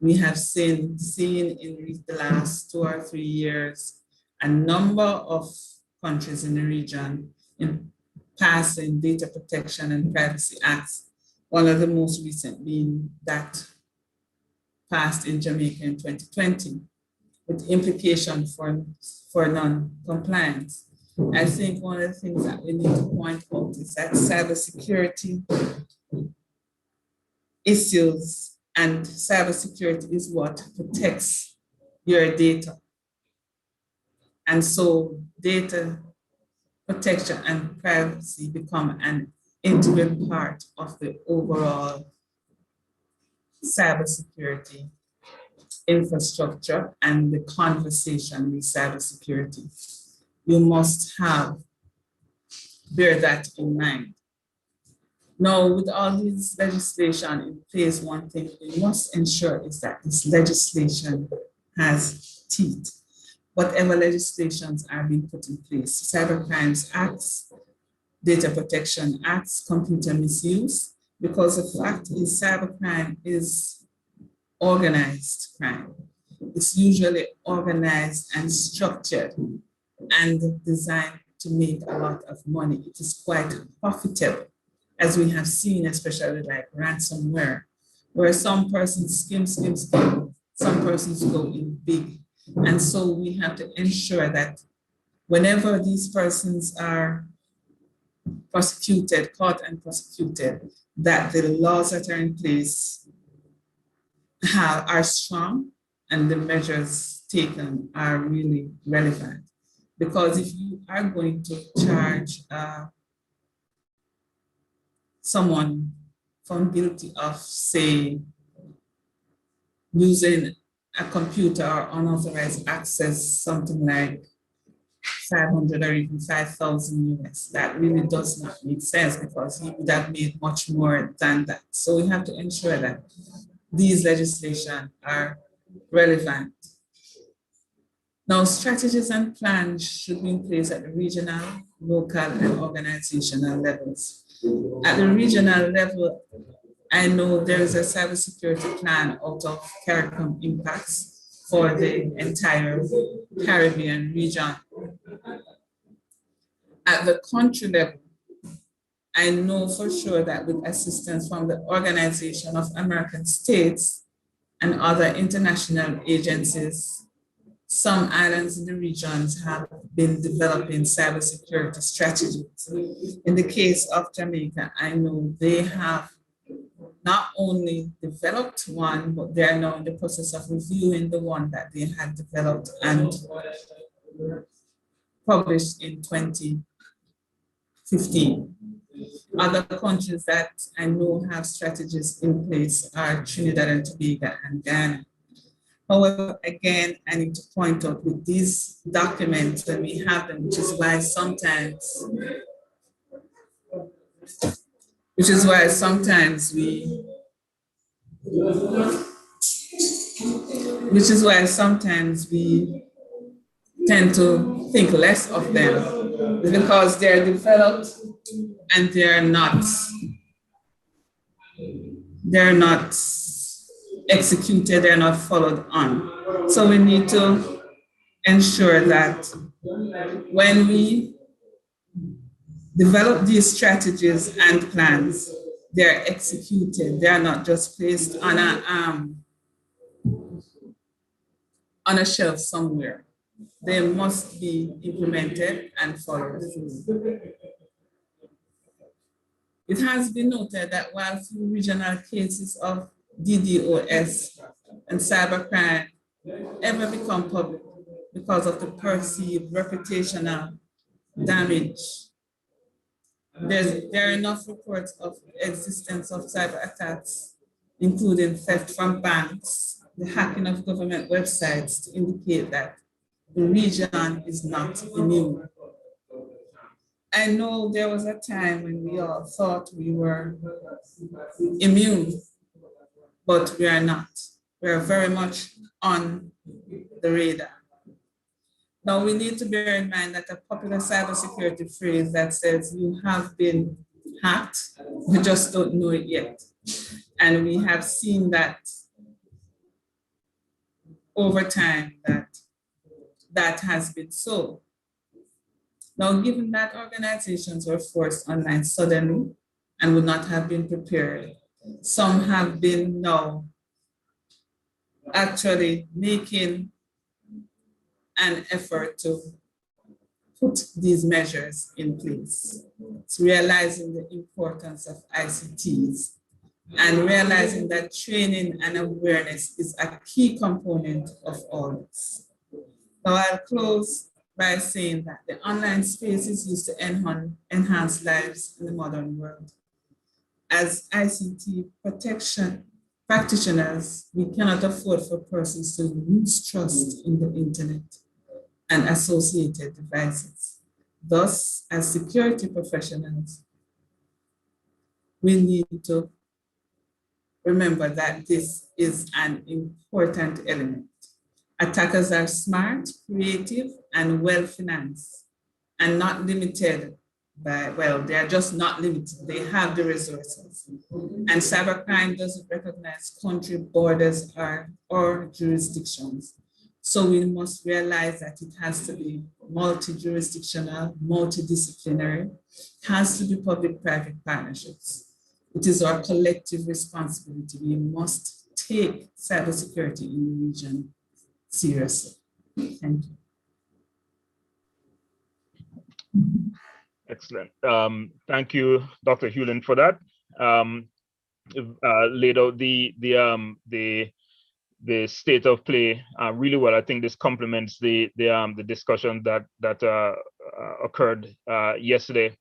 We have seen in the last 2 or 3 years a number of countries in the region in passing data protection and privacy acts. One of the most recent being that passed in Jamaica in 2020, with implication for non-compliance. I think one of the things that we need to point out is that cybersecurity issues and cybersecurity is what protects your data. And so data protection and privacy become an integral part of the overall cybersecurity infrastructure and the conversation with cybersecurity. You must bear that in mind. Now, with all this legislation in place, one thing we must ensure is that this legislation has teeth. Whatever legislations are being put in place, cybercrimes acts, data protection acts, computer misuse, because the fact is cybercrime is organized crime. It's usually organized and structured and designed to make a lot of money. It is quite profitable, as we have seen, especially like ransomware, where some persons skim, some persons go in big. And so we have to ensure that whenever these persons are prosecuted, caught and prosecuted, that the laws that are in place are strong and the measures taken are really relevant. Because if you are going to charge someone found guilty of, say, using a computer or unauthorized access, something like 500 or even 5,000 US, that really does not make sense, because he would have made much more than that. So we have to ensure that these legislation are relevant. Now, strategies and plans should be in place at the regional, local, and organizational levels. At the regional level, I know there is a cybersecurity plan out of CARICOM Impacts for the entire Caribbean region. At the country level, I know for sure that with assistance from the Organization of American States and other international agencies, some islands in the regions have been developing cybersecurity strategies. In the case of Jamaica, I know they have not only developed one, but they are now in the process of reviewing the one that they had developed and published in 2015. Other countries that I know have strategies in place are Trinidad and Tobago and Ghana. However, again, I need to point out with these documents when we have them, which is why sometimes we tend to think less of them, because they're developed and they're not executed, they're not followed on. So we need to ensure that when we develop these strategies and plans, they're executed. They're not just placed on a shelf somewhere. They must be implemented and followed through. It has been noted that while few regional cases of DDoS and cybercrime ever become public because of the perceived reputational damage, there are enough reports of the existence of cyber attacks, including theft from banks, the hacking of government websites, to indicate that the region is not immune. I know there was a time when we all thought we were immune, but we are not. We are very much on the radar. Now, we need to bear in mind that a popular cybersecurity phrase that says you have been hacked, you just don't know it yet. And we have seen that over time that has been so. Now, given that organizations were forced online suddenly and would not have been prepared, some have been now actually making an effort to put these measures in place. It's realizing the importance of ICTs and realizing that training and awareness is a key component of all this. Now, I'll close by saying that the online space is used to enhance lives in the modern world. As ICT protection practitioners, we cannot afford for persons to lose trust in the internet and associated devices. Thus, as security professionals, we need to remember that this is an important element. Attackers are smart, creative, and well-financed, and not limited by, well, they are just not limited. They have the resources. And cybercrime doesn't recognize country borders or jurisdictions. So we must realize that it has to be multi-jurisdictional, multidisciplinary, it has to be public-private partnerships. It is our collective responsibility. We must take cybersecurity in the region seriously. Thank you. Excellent. Thank you, Dr. Hewlin, for that. Laid out the state of play really well. I think this complements the discussion that occurred yesterday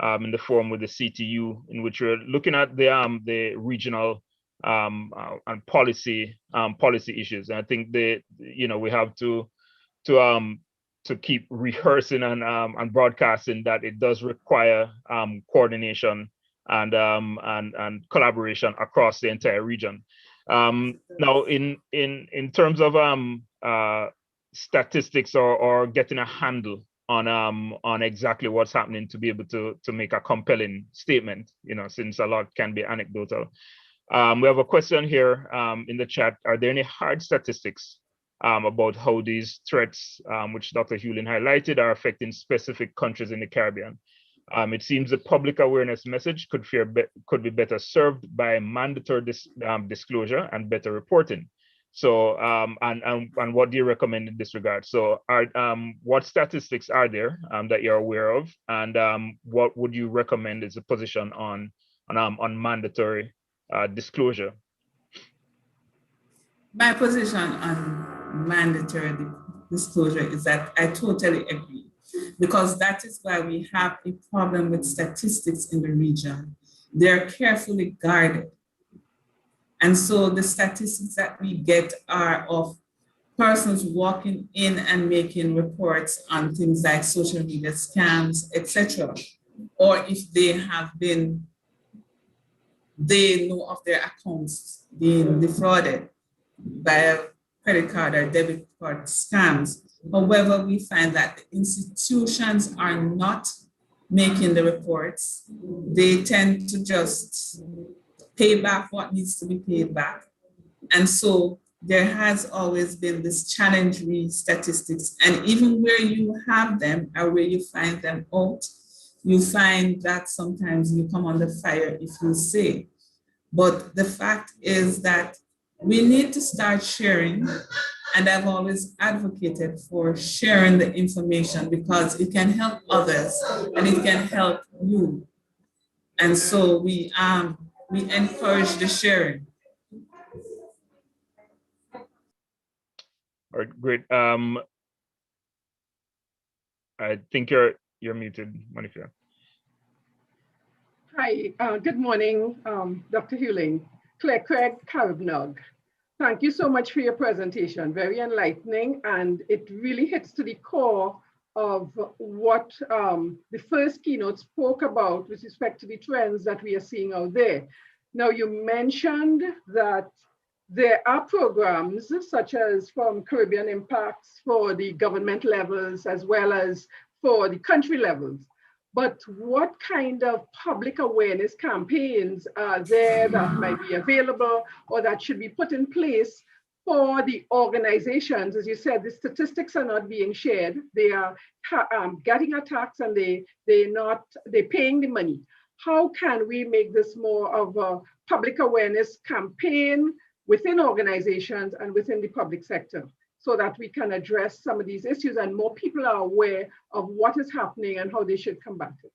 in the forum with the CTU, in which we're looking at the regional and policy issues. And I think we have to keep rehearsing and broadcasting that it does require coordination and collaboration across the entire region. Now, in terms of statistics or getting a handle on exactly what's happening to be able to make a compelling statement, since a lot can be anecdotal. We have a question here in the chat. Are there any hard statistics about how these threats, which Dr. Hewlin highlighted, are affecting specific countries in the Caribbean? It seems the public awareness message could be better served by mandatory disclosure and better reporting. So, and what do you recommend in this regard? So, what statistics are there that you're aware of, and what would you recommend as a position on mandatory disclosure? My position on mandatory disclosure is that I totally agree, because that is why we have a problem with statistics in the region. They're carefully guarded. And so the statistics that we get are of persons walking in and making reports on things like social media scams, etc. Or if they know of their accounts being defrauded by a credit card or debit card scams. However, we find that the institutions are not making the reports. They tend to just pay back what needs to be paid back. And so there has always been this challenge with statistics. And even where you have them or where you find them out, you find that sometimes you come under fire if you say. But the fact is that we need to start sharing, and I've always advocated for sharing the information because it can help others and it can help you. And so we encourage the sharing. All right, great. I think you're muted, Monica. Hi, good morning, Dr. Hewlin. Claire Craig, CaribNOG. Thank you so much for your presentation. Very enlightening, and it really hits to the core of what the first keynote spoke about with respect to the trends that we are seeing out there. Now, you mentioned that there are programs such as from Caribbean Impacts for the government levels as well as for the country levels. But what kind of public awareness campaigns are there that might be available or that should be put in place for the organizations? As you said, the statistics are not being shared. They are getting attacked and they're paying the money. How can we make this more of a public awareness campaign within organizations and within the public sector, so that we can address some of these issues and more people are aware of what is happening and how they should combat it?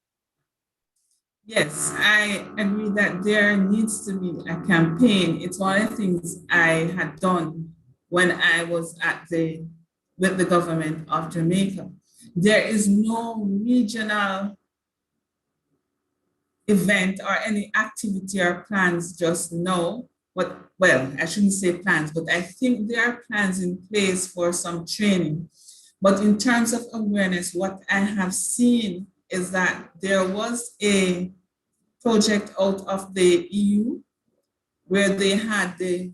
Yes, I agree that there needs to be a campaign. It's one of the things I had done when I was with the government of Jamaica. There is no regional event or any activity or plans just now. Well, I shouldn't say plans, but I think there are plans in place for some training. But in terms of awareness, what I have seen is that there was a project out of the EU where they had the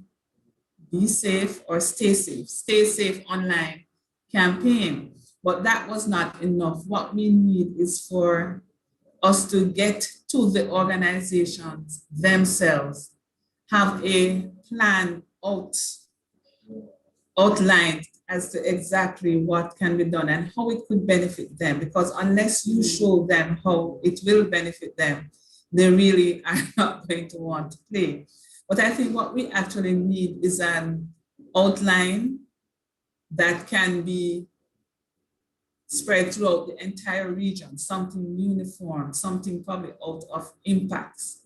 Be Safe or Stay Safe online campaign, but that was not enough. What we need is for us to get to the organizations themselves, have a plan outlined as to exactly what can be done and how it could benefit them, because unless you show them how it will benefit them, they really are not going to want to play. But I think what we actually need is an outline that can be spread throughout the entire region, something uniform, something probably out of impacts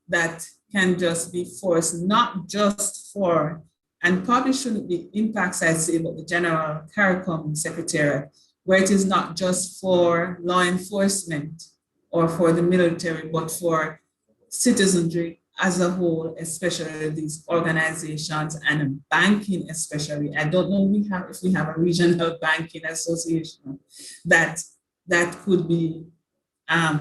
that can just be forced, not just for, and probably shouldn't be impacts, I say, but the General CARICOM Secretariat, where it is not just for law enforcement or for the military, but for citizenry as a whole, especially these organizations and banking especially. I don't know if we have a regional banking association that could be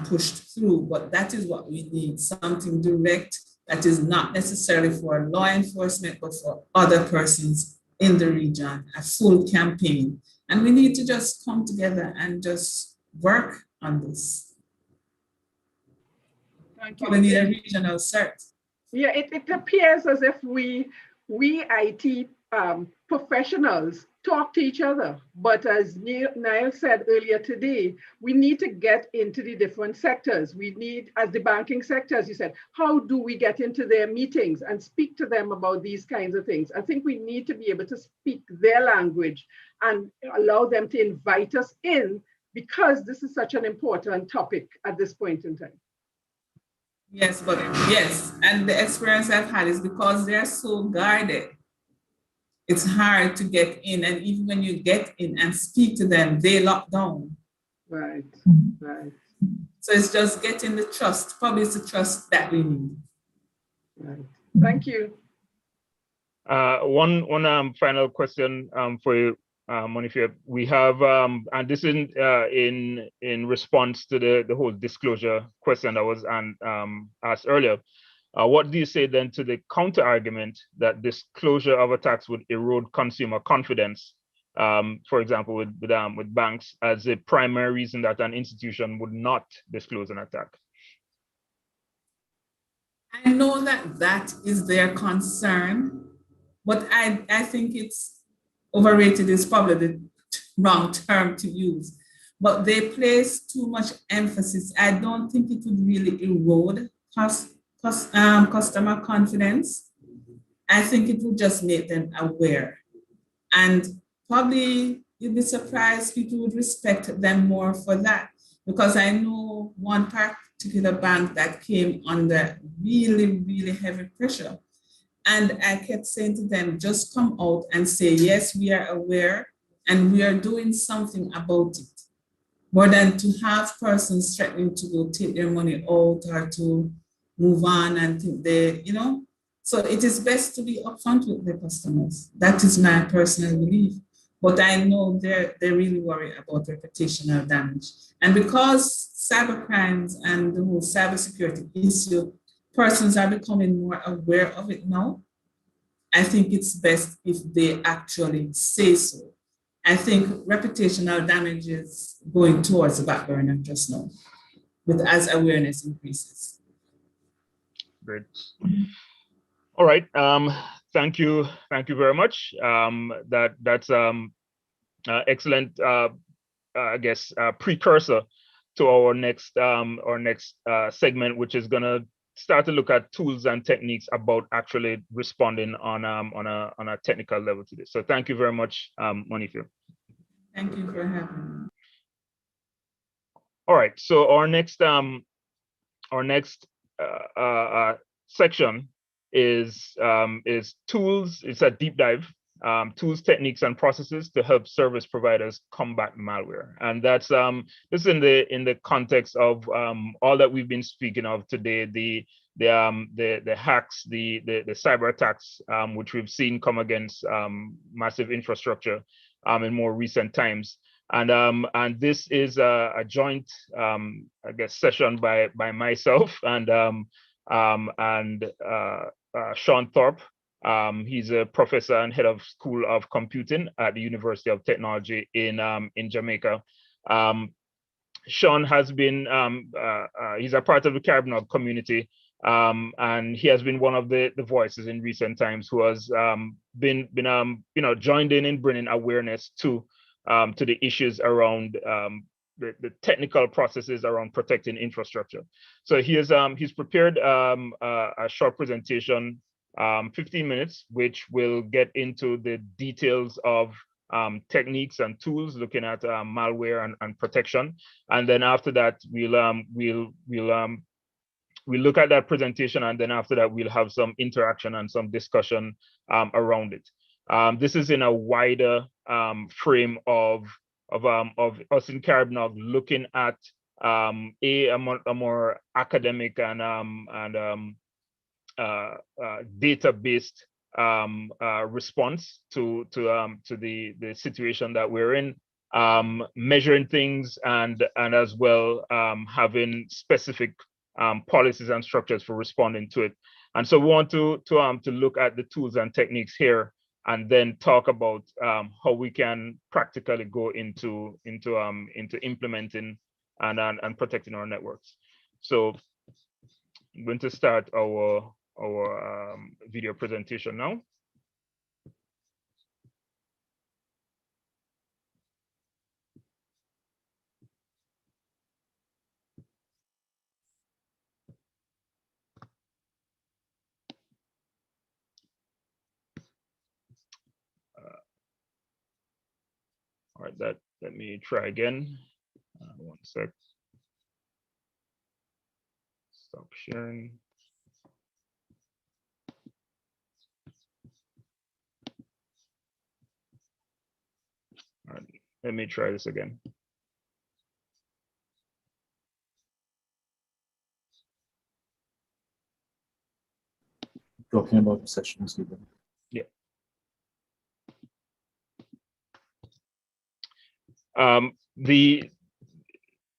pushed through, but that is what we need, something direct that is not necessarily for law enforcement, but for other persons in the region, a full campaign. And we need to just come together and just work on this. Thank you. We need a regional cert. Yeah, it appears as if we IT professionals talk to each other, but as Niall said earlier today, we need to get into the different sectors. We need, as the banking sector, as you said, how do we get into their meetings and speak to them about these kinds of things? I think we need to be able to speak their language and allow them to invite us in, because this is such an important topic at this point in time. Yes, and the experience I've had is because they're so guarded, it's hard to get in, and even when you get in and speak to them, they lock down. Right. So it's just getting the trust. Probably it's the trust that we need. Right. Thank you. One final question for you, Monifa. We have, and this is in response to the whole disclosure question that was asked earlier. What do you say then to the counter argument that disclosure of attacks would erode consumer confidence, for example, with banks, as a primary reason that an institution would not disclose an attack? I know that is their concern, but I think it's overrated is probably the wrong term to use. But they place too much emphasis. I don't think it would really erode customer confidence. I think it would just make them aware. And probably you'd be surprised people would respect them more for that. Because I know one particular bank that came under really, really heavy pressure. And I kept saying to them, just come out and say, yes, we are aware and we are doing something about it. More than to have persons threatening to go take their money out or to move on and think they, So it is best to be upfront with the customers. That is my personal belief. But I know they really worry about reputational damage. And because cyber crimes and the whole cybersecurity issue, persons are becoming more aware of it now. I think it's best if they actually say so. I think reputational damage is going towards the back burner just now, as awareness increases. Great. All right. Thank you very much. That's excellent. I guess precursor to our next segment, which is gonna start to look at tools and techniques about actually responding on a technical level to this. So thank you very much, Monifa. Thank you for having me. All right. So our next section is tools. It's a deep dive. Tools, techniques, and processes to help service providers combat malware, and that's this is in the context of all that we've been speaking of today, the hacks, the cyber attacks, which we've seen come against massive infrastructure in more recent times, and this is a joint I guess session by myself and Sean Thorpe. He's a professor and head of School of Computing at the University of Technology in Jamaica. Sean has been, he's a part of the CaribNOG community And he has been one of the voices in recent times who has been joined in bringing awareness to the issues around the technical processes around protecting infrastructure. So he's prepared a short presentation, 15 minutes, which will get into the details of techniques and tools looking at malware and protection. And then after that, we'll look at that presentation, and then after that, we'll have some interaction and some discussion around it. This is in a wider frame of us in CaribNOG looking at a more academic and data-based response to the situation that we're in, measuring things and as well having specific policies and structures for responding to it. And so we want to look at the tools and techniques here, and then talk about how we can practically go into implementing and protecting our networks. So I'm going to start our video presentation now. All right, let me try again. One sec. Stop sharing. All right, let me try this again. Talking about sessions even. Yeah.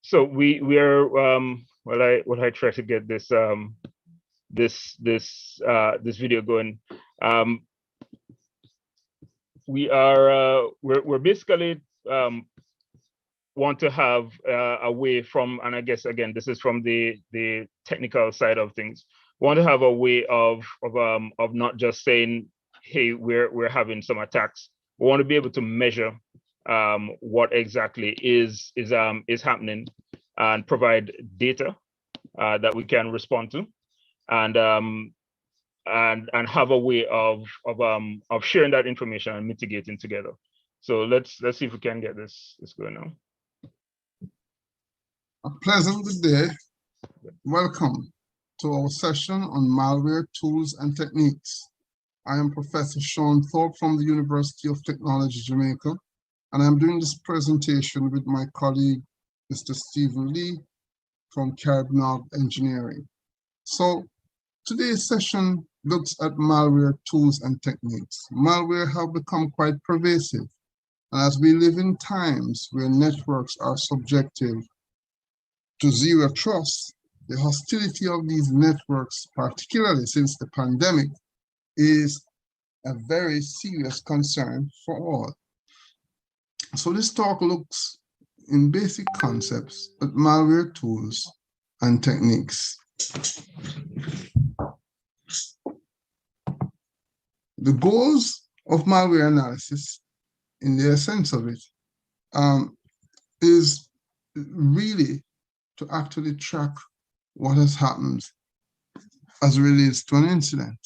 So we are what I try to get this this video going. We're basically want to have a way from, and I guess again this is from the technical side of things, want to have a way of not just saying, hey, we're having some attacks. We want to be able to measure what exactly is happening and provide data that we can respond to, and have a way of sharing that information and mitigating together. So let's see if we can get this going now. A pleasant good day. Welcome to our session on malware tools and techniques. I am Professor Sean Thorpe from the University of Technology, Jamaica, and I'm doing this presentation with my colleague, Mr. Stephen Lee from CaribNOG Engineering. So today's session looks at malware tools and techniques. Malware have become quite pervasive, and as we live in times where networks are subjective to zero trust, the hostility of these networks, particularly since the pandemic, is a very serious concern for all. So this talk looks in basic concepts at malware tools and techniques. The goals of malware analysis, in the essence of it, is really to actually track what has happened as it relates to an incident.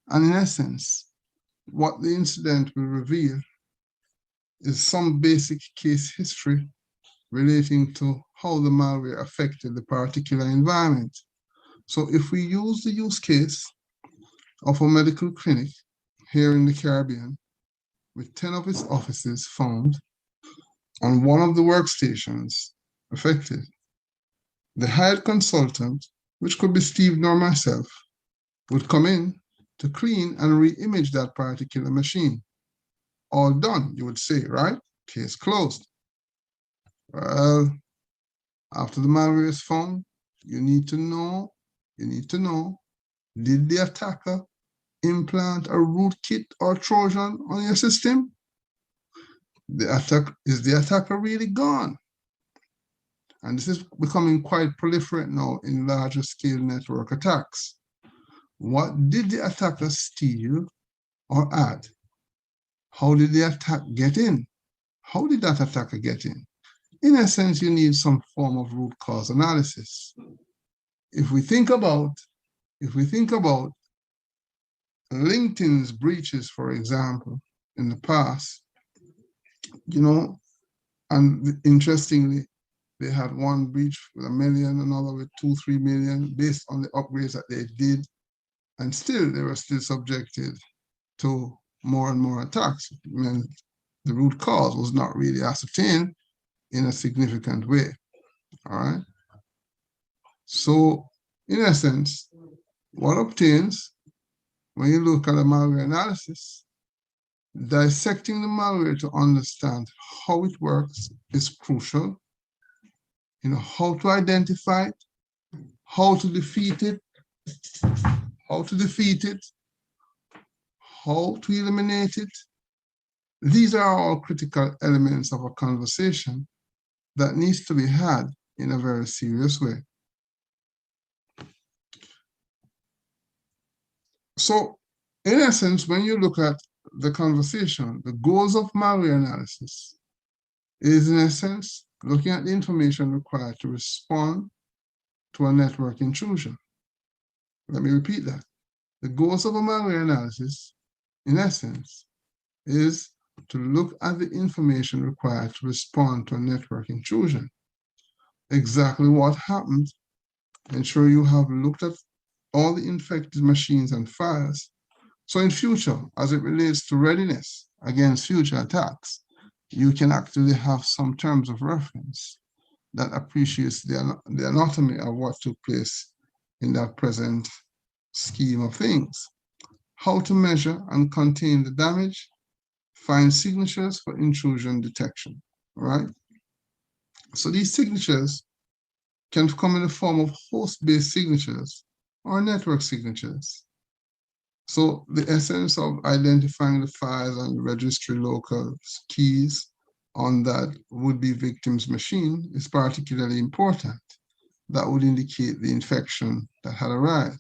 And in essence, what the incident will reveal is some basic case history relating to how the malware affected the particular environment. So if we use the use case of a medical clinic here in the Caribbean, with 10 of its offices found on one of the workstations affected, the hired consultant, which could be Steve nor myself, would come in to clean and re-image that particular machine. All done, you would say, right? Case closed. Well, after the malware is found, you need to know, did the attacker implant a rootkit or Trojan on your system? Is the attacker really gone? and this is becoming quite proliferate now in larger scale network attacks. What did the attacker steal or add? How did the attack get in? How did that attacker get in? In essence, you need some form of root cause analysis. If we think about LinkedIn's breaches, for example, in the past, you know, and interestingly, they had one breach with 1 million, another with 2-3 million, based on the upgrades that they did, and still they were still subjected to more and more attacks. I mean, the root cause was not really ascertained in a significant way. All right. So, in essence, what obtains when you look at a malware analysis, dissecting the malware to understand how it works is crucial. You know, how to identify it, how to defeat it, how to eliminate it. These are all critical elements of a conversation that needs to be had in a very serious way. So, in essence, when you look at the conversation, the goals of malware analysis is, in essence, looking at the information required to respond to a network intrusion. Let me repeat that. The goals of a malware analysis, in essence, is to look at the information required to respond to a network intrusion. Exactly what happened, ensure you have looked at all the infected machines and files. So in future, as it relates to readiness against future attacks, you can actually have some terms of reference that appreciates the anatomy of what took place in that present scheme of things. How to measure and contain the damage, find signatures for intrusion detection, right? So these signatures can come in the form of host-based signatures or network signatures. So the essence of identifying the files and registry local keys on that would-be victim's machine is particularly important. That would indicate the infection that had arisen.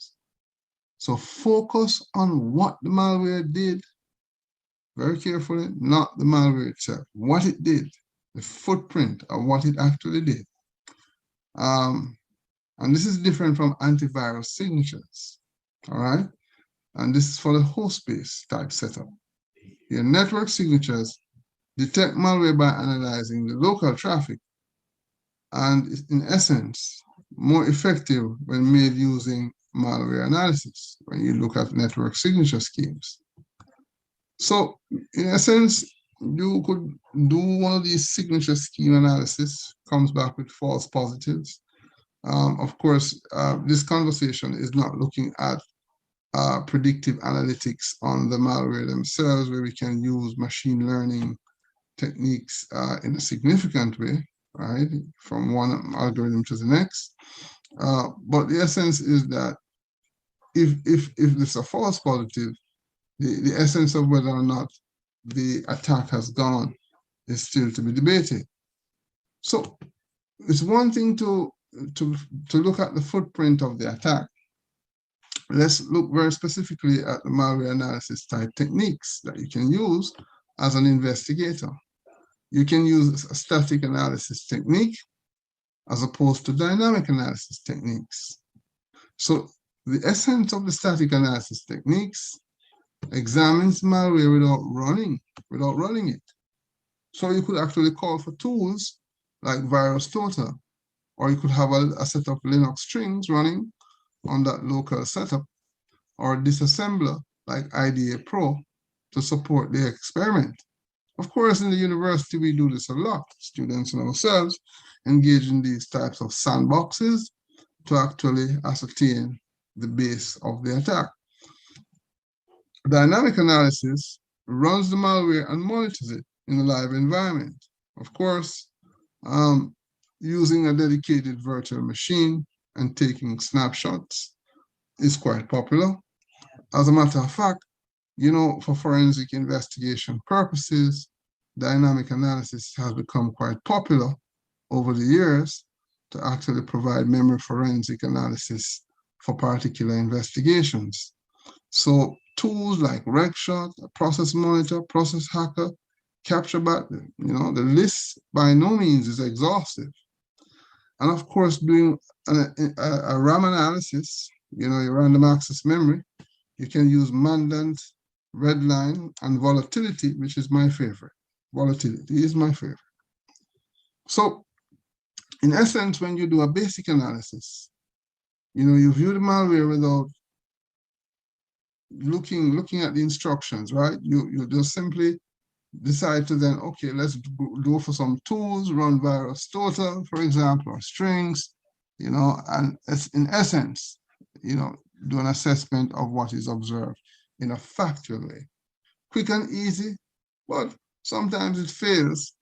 So focus on what the malware did, very carefully, not the malware itself, what it did, the footprint of what it actually did. And this is different from antivirus signatures, all right? And this is for the host-based type setup. Your network signatures detect malware by analyzing the local traffic, and in essence, more effective when made using malware analysis when you look at network signature schemes. So in essence, you could do one of these signature scheme analysis, comes back with false positives. Of course, this conversation is not looking at predictive analytics on the malware themselves, where we can use machine learning techniques in a significant way, right, from one algorithm to the next. But the essence is that if this is a false positive, the essence of whether or not the attack has gone is still to be debated. So it's one thing to look at the footprint of the attack. Let's look very specifically at the malware analysis type techniques that you can use as an investigator. You can use a static analysis technique as opposed to dynamic analysis techniques. So the essence of the static analysis techniques examines malware without running it. So you could actually call for tools like VirusTotal, or you could have a set of Linux strings running on that local setup, or a disassembler like IDA Pro to support the experiment. Of course, in the university, we do this a lot. Students and ourselves engage in these types of sandboxes to actually ascertain the base of the attack. Dynamic analysis runs the malware and monitors it in a live environment. Of course, using a dedicated virtual machine and taking snapshots is quite popular. As a matter of fact, you know, for forensic investigation purposes, dynamic analysis has become quite popular over the years, to actually provide memory forensic analysis for particular investigations. So tools like RegShot, Process Monitor, Process Hacker, CaptureBot, the list by no means is exhaustive. And of course, doing a RAM analysis, your random access memory, you can use mandant, redline, and volatility, which is my favorite. Volatility is my favorite. So in essence, when you do a basic analysis, you view the malware without looking at the instructions, right? You just simply decide to then, okay, let's go for some tools, run virus total, for example, or strings, and it's in essence, do an assessment of what is observed in a factual way. Quick and easy, but sometimes it fails,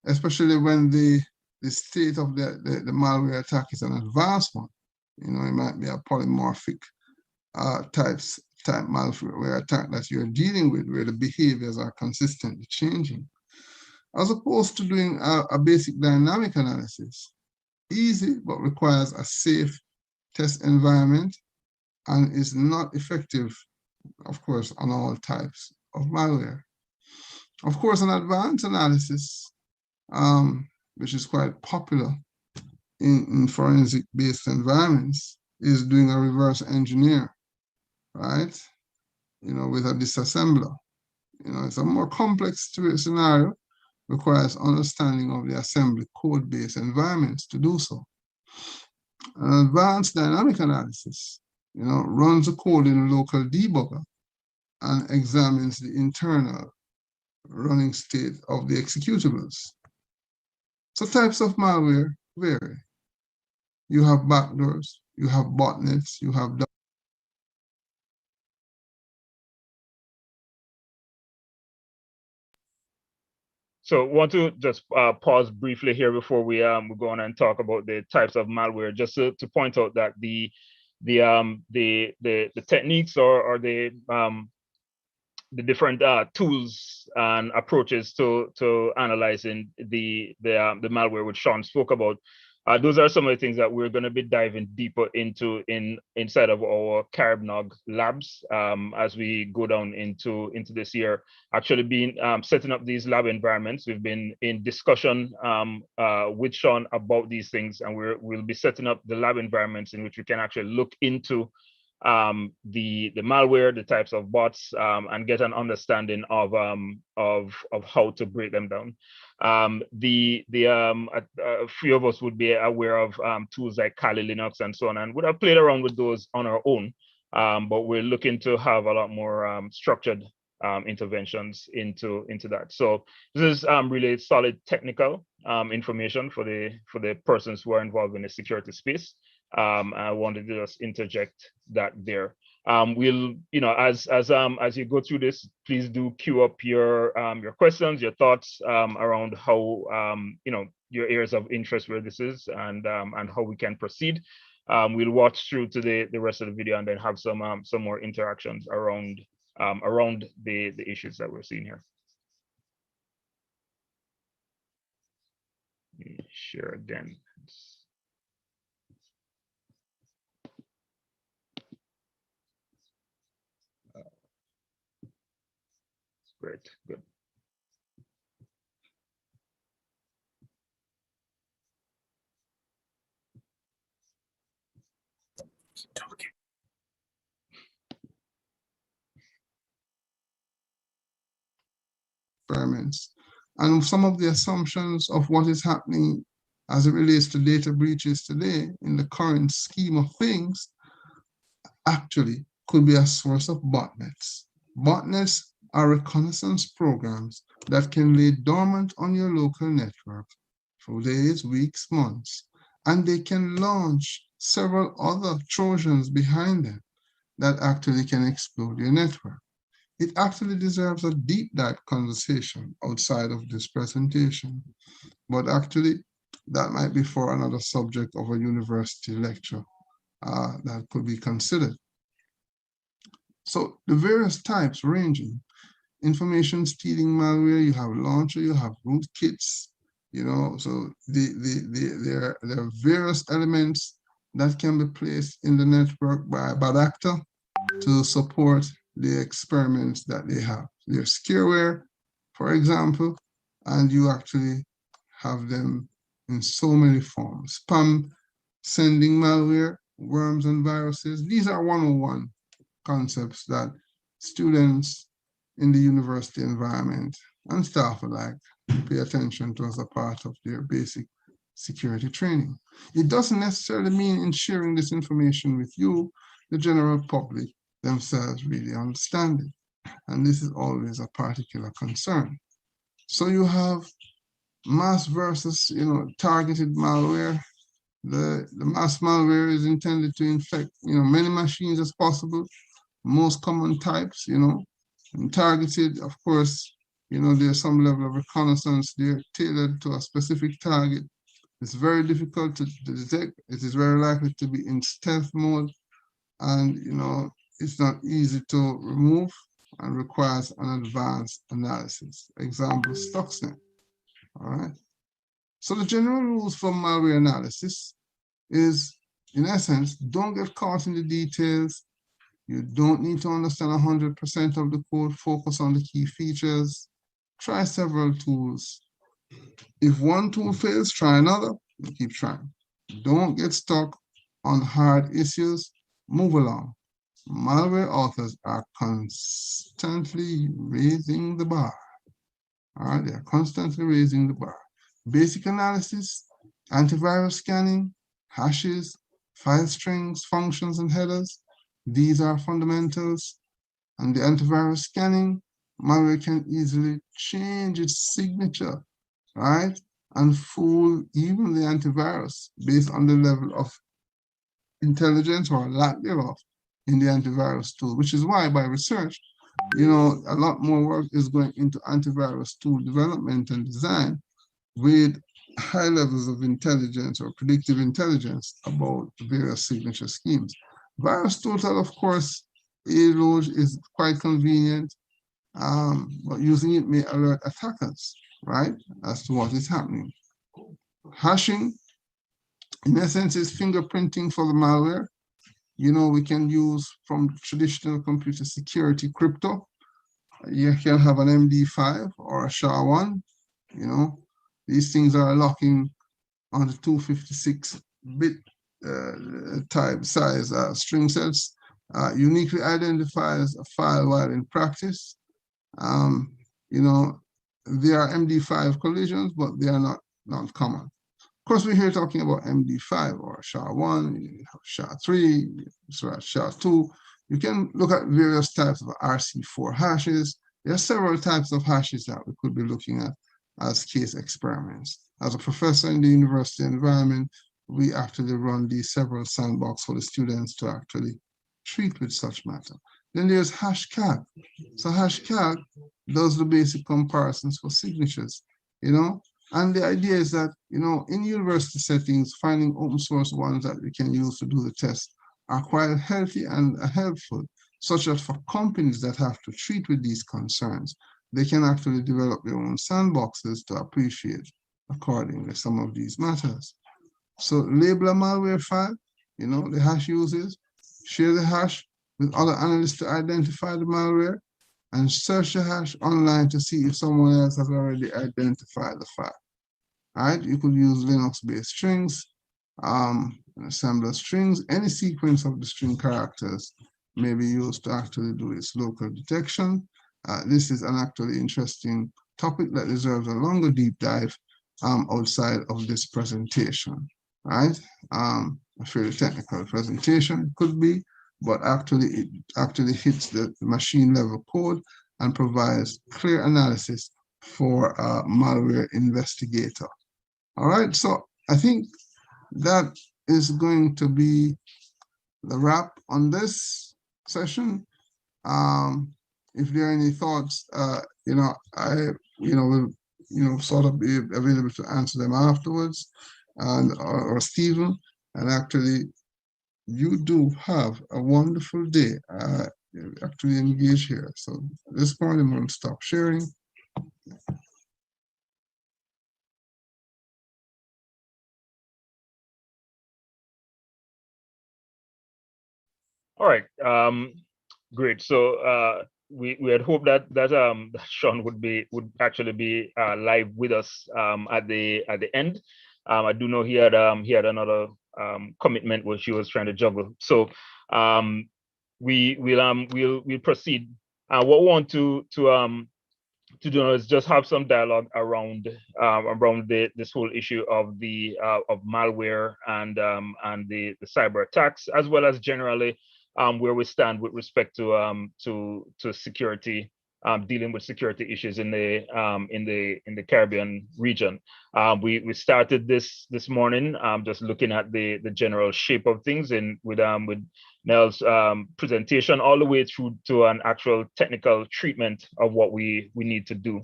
especially when the state of the malware attack is an advanced one. It might be a polymorphic type malware attack that you're dealing with, where the behaviors are consistently changing. As opposed to doing a basic dynamic analysis, easy but requires a safe test environment and is not effective, of course, on all types of malware. Of course, an advanced analysis, which is quite popular in forensic-based environments, is doing a reverse engineer, right? With a disassembler. It's a more complex scenario, requires understanding of the assembly code-based environments to do so. An advanced dynamic analysis, runs the code in a local debugger and examines the internal running state of the executables. So types of malware vary. You have backdoors, you have botnets, you have So want to just pause briefly here before we go on and talk about the types of malware, just to point out that the techniques or the different tools and approaches to analyzing the malware which Sean spoke about. Those are some of the things that we're going to be diving deeper into inside of our CaribNOG labs as we go down into this year. Actually, setting up these lab environments, we've been in discussion with Sean about these things, and we'll be setting up the lab environments in which we can actually look into the malware, the types of bots, and get an understanding of how to break them down. A few of us would be aware of tools like Kali Linux and so on, and would have played around with those on our own. But we're looking to have a lot more structured interventions into that. So this is really solid technical information for the persons who are involved in the security space. I wanted to just interject that there. We'll, as you go through this, please do queue up your questions, your thoughts around how your areas of interest where this is and how we can proceed. We'll watch through to the rest of the video and then have some more interactions around the issues that we're seeing here. Let me share again. Great, good. Keep talking. Experiments and some of the assumptions of what is happening as it relates to data breaches today in the current scheme of things actually could be a source of botnets. Botnets are reconnaissance programs that can lay dormant on your local network for days, weeks, months, and they can launch several other Trojans behind them that actually can explode your network. It actually deserves a deep dive conversation outside of this presentation, but actually that might be for another subject of a university lecture that could be considered. So the various types ranging: information stealing malware, you have launcher, you have rootkits, you know, so there are various elements that can be placed in the network by a bad actor to support the experiments that they have. There's scareware, for example, and you actually have them in so many forms. Spam, sending malware, worms and viruses. These are 101 concepts that students in the university environment and staff alike pay attention to as a part of their basic security training. It doesn't necessarily mean in sharing this information with you, the general public themselves really understand it. And this is always a particular concern. So you have mass versus, targeted malware. The mass malware is intended to infect, many machines as possible, most common types, and targeted, of course, there's some level of reconnaissance there tailored to a specific target. It's very difficult to detect. It is very likely to be in stealth mode, and it's not easy to remove and requires an advanced analysis. Example, Stuxnet. All right. So the general rules for malware analysis is, in essence, don't get caught in the details. You don't need to understand 100% of the code. Focus on the key features. Try several tools. If one tool fails, try another and keep trying. Don't get stuck on hard issues. Move along. Malware authors are constantly raising the bar. All right, they're constantly raising the bar. Basic analysis, antivirus scanning, hashes, file strings, functions, and headers. These are fundamentals. And the antivirus scanning, malware can easily change its signature, right? And fool even the antivirus based on the level of intelligence or lack thereof in the antivirus tool, which is why by research, a lot more work is going into antivirus tool development and design with high levels of intelligence or predictive intelligence about various signature schemes. VirusTotal, of course, Aloge is quite convenient, but using it may alert attackers, right, as to what is happening. Hashing, in essence, is fingerprinting for the malware. We can use from traditional computer security crypto. You can have an MD5 or a SHA-1, These things are locking on the 256-bit type size string sets, uniquely identifies a file while in practice. There are MD5 collisions, but they are not common. Of course, we're here talking about MD5 or SHA-1, SHA-3, SHA-2. You can look at various types of RC4 hashes. There are several types of hashes that we could be looking at as case experiments. As a professor in the university environment, we actually run these several sandbox for the students to actually treat with such matter. Then there's hashcalc. So hashcalc does the basic comparisons for signatures, and the idea is that, in university settings, finding open source ones that we can use to do the test are quite healthy and helpful, such that for companies that have to treat with these concerns, they can actually develop their own sandboxes to appreciate accordingly some of these matters. So label a malware file, the hash uses, share the hash with other analysts to identify the malware, and search the hash online to see if someone else has already identified the file. All right, you could use Linux-based strings, assembler strings. Any sequence of the string characters may be used to actually do its local detection. This is an actually interesting topic that deserves a longer deep dive outside of this presentation, right? A fairly technical presentation could be, but actually it actually hits the machine level code and provides clear analysis for a malware investigator. All right, so I think that is going to be the wrap on this session. If there are any thoughts, I will sort of be available to answer them afterwards, and or Stephen. And actually, you do have a wonderful day. Actually engage here. So this point, I'm going to stop sharing. All right. Great. So we had hoped that that Sean would actually be live with us at the end. I do know he had another commitment which he was trying to juggle. So we'll proceed. What we want to do is just have some dialogue around this whole issue of the of malware and the cyber attacks, as well as generally where we stand with respect to security, dealing with security issues in the Caribbean region. We started this morning just looking at the general shape of things and with Nell's presentation all the way through to an actual technical treatment of what we need to do.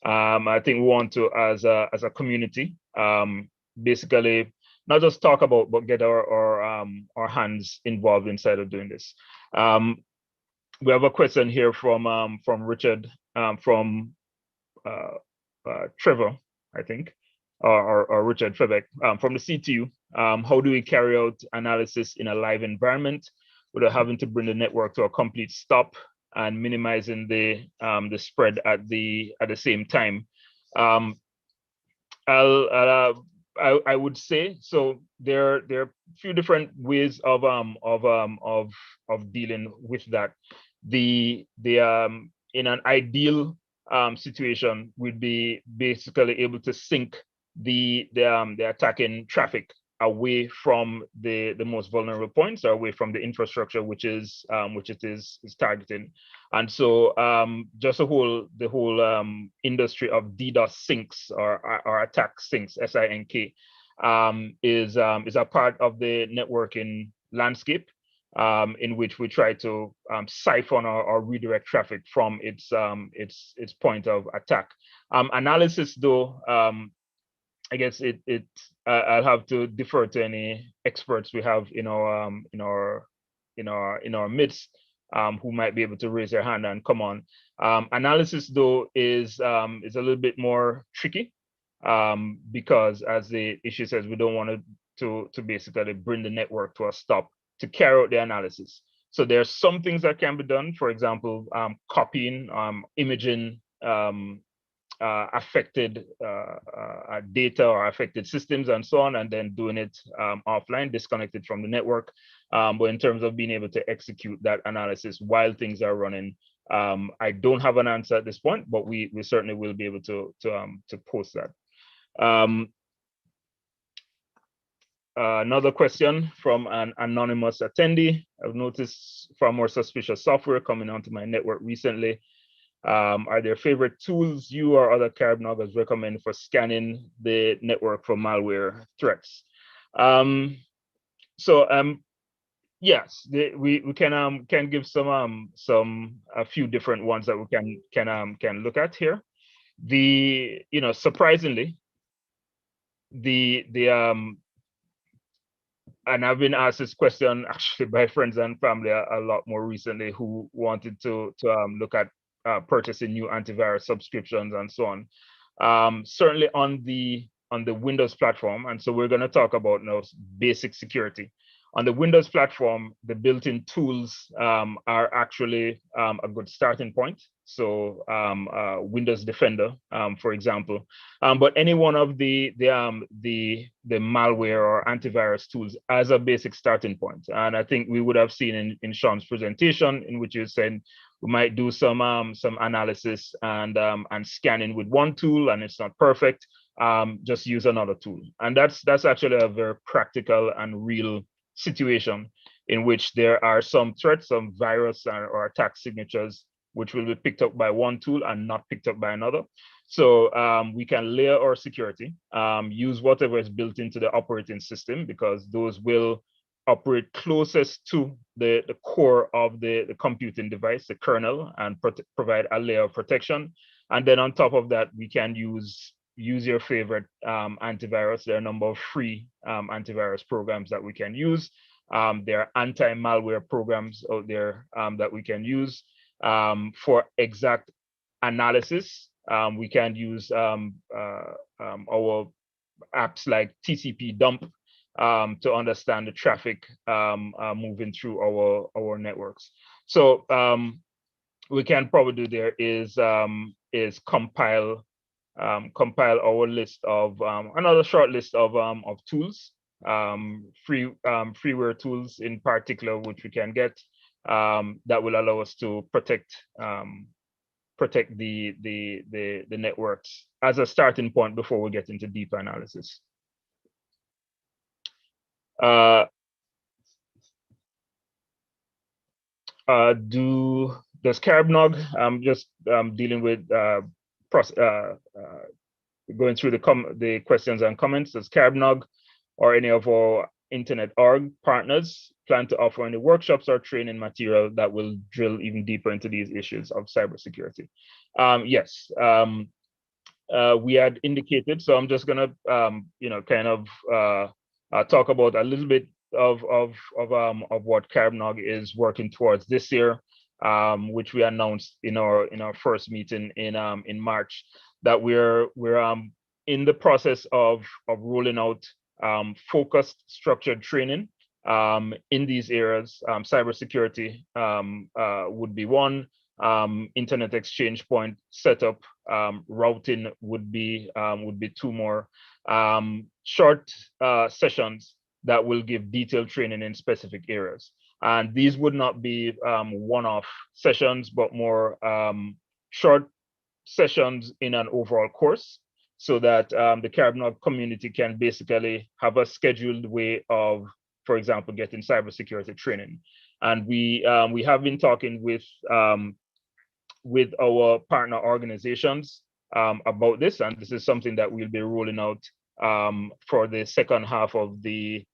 I think we want to, as a community, basically not just talk about, but get our hands involved inside of doing this. We have a question here from Richard, from Trevor, I think, or Richard Febeck, from the CTU. How do we carry out analysis in a live environment without having to bring the network to a complete stop and minimizing the spread at the same time? I would say so. There are a few different ways of dealing with that. In an ideal situation, we'd be basically able to sync the attacking traffic away from the most vulnerable points, or away from the infrastructure which it is targeting. And so just the whole industry of DDoS sinks or attack sinks, SINK, is a part of the networking landscape, in which we try to siphon or redirect traffic from its point of attack. Analysis, though, I guess I'll have to defer to any experts we have in our midst, who might be able to raise their hand and come on. Analysis, though, is a little bit more tricky, because, as the issue says, we don't want to basically bring the network to a stop to carry out the analysis. So there are some things that can be done. For example, copying, imaging affected data or affected systems and so on, and then doing it offline, disconnected from the network. But in terms of being able to execute that analysis while things are running, I don't have an answer at this point, but we certainly will be able to post that. Another question from an anonymous attendee. I've noticed far more suspicious software coming onto my network recently. Are there favorite tools you or other CaribNOGers recommend for scanning the network for malware threats? Yes, we can give a few different ones that we can look at here. Surprisingly, and I've been asked this question actually by friends and family a lot more recently, who wanted to look at purchasing new antivirus subscriptions and so on. Certainly on the Windows platform, and so we're going to talk about now basic security. On the Windows platform, the built-in tools are actually a good starting point. So Windows Defender, for example, but any one of the malware or antivirus tools as a basic starting point. And I think we would have seen in Sean's presentation, in which you said we might do some analysis and scanning with one tool, and it's not perfect. Just use another tool, and that's actually a very practical and real situation in which there are some threats, some virus or attack signatures, which will be picked up by one tool and not picked up by another. So we can layer our security, use whatever is built into the operating system, because those will operate closest to the core of the computing device, the kernel, and provide a layer of protection. And then on top of that, we can use your favorite antivirus. There are a number of free antivirus programs that we can use. There are anti-malware programs out there that we can use. For exact analysis, we can use our apps like TCP dump, to understand the traffic moving through our networks. So we can probably do there is compile our list of another short list of tools, freeware tools in particular, which we can get that will allow us to protect the networks as a starting point before we get into deeper analysis. Does CaribNOG, just dealing with going through the questions and comments, does CaribNOG or any of our internet org partners plan to offer any workshops or training material that will drill even deeper into these issues of cybersecurity? Yes, we had indicated, so I'm just gonna kind of talk about a little bit of what CaribNOG is working towards this year, which we announced in our first meeting in March, that we're in the process of rolling out focused structured training in these areas. Cybersecurity would be one, internet exchange point setup, routing would be two more, short sessions that will give detailed training in specific areas. And these would not be one-off sessions, but more short sessions in an overall course, so that the CaribNOG community can basically have a scheduled way of, for example, getting cybersecurity training. And we have been talking with our partner organizations about this, and this is something that we'll be rolling out for the second half of the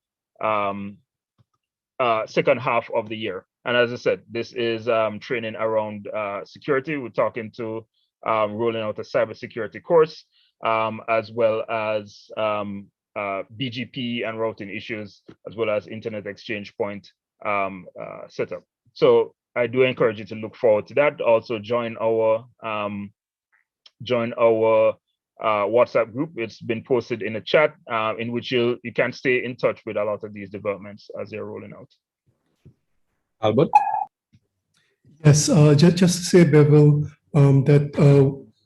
year. And as I said, this is training around security. We're talking to rolling out a cybersecurity course, as well as BGP and routing issues, as well as internet exchange point setup. So I do encourage you to look forward to that. Also join our WhatsApp group. It's been posted in a chat in which you can stay in touch with a lot of these developments as they're rolling out. Albert? Yes, just to say, Bevel, that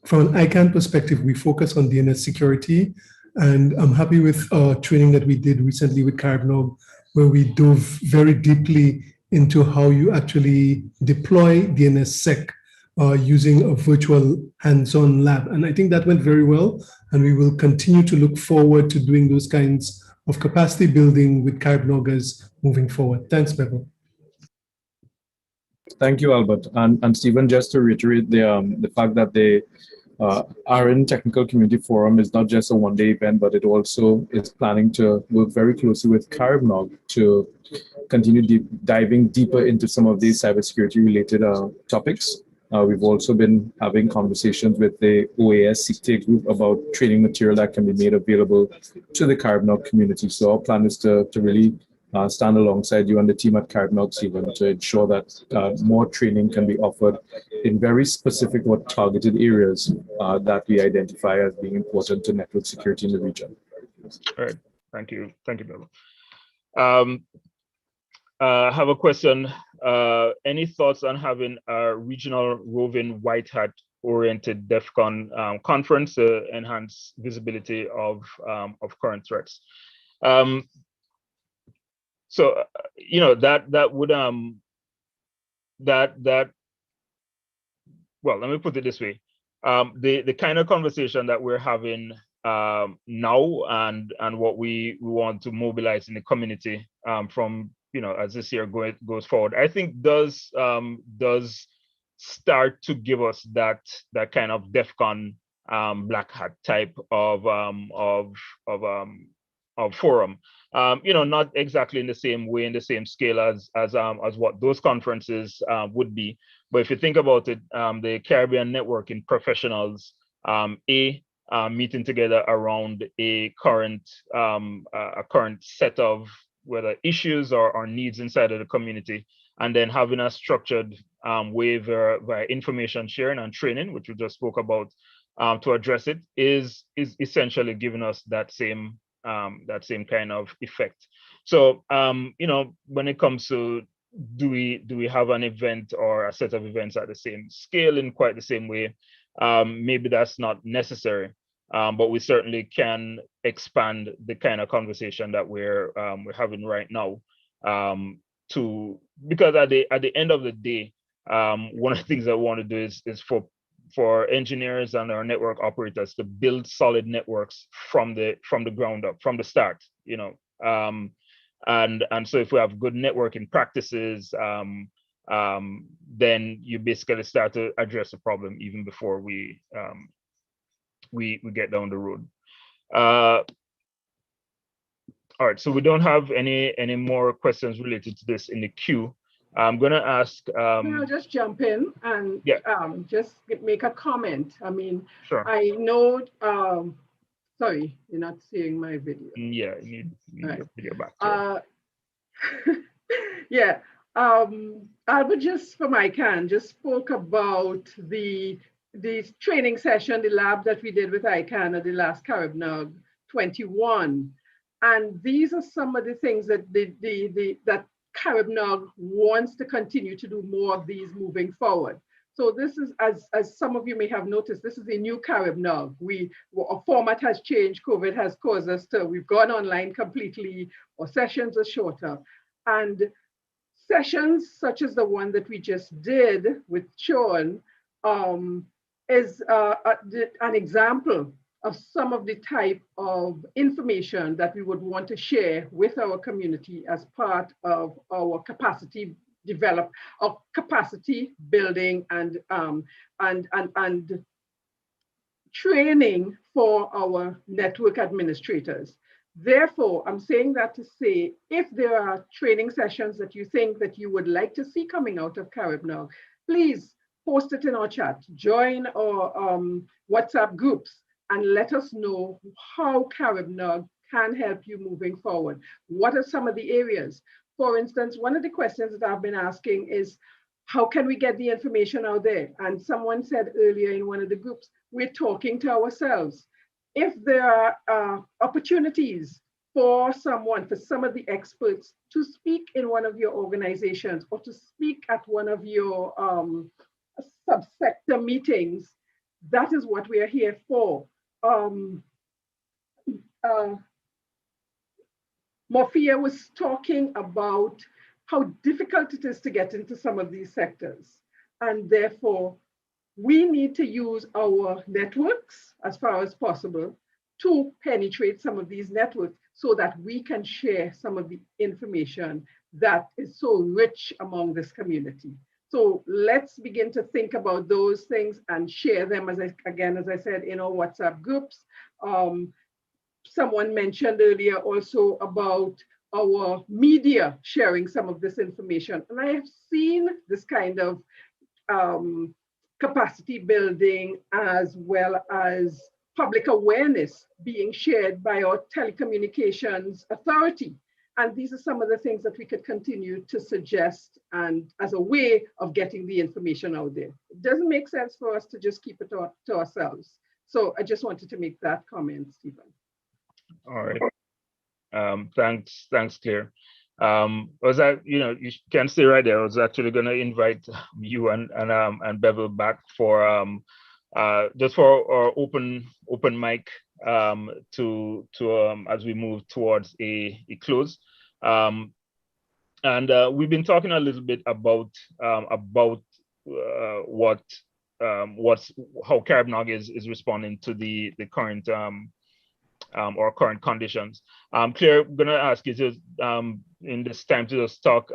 from an ICANN perspective, we focus on DNS security, and I'm happy with training that we did recently with CaribNOG, where we dove very deeply into how you actually deploy DNSSEC using a virtual hands-on lab. And I think that went very well, and we will continue to look forward to doing those kinds of capacity building with CaribNOGers moving forward. Thanks, Bevel. Thank you, Albert. And Stephen, just to reiterate the fact that the ARIN Technical Community Forum is not just a one-day event, but it also is planning to work very closely with CaribNOG to continue diving deeper into some of these cybersecurity related topics. We've also been having conversations with the OAS CT group about training material that can be made available to the CaribNOG community. So our plan is to really stand alongside you and the team at CaribNOG, Stephen, to ensure that more training can be offered in very specific or targeted areas that we identify as being important to network security in the region. All right, thank you, Bill. I have a question. Any thoughts on having a regional roving white hat oriented DEF CON conference to enhance visibility of current threats? So that would well, let me put it this way. The kind of conversation that we're having now and what we want to mobilize in the community from as this year goes forward, I think does start to give us that kind of DEF CON black hat type of forum. Not exactly in the same way, in the same scale as what those conferences would be. But if you think about it, the Caribbean networking professionals, meeting together around a current set of whether issues or needs inside of the community, and then having a structured way via information sharing and training, which we just spoke about, to address it, is essentially giving us that same that same kind of effect. So you know, when it comes to do we have an event or a set of events at the same scale in quite the same way, maybe that's not necessary, but we certainly can expand the kind of conversation that we're having right now, to, because at the end of the day, one of the things that we want to do is for engineers and our network operators to build solid networks from the ground up, from the start, you know. And so if we have good networking practices, then you basically start to address the problem even before we get down the road. All right, so we don't have any more questions related to this in the queue. I'm going to ask. I'll just jump in and just make a comment. I mean, sure. I know. Sorry, you're not seeing my video. Yeah, you need right. your video back. Yeah. Albert, just from ICANN, just spoke about the training session, the lab that we did with ICANN at the last CaribNOG 21. And these are some of the things that that CaribNOG wants to continue to do more of these moving forward. So this is, as some of you may have noticed, this is a new CaribNOG. Our format has changed. COVID has caused us to, we've gone online completely, our sessions are shorter. And sessions such as the one that we just did with Sean is an example of some of the type of information that we would want to share with our community as part of our capacity capacity building and training for our network administrators. Therefore, I'm saying that to say, if there are training sessions that you think that you would like to see coming out of CaribNOG, please post it in our chat, join our WhatsApp groups, and let us know how CaribNOG can help you moving forward. What are some of the areas? For instance, one of the questions that I've been asking is, how can we get the information out there? And someone said earlier in one of the groups, we're talking to ourselves. If there are opportunities for some of the experts to speak in one of your organizations or to speak at one of your subsector meetings, that is what we are here for. Morphia was talking about how difficult it is to get into some of these sectors. And therefore, we need to use our networks as far as possible to penetrate some of these networks so that we can share some of the information that is so rich among this community. So let's begin to think about those things and share them, as I said, in our WhatsApp groups. Someone mentioned earlier also about our media sharing some of this information. And I have seen this kind of capacity building as well as public awareness being shared by our telecommunications authority. And these are some of the things that we could continue to suggest and as a way of getting the information out there. It doesn't make sense for us to just keep it to ourselves. So I just wanted to make that comment, Stephen. All right. Thanks, Claire. Was that, you can stay right there. I was actually going to invite you and Bevel back for just for our open mic to as we move towards a close. And we've been talking a little bit about how CaribNOG is responding to the current or current conditions. Claire, I'm gonna ask you to in this time to just talk,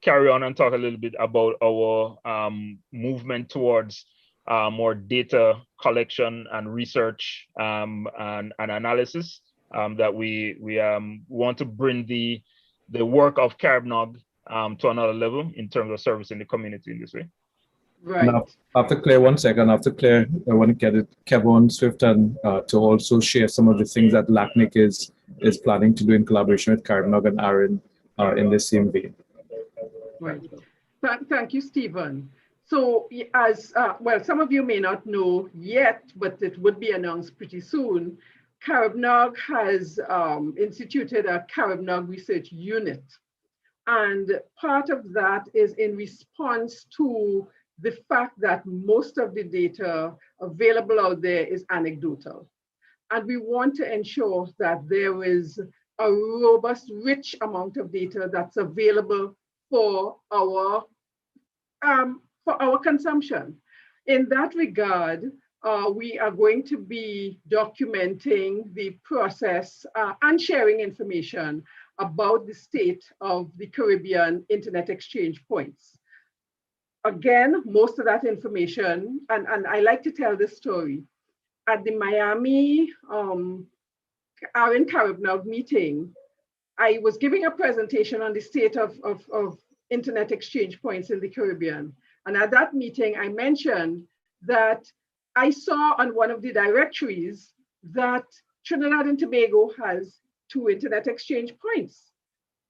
carry on and talk a little bit about our movement towards more data collection and research and analysis, that we want to bring the work of CaribNOG to another level in terms of servicing the community in this way. Right. Now, after Claire, 1 second. After Claire, I want to get it, Kevin Swift, and to also share some of the things that LACNIC is planning to do in collaboration with CaribNOG and ARIN in the same vein. Right. Thank you, Stephen. So as well, some of you may not know yet, but it would be announced pretty soon. CaribNOG has instituted a CaribNOG research unit. And part of that is in response to the fact that most of the data available out there is anecdotal. And we want to ensure that there is a robust, rich amount of data that's available for our consumption. In that regard, we are going to be documenting the process and sharing information about the state of the Caribbean Internet exchange points. Again, most of that information, and I like to tell this story, at the Miami ARIN CaribNOG meeting, I was giving a presentation on the state of Internet exchange points in the Caribbean. And at that meeting, I mentioned that I saw on one of the directories that Trinidad and Tobago has 2 Internet exchange points.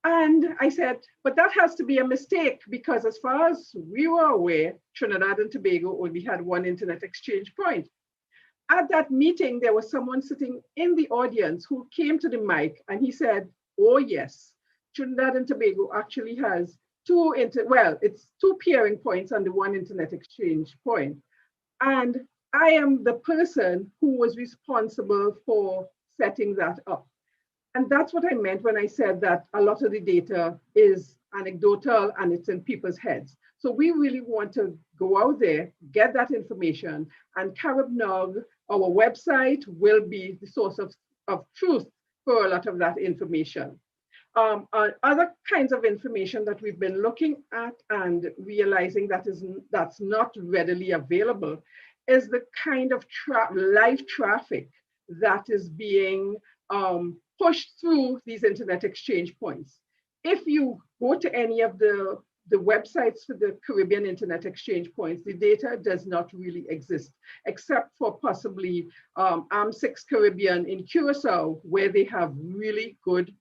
And I said, but that has to be a mistake, because as far as we were aware, Trinidad and Tobago only had 1 Internet exchange point. At that meeting, there was someone sitting in the audience who came to the mic and he said, oh yes, Trinidad and Tobago actually has 2 peering points and the 1 Internet exchange point. And I am the person who was responsible for setting that up. And that's what I meant when I said that a lot of the data is anecdotal and it's in people's heads. So we really want to go out there, get that information, and CaribNOG, our website, will be the source of truth for a lot of that information. Other kinds of information that we've been looking at and realizing that's not readily available is the kind of live traffic that is being pushed through these Internet exchange points. If you go to any of the websites for the Caribbean Internet exchange points, the data does not really exist, except for possibly AM6 Caribbean in Curacao, where they have really good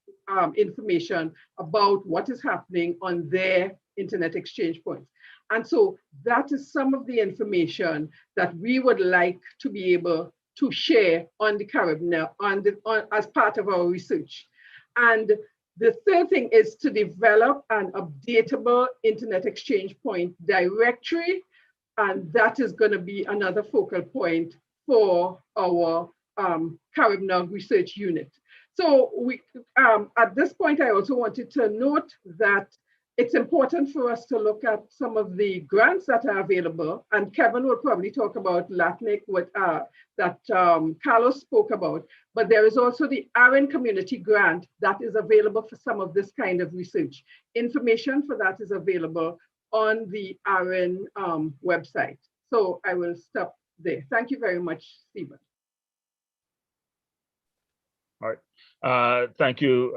information about what is happening on their Internet exchange points. And so that is some of the information that we would like to be able to share on the Caribbean as part of our research. And the third thing is to develop an updatable Internet exchange point directory. And that is going to be another focal point for our CaribNOG research unit. So at this point, I also wanted to note that it's important for us to look at some of the grants that are available. And Kevin will probably talk about LATNIC that Carlos spoke about. But there is also the ARIN community grant that is available for some of this kind of research. Information for that is available on the ARIN website. So I will stop there. Thank you very much, Stephen. All right. Thank you,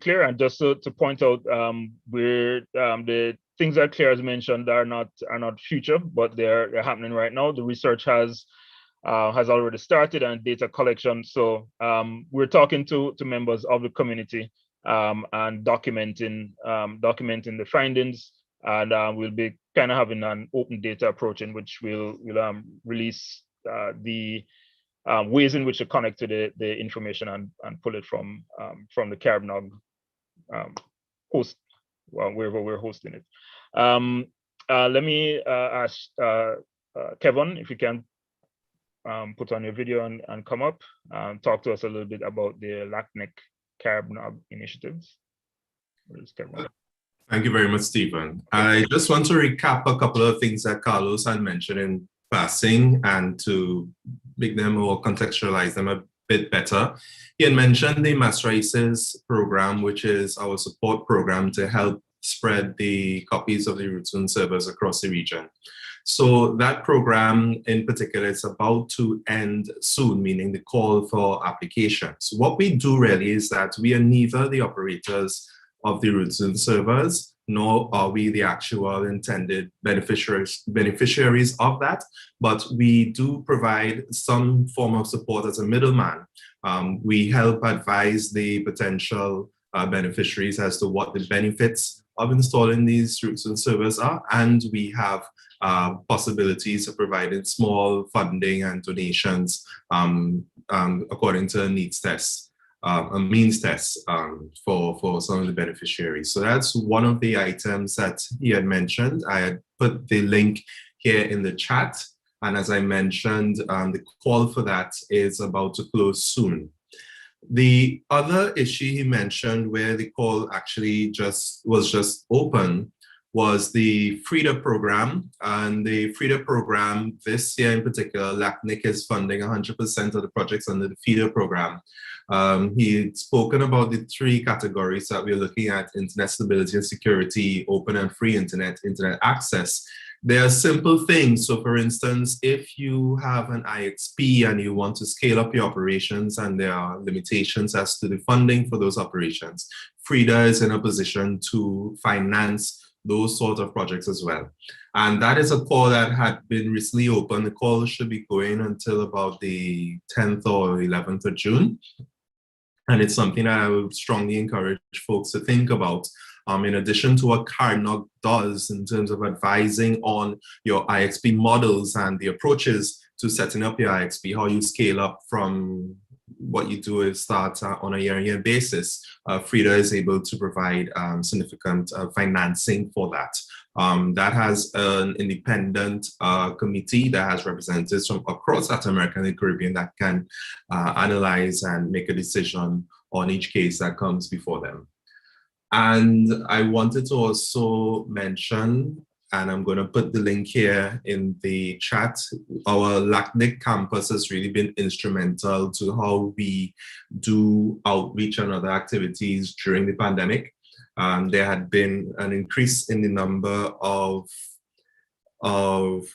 Claire. And just to point out, the things that Claire has mentioned are not future, but they're happening right now. The research has already started and data collection. So we're talking to members of the community and documenting the findings. And we'll be kind of having an open data approach in which we'll release the ways in which to connect to the information and pull it from the CaribNOG host, wherever we're hosting it. Let me ask Kevin if you can put on your video and come up and talk to us a little bit about the LATNIC CaribNOG initiatives. Thank you very much, Stephen. I just want to recap a couple of things that Carlos had mentioned in passing and to make them or contextualize them a bit better. He had mentioned the Mass Races program, which is our support program to help spread the copies of the root zone servers across the region. So that program in particular is about to end soon, meaning the call for applications. What we do really is that we are neither the operators of the root zone servers, nor are we the actual intended beneficiaries of that, but we do provide some form of support as a middleman. We help advise the potential beneficiaries as to what the benefits of installing these root zone servers are, and we have possibilities of providing small funding and donations according to a needs test, a means test for some of the beneficiaries. So that's one of the items that he had mentioned. I had put the link here in the chat. And as I mentioned, the call for that is about to close soon. The other issue he mentioned where the call actually was just open was the FRIDA program. And the FRIDA program this year in particular, LACNIC is funding 100% of the projects under the FRIDA program. He'd spoken about the three categories that we're looking at: internet stability and security, open and free internet, internet access. They are simple things. So for instance, if you have an IXP and you want to scale up your operations and there are limitations as to the funding for those operations, FRIDA is in a position to finance those sort of projects as well. And that is a call that had been recently opened. The call should be going until about the 10th or 11th of June. And it's something that I would strongly encourage folks to think about. In addition to what CaribNOG does in terms of advising on your IXP models and the approaches to setting up your IXP, how you scale up from what you do is start on a year-on-year basis. FRIDA is able to provide significant financing for that. That has an independent committee that has representatives from across Latin America and the Caribbean that can analyze and make a decision on each case that comes before them. And I wanted to also mention, and I'm going to put the link here in the chat, our LACNIC campus has really been instrumental to how we do outreach and other activities during the pandemic. There had been an increase in the number of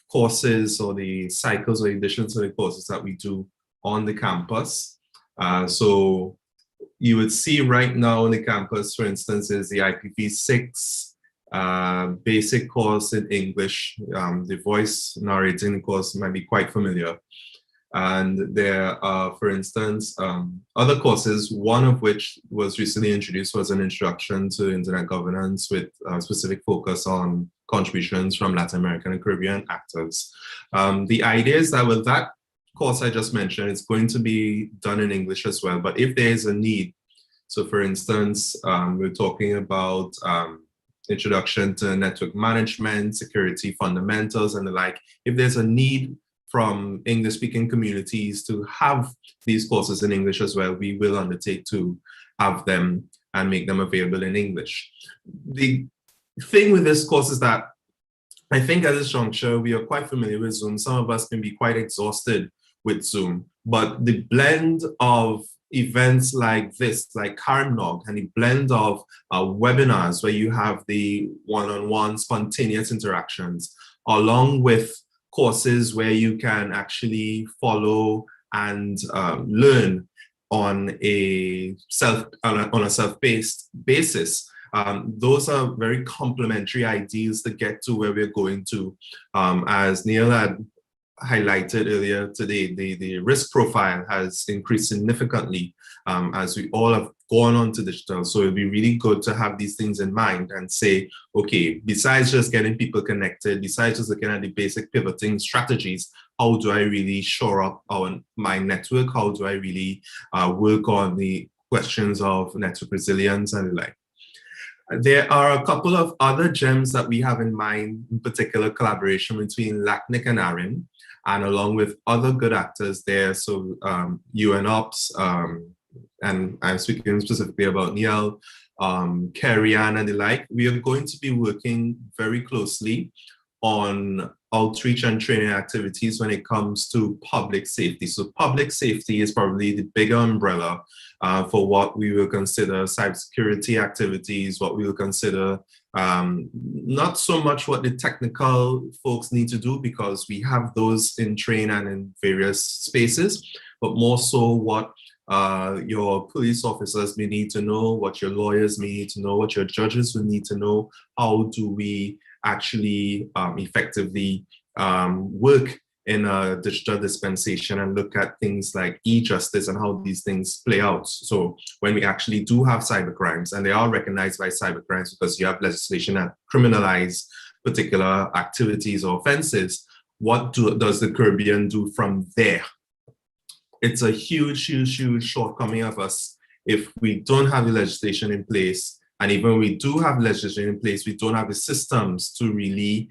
courses or the cycles or editions of the courses that we do on the campus. So you would see right now on the campus, for instance, is the IPv6 basic course in English. The voice narrating course might be quite familiar. And there are, for instance, other courses, one of which was recently introduced was an introduction to internet governance with a specific focus on contributions from Latin American and Caribbean actors. The idea is that with that course I just mentioned, it's going to be done in English as well. But if there is a need, so for instance, we're talking about introduction to network management, security fundamentals, and the like. If there's a need from English-speaking communities to have these courses in English as well, we will undertake to have them and make them available in English. The thing with this course is that I think at this juncture, we are quite familiar with Zoom. Some of us can be quite exhausted with Zoom, but the blend of events like this, like CaribNOG, and the blend of webinars where you have the one-on-one spontaneous interactions, along with courses where you can actually follow and learn on a self-paced basis. Those are very complementary ideas to get to where we're going to. As Neil had highlighted earlier today, the risk profile has increased significantly as we all have gone on to digital. So it'd be really good to have these things in mind and say, okay, besides just getting people connected, besides just looking at the basic pivoting strategies, how do I really shore up my network? How do I really work on the questions of network resilience and the like? There are a couple of other gems that we have in mind, in particular collaboration between LACNIC and ARIN, and along with other good actors there. So UNOPS, and I'm speaking specifically about Neil, Karian and the like. We are going to be working very closely on outreach and training activities when it comes to public safety. So public safety is probably the bigger umbrella for what we will consider cybersecurity activities, what we will consider not so much what the technical folks need to do, because we have those in train and in various spaces, but more so what your police officers may need to know, what your lawyers may need to know, what your judges will need to know. How do we actually effectively work in a digital dispensation and look at things like e-justice and how these things play out. So when we actually do have cybercrimes, and they are recognized by cybercrimes because you have legislation that criminalize particular activities or offenses, what does the Caribbean do from there? it's a huge, huge, huge shortcoming of us if we don't have the legislation in place. And even when we do have legislation in place, we don't have the systems to really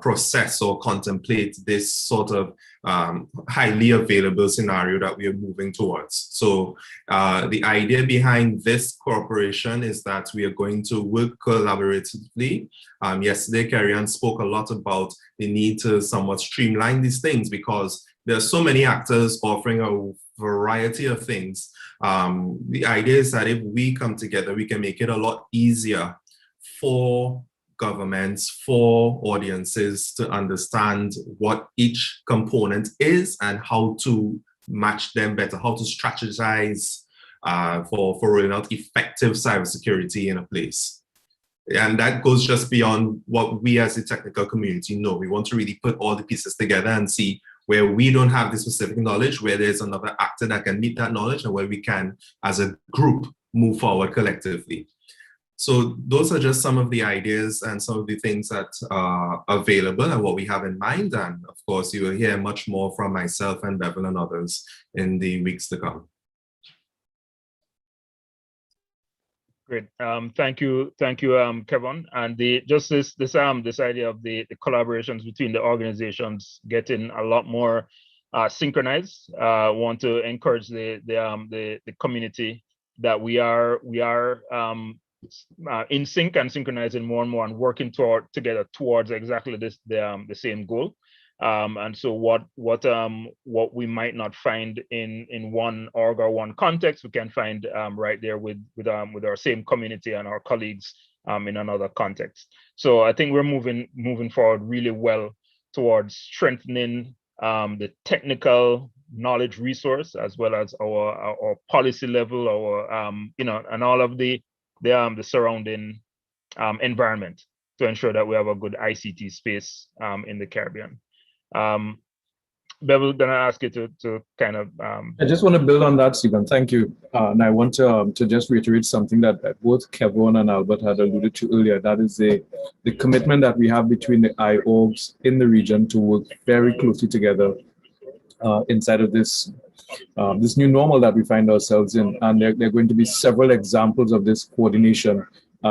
process or contemplate this sort of highly available scenario that we are moving towards. So the idea behind this cooperation is that we are going to work collaboratively. Yesterday, Carrie-Ann spoke a lot about the need to somewhat streamline these things because there are so many actors offering a variety of things. The idea is that if we come together, we can make it a lot easier for governments, for audiences to understand what each component is and how to match them better, how to strategize for rolling out effective cybersecurity in a place. And that goes just beyond what we as the technical community know. We want to really put all the pieces together and see where we don't have the specific knowledge, where there's another actor that can meet that knowledge, and where we can, as a group, move forward collectively. So those are just some of the ideas and some of the things that are available and what we have in mind. And of course, you will hear much more from myself and Bevel and others in the weeks to come. Great. Thank you, Kevin. And this idea of the collaborations between the organizations getting a lot more synchronized. Want to encourage the community that we are in sync and synchronizing more and more and working together towards exactly the same goal. And so what we might not find in one org or one context, we can find right there with our same community and our colleagues in another context. So I think we're moving forward really well towards strengthening the technical knowledge resource as well as our policy level, and all of the surrounding environment to ensure that we have a good ICT space in the Caribbean. Bevel, then I ask you to kind of. I just want to build on that, Stephen. Thank you. And I want to just reiterate something that both Kevin and Albert had alluded to earlier. That is the commitment that we have between the IORGs in the region to work very closely together inside of this new normal that we find ourselves in. And there are going to be several examples of this coordination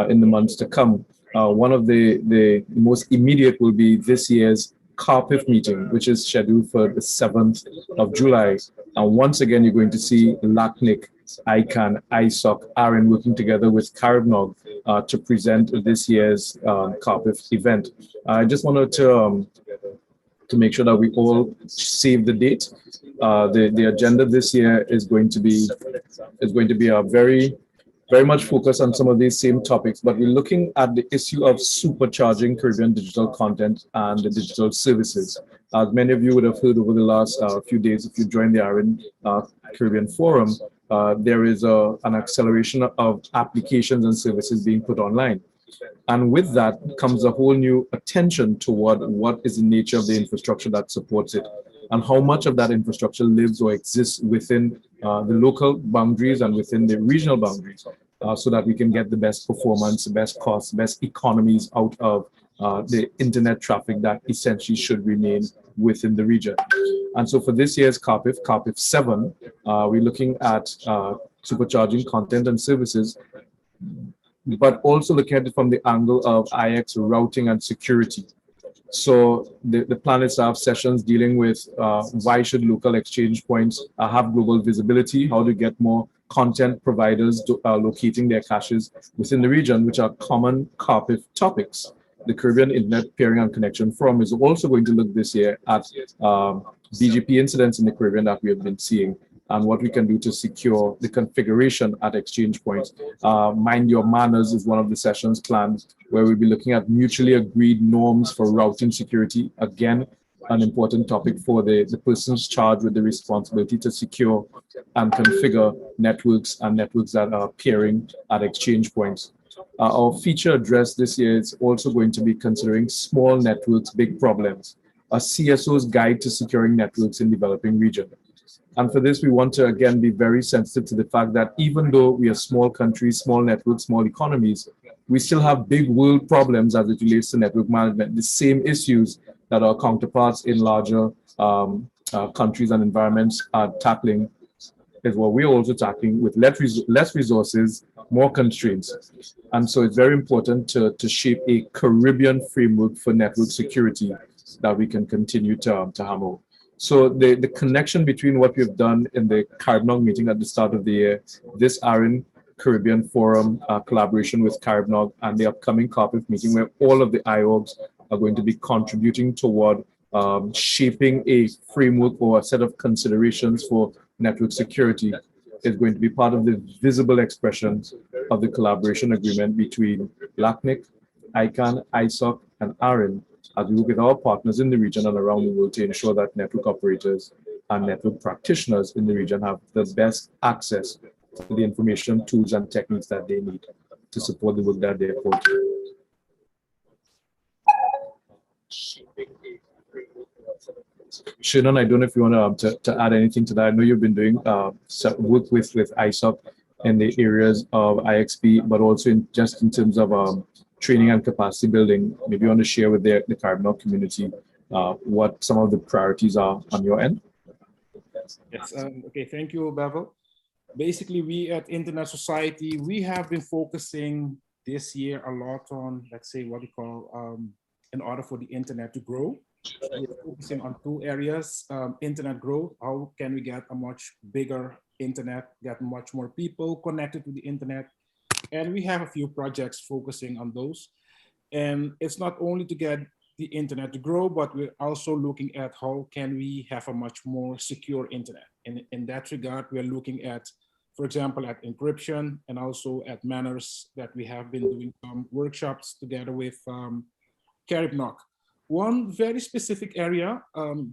in the months to come. One of the most immediate will be this year's CARPIF meeting, which is scheduled for the 7th of July. And once again, you're going to see LACNIC, ICANN, ISOC, ARIN working together with CaribNOG to present this year's CARPIF event. I just wanted to make sure that we all save the date. The agenda this year is going to be a very much focused on some of these same topics, but we're looking at the issue of supercharging Caribbean digital content and the digital services. As many of you would have heard over the last few days, if you joined the ARIN Caribbean Forum, there is an acceleration of applications and services being put online. And with that comes a whole new attention toward what is the nature of the infrastructure that supports it, and how much of that infrastructure lives or exists within the local boundaries and within the regional boundaries, so that we can get the best performance, the best costs, best economies out of the internet traffic that essentially should remain within the region. And so for this year's CARPIF 7, we're looking at supercharging content and services, but also looking at it from the angle of IX routing and security. So the plan is to have sessions dealing with why should local exchange points have global visibility, how to get more content providers locating their caches within the region, which are common CARPIF topics. The Caribbean Internet Peering and Connection Forum is also going to look this year at BGP incidents in the Caribbean that we have been seeing, and what we can do to secure the configuration at exchange points. Mind Your Manners is one of the sessions planned, where we'll be looking at mutually agreed norms for routing security. Again, an important topic for the persons charged with the responsibility to secure and configure networks and networks that are peering at exchange points. Our feature address this year is also going to be considering small networks, big problems, a CSO's guide to securing networks in developing region. And for this, we want to, again, be very sensitive to the fact that even though we are small countries, small networks, small economies, we still have big world problems as it relates to network management, the same issues that our counterparts in larger countries and environments are tackling is what we're also tackling with less resources, more constraints. And so it's very important to shape a Caribbean framework for network security that we can continue to hammer. So the connection between what we've done in the CaribNOG meeting at the start of the year, this ARIN Caribbean Forum collaboration with CaribNOG, and the upcoming CARPIF meeting where all of the IORGs are going to be contributing toward shaping a framework or a set of considerations for network security is going to be part of the visible expressions of the collaboration agreement between LACNIC, ICANN, ISOC, and ARIN as we work with our partners in the region and around the world to ensure that network operators and network practitioners in the region have the best access to the information, tools, and techniques that they need to support the work that they're called to. Shannon, I don't know if you want to add anything to that. I know you've been doing work with ISOC in the areas of IXP, but also in terms of training and capacity building. Maybe you want to share with the CaribNOG community what some of the priorities are on your end. Yes. Okay. Thank you, Bevel. Basically, we at Internet Society, we have been focusing this year a lot on, let's say, what we call in order for the internet to grow. We're focusing on two areas, internet growth. How can we get a much bigger internet, get much more people connected to the internet? And we have a few projects focusing on those. And it's not only to get the internet to grow, but we're also looking at how can we have a much more secure internet. And in that regard, we're looking at, for example, at encryption and also at manners that we have been doing some workshops together with CaribNOG. One very specific area,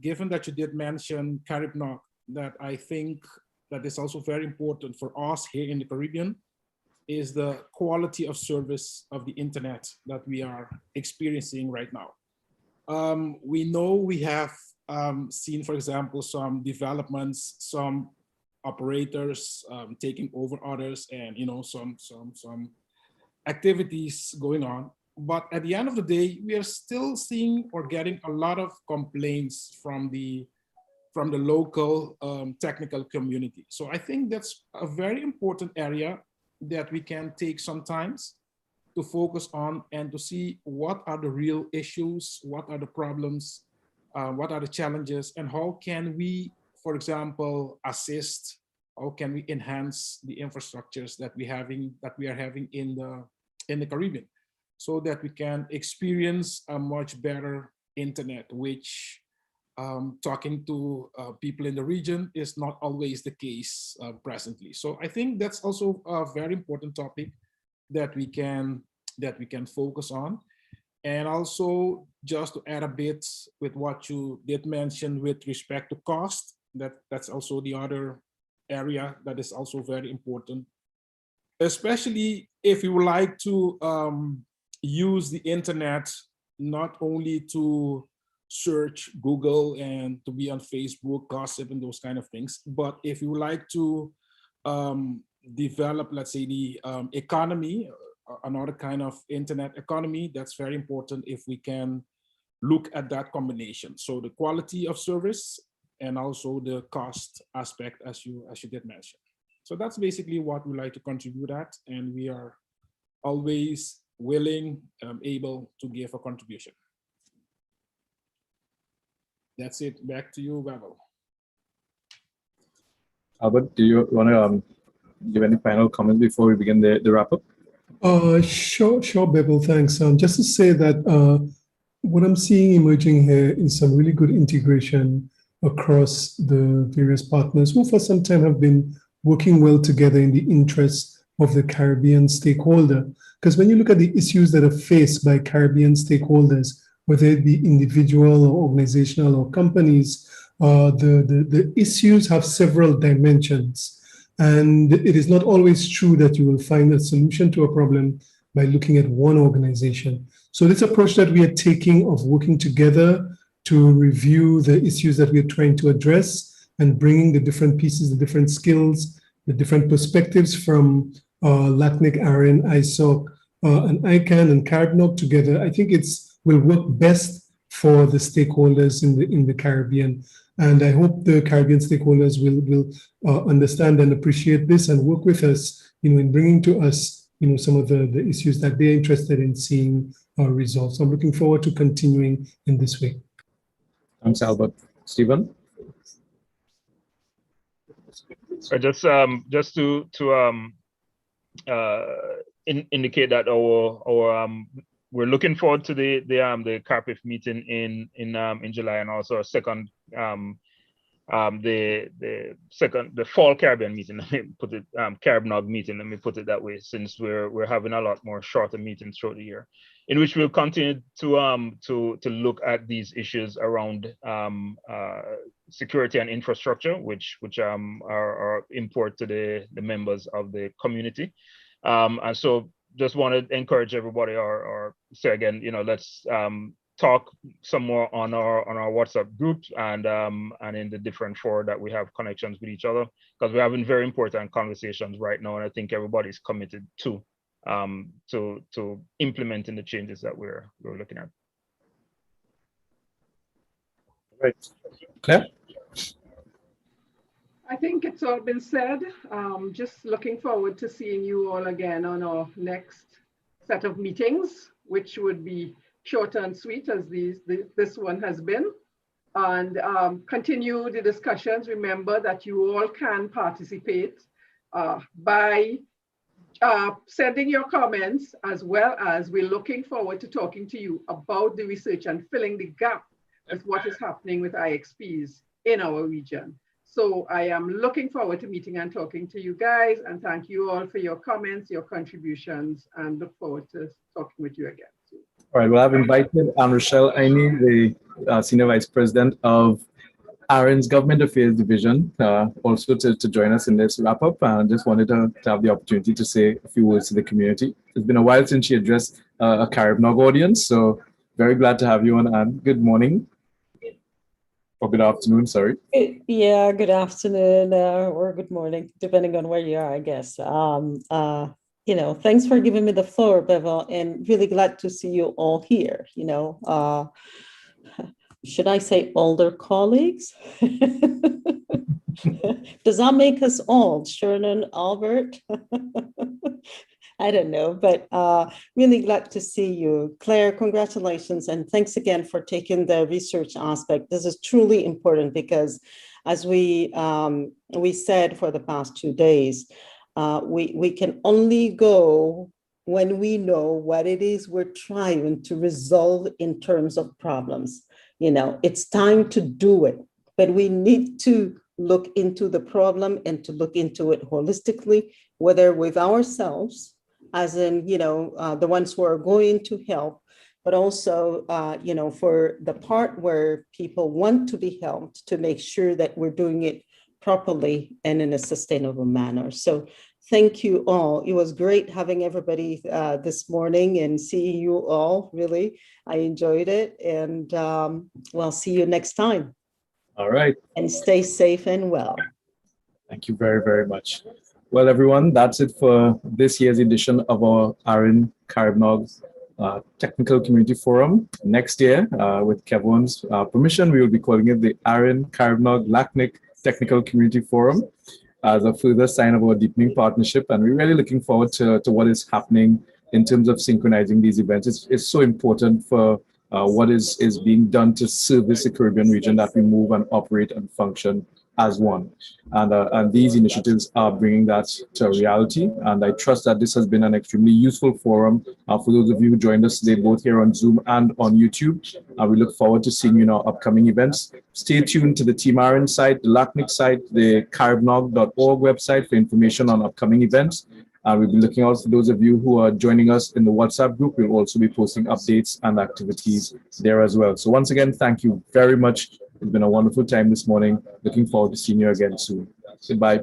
given that you did mention CaribNOG, that I think that is also very important for us here in the Caribbean, is the quality of service of the internet that we are experiencing right now. We know we have seen, for example, some developments, some operators taking over others, and some activities going on. But at the end of the day, we are still seeing or getting a lot of complaints from the local technical community. So I think that's a very important area that we can take some time to focus on and to see what are the real issues, what are the problems, what are the challenges, and how can we, for example, assist, how can we enhance the infrastructures that we are having in the Caribbean, so that we can experience a much better internet, which talking to people in the region is not always the case presently. So I think that's also a very important topic that we can focus on. And also, just to add a bit with what you did mention with respect to cost, that's also the other area that is also very important, especially if you would like to use the internet not only to search Google and to be on Facebook, gossip, and those kind of things, but if you would like to develop, let's say, the economy, another kind of internet economy, that's very important if we can look at that combination. So the quality of service and also the cost aspect, as you did mention. So that's basically what we like to contribute at, and we are always willing, able to give a contribution. That's it. Back to you, Bevel. Albert, do you want to give any final comments before we begin the wrap up? Sure, Bevel, thanks. Just to say that what I'm seeing emerging here is some really good integration across the various partners who for some time have been working well together in the interest of the Caribbean stakeholder. Because when you look at the issues that are faced by Caribbean stakeholders, whether it be individual or organizational or companies, the issues have several dimensions. And it is not always true that you will find a solution to a problem by looking at one organization. So this approach that we are taking of working together to review the issues that we're trying to address and bringing the different pieces, the different skills, the different perspectives from LACNIC, ARIN, ISOC, and ICANN and CaribNOG together, I think will work best for the stakeholders in the Caribbean. And I hope the Caribbean stakeholders will understand and appreciate this and work with us, in bringing to us, some of the issues that they're interested in seeing resolved. So I'm looking forward to continuing in this way. Thanks, Albert. Stephen? Just to indicate that we're looking forward to the CARPIF meeting in July, and also a second the fall Caribbean meeting. Let me put it CaribNOG meeting. Let me put it that way, since we're having a lot more shorter meetings throughout the year, in which we'll continue to look at these issues around security and infrastructure, which are important to the members of the community, and so just want to encourage everybody, or say again, let's talk some more on our WhatsApp groups and in the different fora that we have connections with each other, because we're having very important conversations right now, and I think everybody's committed to implementing the changes that we're looking at. Right, Claire? I think it's all been said. Just looking forward to seeing you all again on our next set of meetings, which would be short and sweet as this one has been. And continue the discussions. Remember that you all can participate by sending your comments, as well as we're looking forward to talking to you about the research and filling the gap with what is happening with IXPs in our region. So I am looking forward to meeting and talking to you guys, and thank you all for your comments, your contributions, and look forward to talking with you again soon. All right, well, I've invited Rochelle Aini, the Senior Vice President of ARIN's Government Affairs Division, also to join us in this wrap-up, and just wanted to have the opportunity to say a few words to the community. It's been a while since she addressed a CaribNOG audience, so very glad to have you on, and good morning. Or good afternoon, sorry. Yeah, good afternoon or good morning, depending on where you are, I guess. Thanks for giving me the floor, Bevel, and really glad to see you all here. Should I say older colleagues? Does that make us old, Sherman, Albert? I don't know, but really glad to see you. Claire, congratulations, and thanks again for taking the research aspect. This is truly important because, as we said for the past 2 days, we can only go when we know what it is we're trying to resolve in terms of problems. It's time to do it, but we need to look into the problem and to look into it holistically, whether with ourselves, as in, the ones who are going to help, but also, for the part where people want to be helped, to make sure that we're doing it properly and in a sustainable manner. So thank you all. It was great having everybody this morning and seeing you all, really. I enjoyed it, and we'll see you next time. All right. And stay safe and well. Thank you very, very much. Well, everyone, that's it for this year's edition of our ARIN CaribNOG Technical Community Forum. Next year, with Kevon's permission, we will be calling it the ARIN CaribNOG LACNIC Technical Community Forum as a further sign of our deepening partnership. And we're really looking forward to what is happening in terms of synchronizing these events. It's so important for what is being done to service the Caribbean region, that we move and operate and function as one. And these initiatives are bringing that to reality. And I trust that this has been an extremely useful forum for those of you who joined us today, both here on Zoom and on YouTube. We look forward to seeing you in our upcoming events. Stay tuned to the Team ARIN site, the LACNIC site, the CaribNOG.org website for information on upcoming events. We'll be looking out for those of you who are joining us in the WhatsApp group. We'll also be posting updates and activities there as well. So once again, thank you very much. It's been a wonderful time this morning. Looking forward to seeing you again soon. Goodbye.